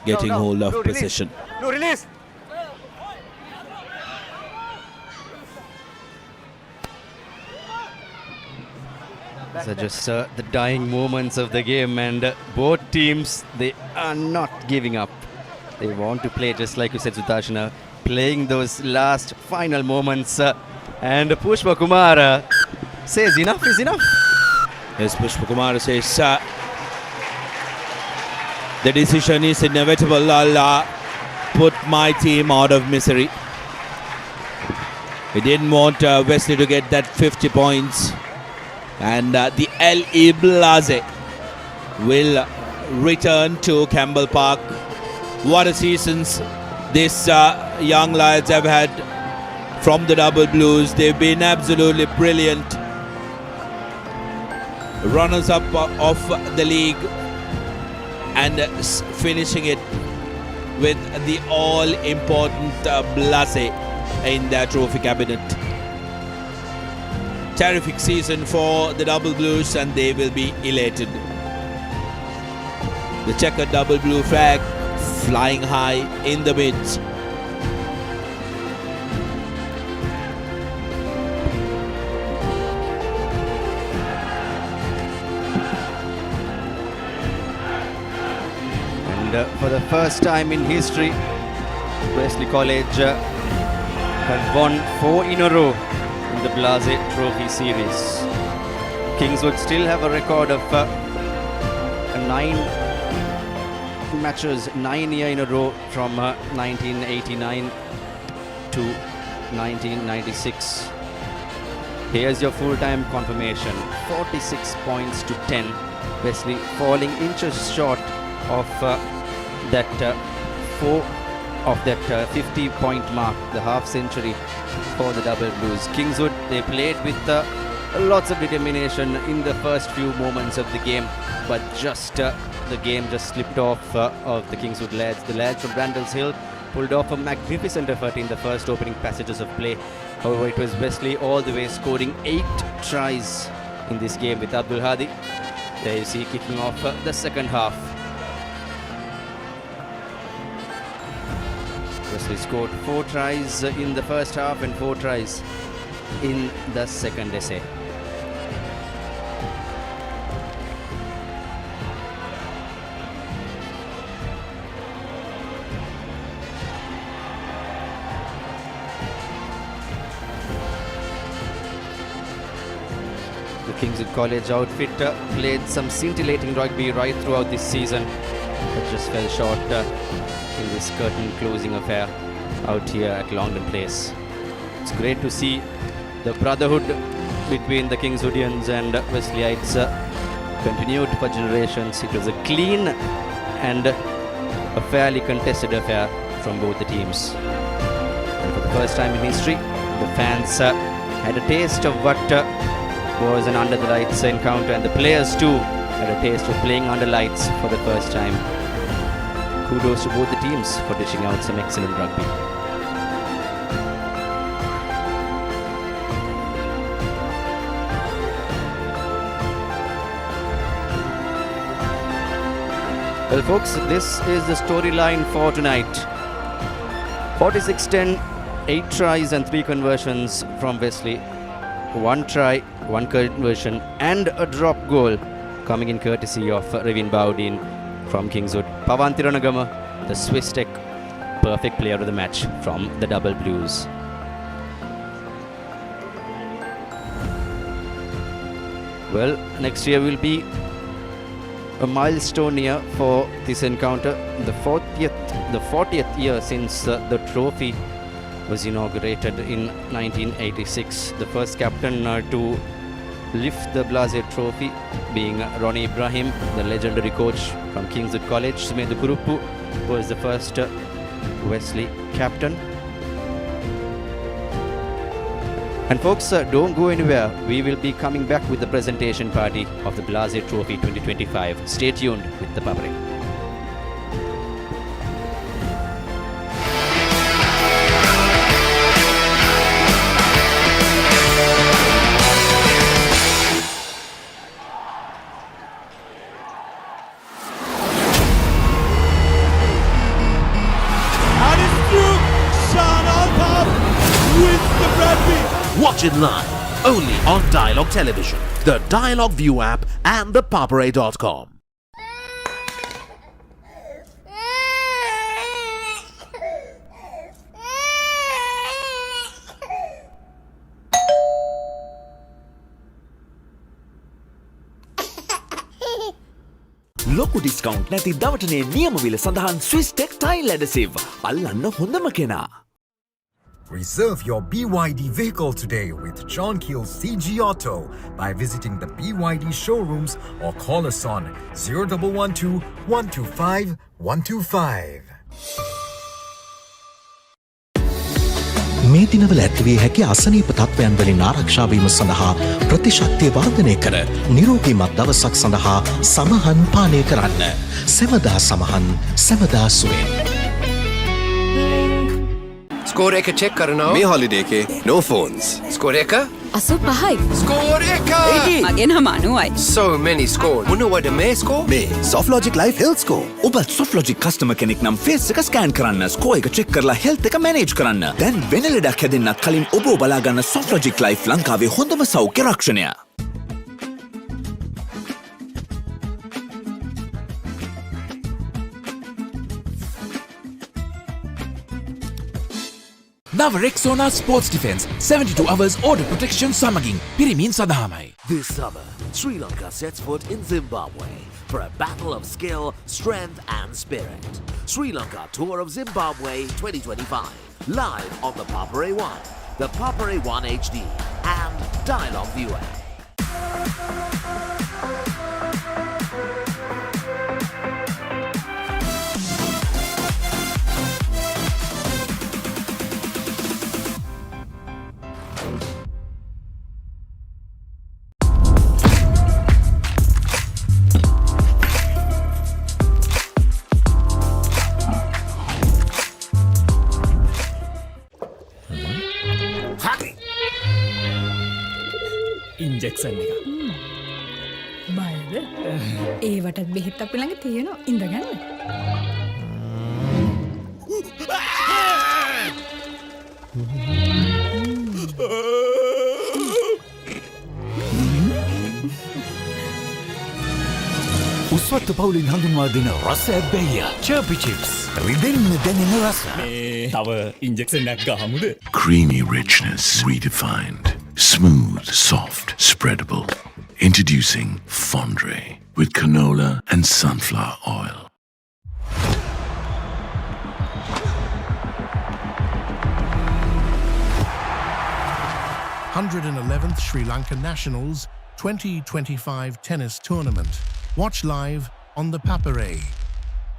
getting hold of possession. No, release. These are just the dying moments of the game, and both teams, they are not giving up. They want to play, just like you said, Sudarshana, playing those last final moments. And Pushpa Kumar says enough is enough. Yes, Pushpa Kumar says the decision is inevitable. I'll put my team out of misery. We didn't want Wesley to get that 50 points. And the L.E. Blase will return to Campbell Park. What a seasons these young lads have had from the Double Blues. They've been absolutely brilliant. Runners-up of the league, and finishing it with the all-important Blase in their trophy cabinet. Terrific season for the Double Blues, and they will be elated. The checkered double blue flag flying high in the midst. And for the first time in history, Wesley College have won 4 in a row in the Blase Trophy series. Kingswood still have a record of 9 matches, 9 years in a row from 1989 to 1996. Here's your full-time confirmation. 46 points to 10. Wesley falling inches short of that 50-point mark, the half century for the Double Blues. Kingswood, they played with lots of determination in the first few moments of the game, but just the game just slipped off of the Kingswood lads. The lads from Randalls Hill pulled off a magnificent effort in the first opening passages of play. However, it was Wesley all the way scoring 8 tries in this game with Abdul Hadi. There you see kicking off the second half. Wesley scored 4 tries in the first half and 4 tries in the second essay. The Kingswood College outfit played some scintillating rugby right throughout this season, but just fell short in this curtain closing affair out here at Longdon Place. It's great to see the brotherhood between the Kingswoodians and Wesleyites continued for generations. It was a clean and a fairly contested affair from both the teams. And for the first time in history, the fans had a taste of what was an under the lights encounter, and the players too had a taste of playing under lights for the first time. Kudos to both the teams for dishing out some excellent rugby. Well folks, this is the storyline for tonight. 46-10, 8 tries and 3 conversions from Wesley. 1 try, 1 conversion and a drop goal coming in courtesy of Revin Baudin from Kingswood. Pavan Tiranagama, the Swiss Tech, perfect player of the match from the Double Blues. Well, next year will be a milestone year for this encounter. The 40th year since the trophy was inaugurated in 1986. The first captain to lift the Blase Trophy being Ronnie Ibrahim, the legendary coach from Kingswood College. Sumedu Kuruppu was the first Wesley captain. And folks, don't go anywhere. We will be coming back with the presentation party of the Blase Trophy 2025. Stay tuned with the Papare. Watch it live, only on Dialog Television, the Dialog ViU app and ThePapare.com. ලොකු discount නැති දවටනේ නියමවිල සඳහන් Swiss Tech Tile Adhesive. අල්ලන්න හොඳම කෙනා. Reserve your BYD vehicle today with John Keel's CG Auto by visiting the BYD showrooms or call us on 0112 125 125. මේ දිනවල ඇතිවිය හැකි අසනීප තත්ත්වයන් වලින් ආරක්ෂා වීම සඳහා ප්‍රතිශක්තිය වර්ධනය කර නිරෝගීමත් දවසක් සඳහා සමහන් පානය කරන්න. සෙමදා සමහන් සෙමදා සුවෙන්. Score එක check කරනවා. මේ holiday එකේ no phones. Score එක 85. Score එක මගේ නම 90යි. So many scores. මොනවද මේ score? මේ SoftLogic Life Health Score. ඔබ SoftLogic customer කෙනෙක් නම් face එක scan කරන්න, score එක check කරලා health එක manage කරන්න. දැන් වෙන ලෙඩක් හැදෙන්නත් කලින් ඔබ බලා ගන්න SoftLogic Life ලංකාවේ හොඳම සෞඛ්‍ය රක්ෂණය. නව Rexona sports defence 72 hours order protection සමගින් පිරිමින් සඳහාමයි. This summer, Sri Lanka sets foot in Zimbabwe for a battle of skill, strength and spirit. Sri Lanka Tour of Zimbabwe 2025. Live on the Papare 1, the Papare 1 HD and Dialog ViU. ඉන්ජෙක්සන් එක බයද ඒවටත් බෙහෙත් අපි ළඟ තියෙනවා ඉඳගන්න. උස්වත්ත පවුලින් හඳුන්වා දෙන රස ඇබ්බැහිය චර්පි chips රිදෙන්න දැනෙන රස. තව ඉන්ජෙක්සන් එකක් ගහමුද? Creamy richness redefined. Smooth, soft, spreadable. Introducing Fondre with canola and sunflower oil. th Sri Lanka Nationals 2025 tennis tournament. Watch live on the Papare.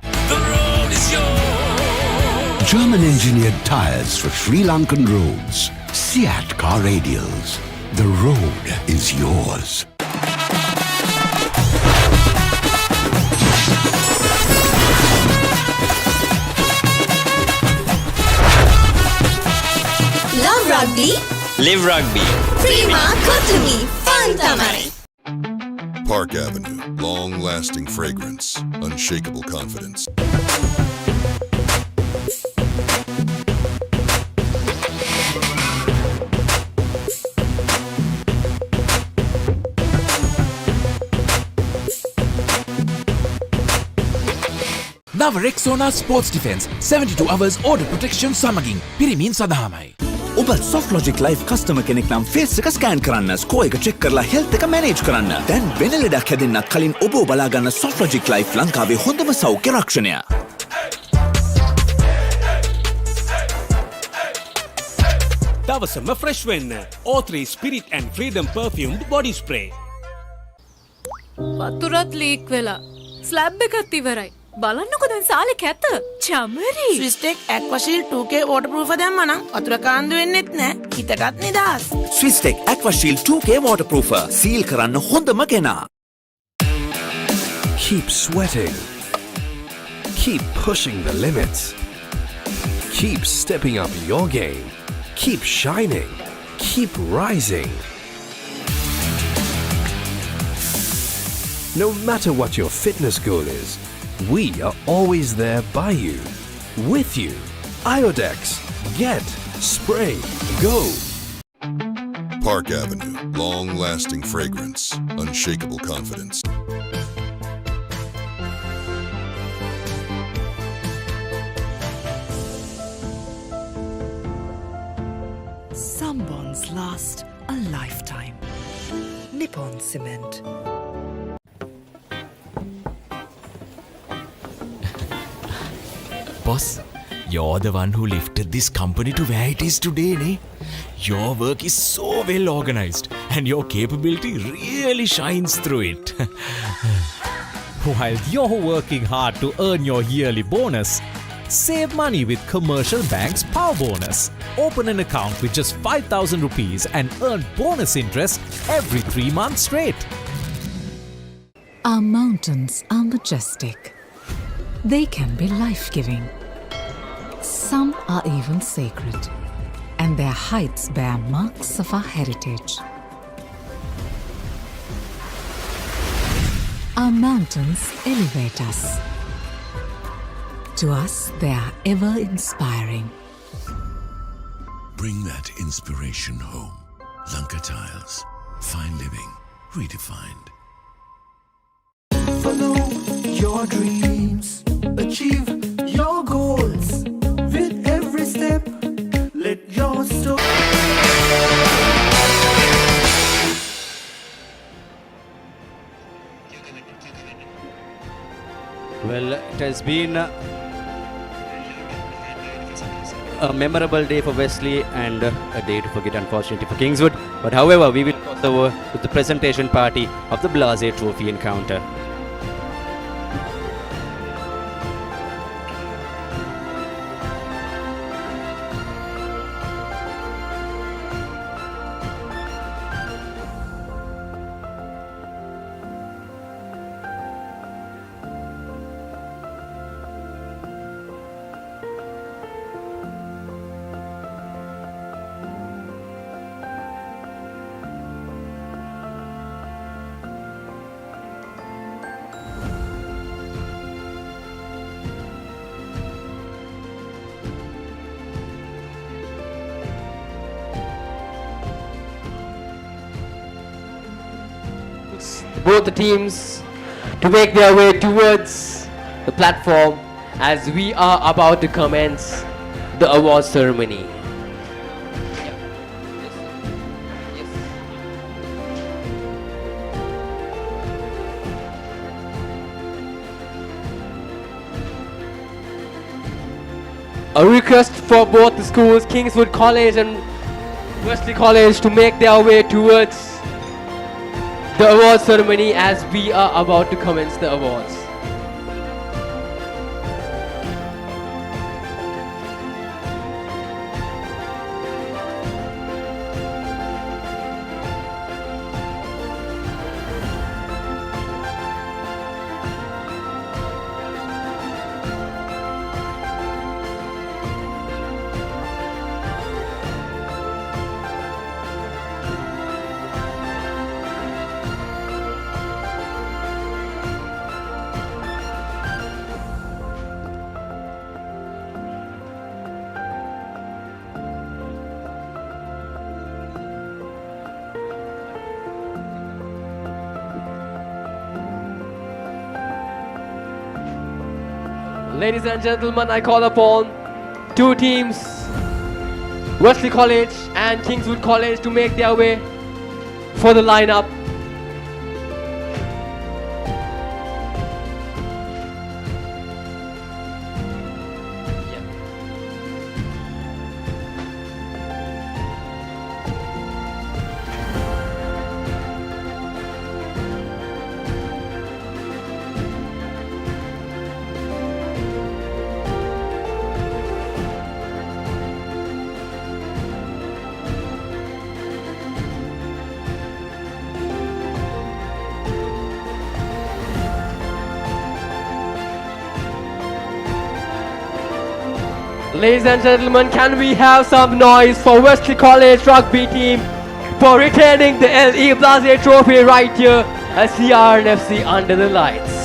The road is yours. German-engineered tyres for Sri Lankan roads. Seat car radials. The road is yours. Love rugby. Live rugby. Prima Kotumi. Fun tamari. Park Avenue. Long-lasting fragrance. Unshakable confidence. නව Rexona sports defence 72 hours order protection සමගින් පිරිමින් සඳහාමයි. ඔබ SoftLogic Life customer කෙනෙක් නම් face එක scan කරන්න, ස්කෝ එක check කරලා health එක මැනේජ් කරන්න. දැන් වෙන ලෙඩක් හැදෙන්නත් කලින් ඔබ බලා ගන්න SoftLogic Life ලංකාවේ හොඳම සෞඛ්‍ය රක්ෂණය. දවසම ෆ්‍රෙෂ් වෙන්න. O3 Spirit and Freedom perfumed body spray. වතුරත් ලීක් වෙලා. ස්ලැබ් එකත් ඉවරයි. බලන්නකො දැන් සාලේ කැත. චමරි. ස්විස්ටෙක් ඇක්වාෂීල්ඩ් 2K waterproof දැම්මා නම් වතුර කාන්දු වෙන්නෙත් නෑ. හිතටත් නිදහස්. ස්විස්ටෙක් ඇක්වාෂීල්ඩ් 2K waterproofer. සීල් කරන්න හොඳම කෙනා. Keep sweating. Keep pushing the limits. Keep stepping up your game. Keep shining. Keep rising. No matter what your fitness goal is, we are always there by you, with you. Iodex. Get. Spray. Go. Park Avenue. Long-lasting fragrance. Unshakable confidence. Some bonds last a lifetime. Nippon Cement. Boss, you're the one who lifted this company to where it is today, ne? Your work is so well organized and your capability really shines through it. While you're working hard to earn your yearly bonus, save money with Commercial Bank's Power Bonus. Open an account with just 5,000 rupees and earn bonus interest every 3 months straight. Our mountains are majestic. They can be life-giving. Some are even sacred, and their heights bear marks of our heritage. Our mountains elevate us. To us, they are ever inspiring. Bring that inspiration home. Lanka Tiles. Fine living. Redefined. Follow your dreams. Achieve your goals. With every step, let has been a memorable day for Wesley and a day to forget, unfortunately, for Kingswood. But however, we will cross over to the presentation party of the Blase Trophy encounter. Both the teams to make their way towards the platform as we are about to commence the award ceremony. A request for both the schools, Kingswood College and Wesley College, to make their way towards the award ceremony as we are about to commence the awards. Ladies and gentlemen, I call upon two teams, Wesley College and Kingswood College, to make their way for the lineup. Ladies and gentlemen, can we have some noise for Wesley College rugby team for retaining the LE Blase Trophy right here at CRNFC under the lights.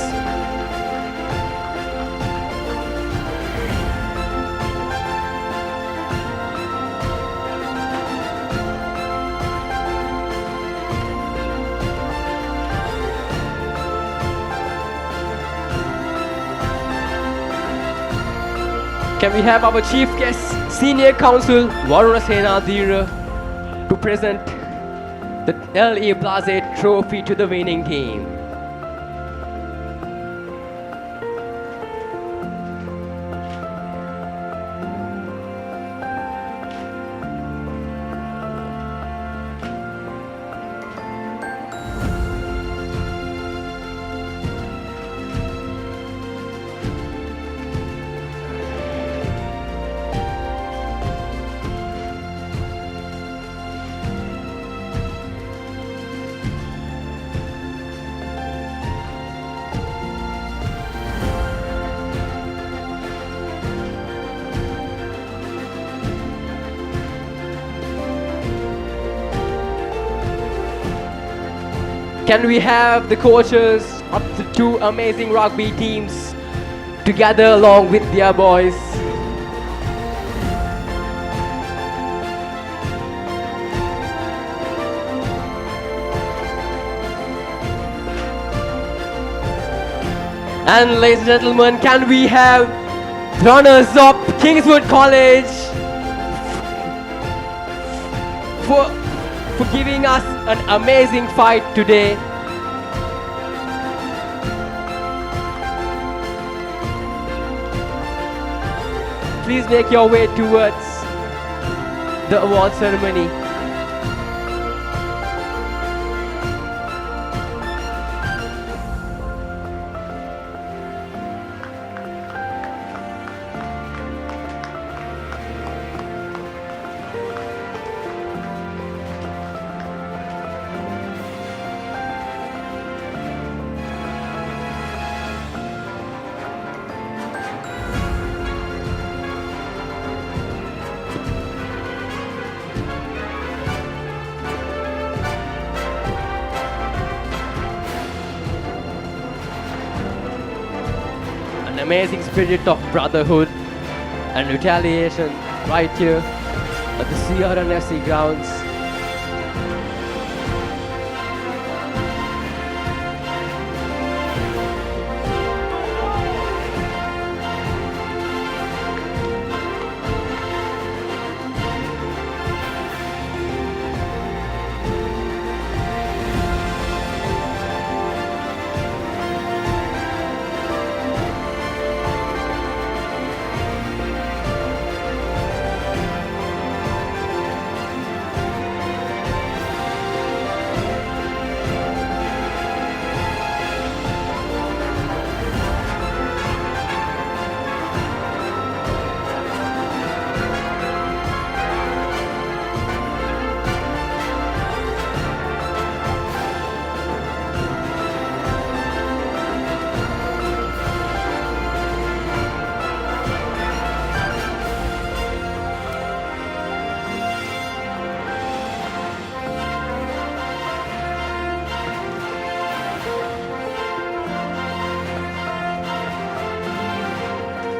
Can we have our chief guest, Senior Counsel Varuna Senadhira, to present the LE Blase Trophy to the winning team? Can we have the coaches of the two amazing rugby teams together along with their boys? And ladies and gentlemen, can we have runners up Kingswood College for giving us an amazing fight today. please make your way towards the award ceremony. Amazing spirit of brotherhood and retaliation right here at the CRNFC grounds.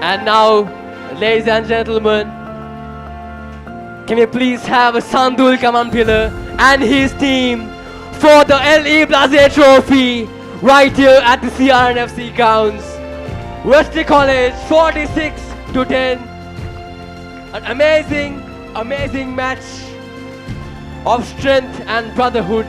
And now, ladies and gentlemen, can we please have Sandul Kamampila and his team for the LE Blase Trophy right here at the CRNFC grounds. Wesley College 46-10. An amazing match of strength and brotherhood.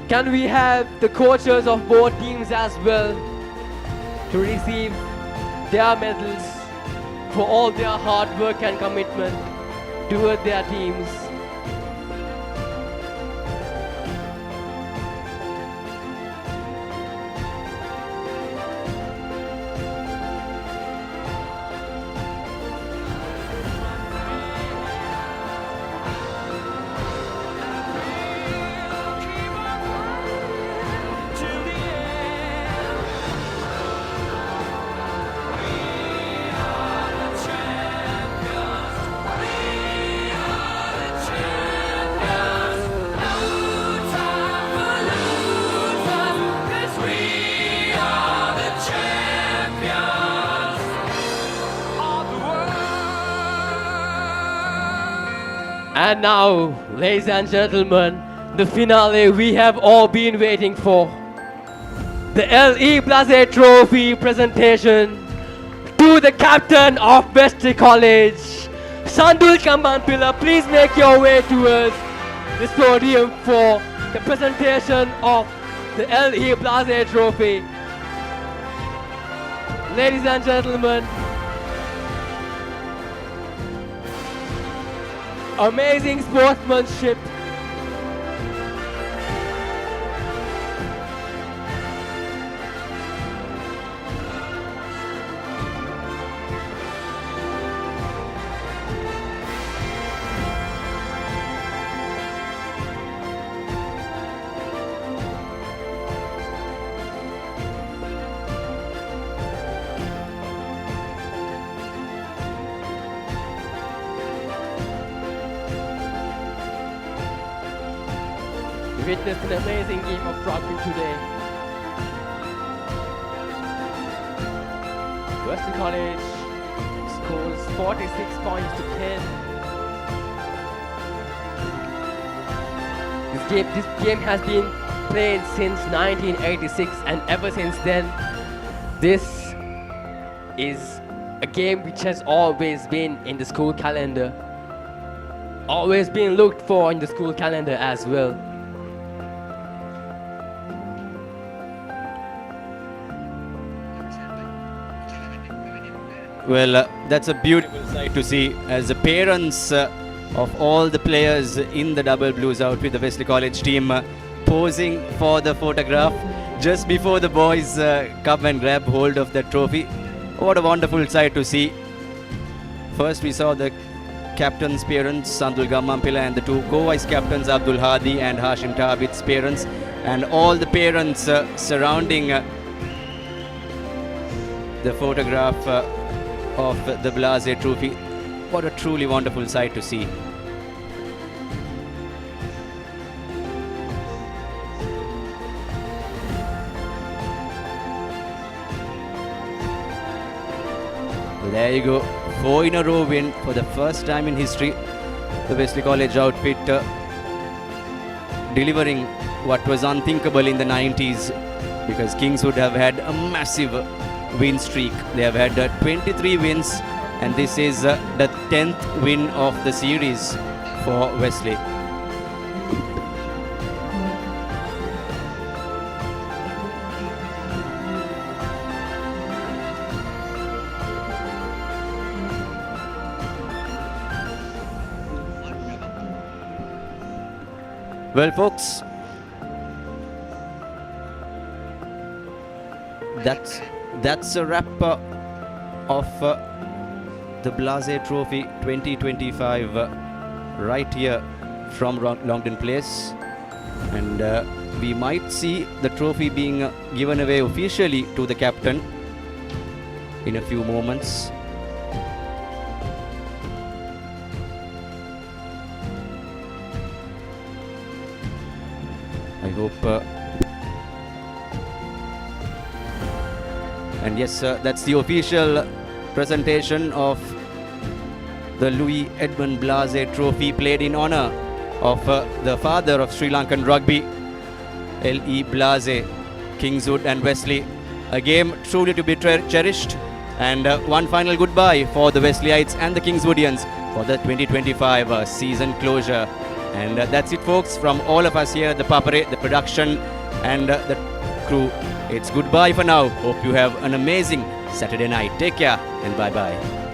Can we have the coaches of both teams as well to receive their medals for all their hard work and commitment toward their teams? And now, ladies and gentlemen, the finale we have all been waiting for. The LE Blase Trophy presentation to the captain of Wesley College. Sandul Kambanpila, please make your way towards this podium for the presentation of the LE Blase Trophy. Ladies and gentlemen, amazing sportsmanship. Witnessed an amazing game of rugby today. Wesley College scores 46 points to 10. This game has been played since 1986, and ever since then, this is a game which has always been in the school calendar. Always been looked for in the school calendar as well. Well, that's a beautiful sight to see as the parents of all the players in the double blues outfit, the Wesley College team, posing for the photograph just before the boys come and grab hold of the trophy. What a wonderful sight to see. First we saw the captain's parents, Sandul Gammampila, and the two co-vice captains, Abdul Hadi and Hashim Tabit's parents, and all the parents surrounding the photograph of the Blase Trophy. What a truly wonderful sight to see. There you go, 4 in a row win for the first time in history. The Wesley College outfit delivering what was unthinkable in the 90s, because Kingswood have had a massive win streak. They have had 23 wins, and this is the 10th win of the series for Wesley. Well, folks, that's a wrap of the Blase Trophy 2025 right here from Longden Place, and we might see the trophy being given away officially to the captain in a few moments. I hope and yes, that's the official presentation of the Louis Edmund Blase Trophy, played in honor of the father of Sri Lankan rugby, L.E. Blase, Kingswood and Wesley. A game truly to be cherished, and one final goodbye for the Wesleyites and the Kingswoodians for the 2025 season closure. And that's it, folks, from all of us here at the Papare, the production and the crew. It's goodbye for now. Hope you have an amazing Saturday night. Take care and bye-bye.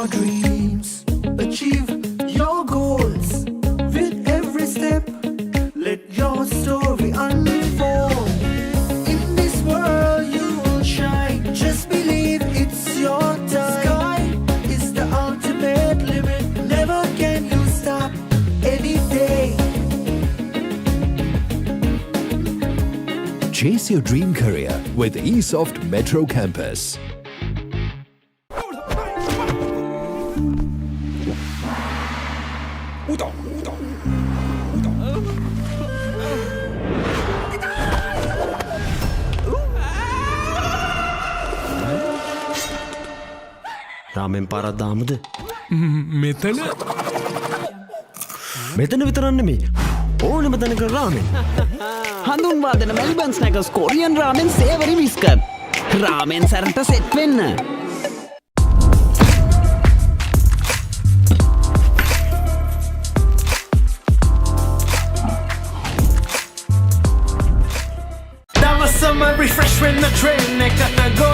your dreams, achieve your goals. With every step, let your story unfold. In this world you will shine, just believe it's your time. Sky is the ultimate limit, never can you stop any day. Chase your dream career with eSoft Metro Campus. රාමෙන් පාරක් දාමුද? මෙතන විතරක් නෙමෙයි. ඕනෙම තැනක රාමෙන්. හඳුන්වා දෙන Melbourne ස්නැකර්ස් Korean රාමෙන් සේවරි biscuit. රාමෙන් සැරට set වෙන්න. දවසම refresh වෙන්න train එකට go.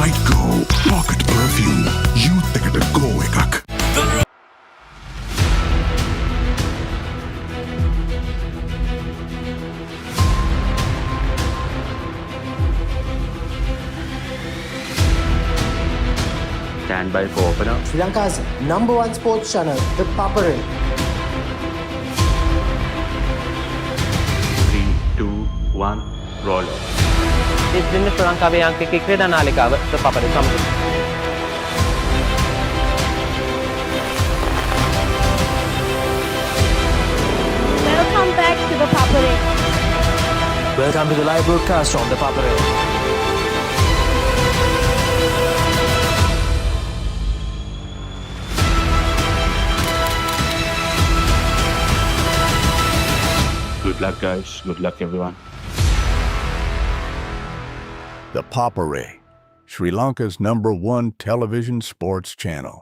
Night Go Pocket Perfume Youth එකට go එකක්. Stand by for opener. Sri Lanka's #1 sports channel, ThePapare. 3, 2, 1, roll. ඉතින් ශ්‍රී ලංකාවේ අංකික ක්‍රීඩා නාලිකාව ThePapare සමග. Welcome back to ThePapare. Welcome to the live broadcast on ThePapare. Good luck, guys. Good luck, everyone. ThePapare, Sri Lanka's #1 television sports channel.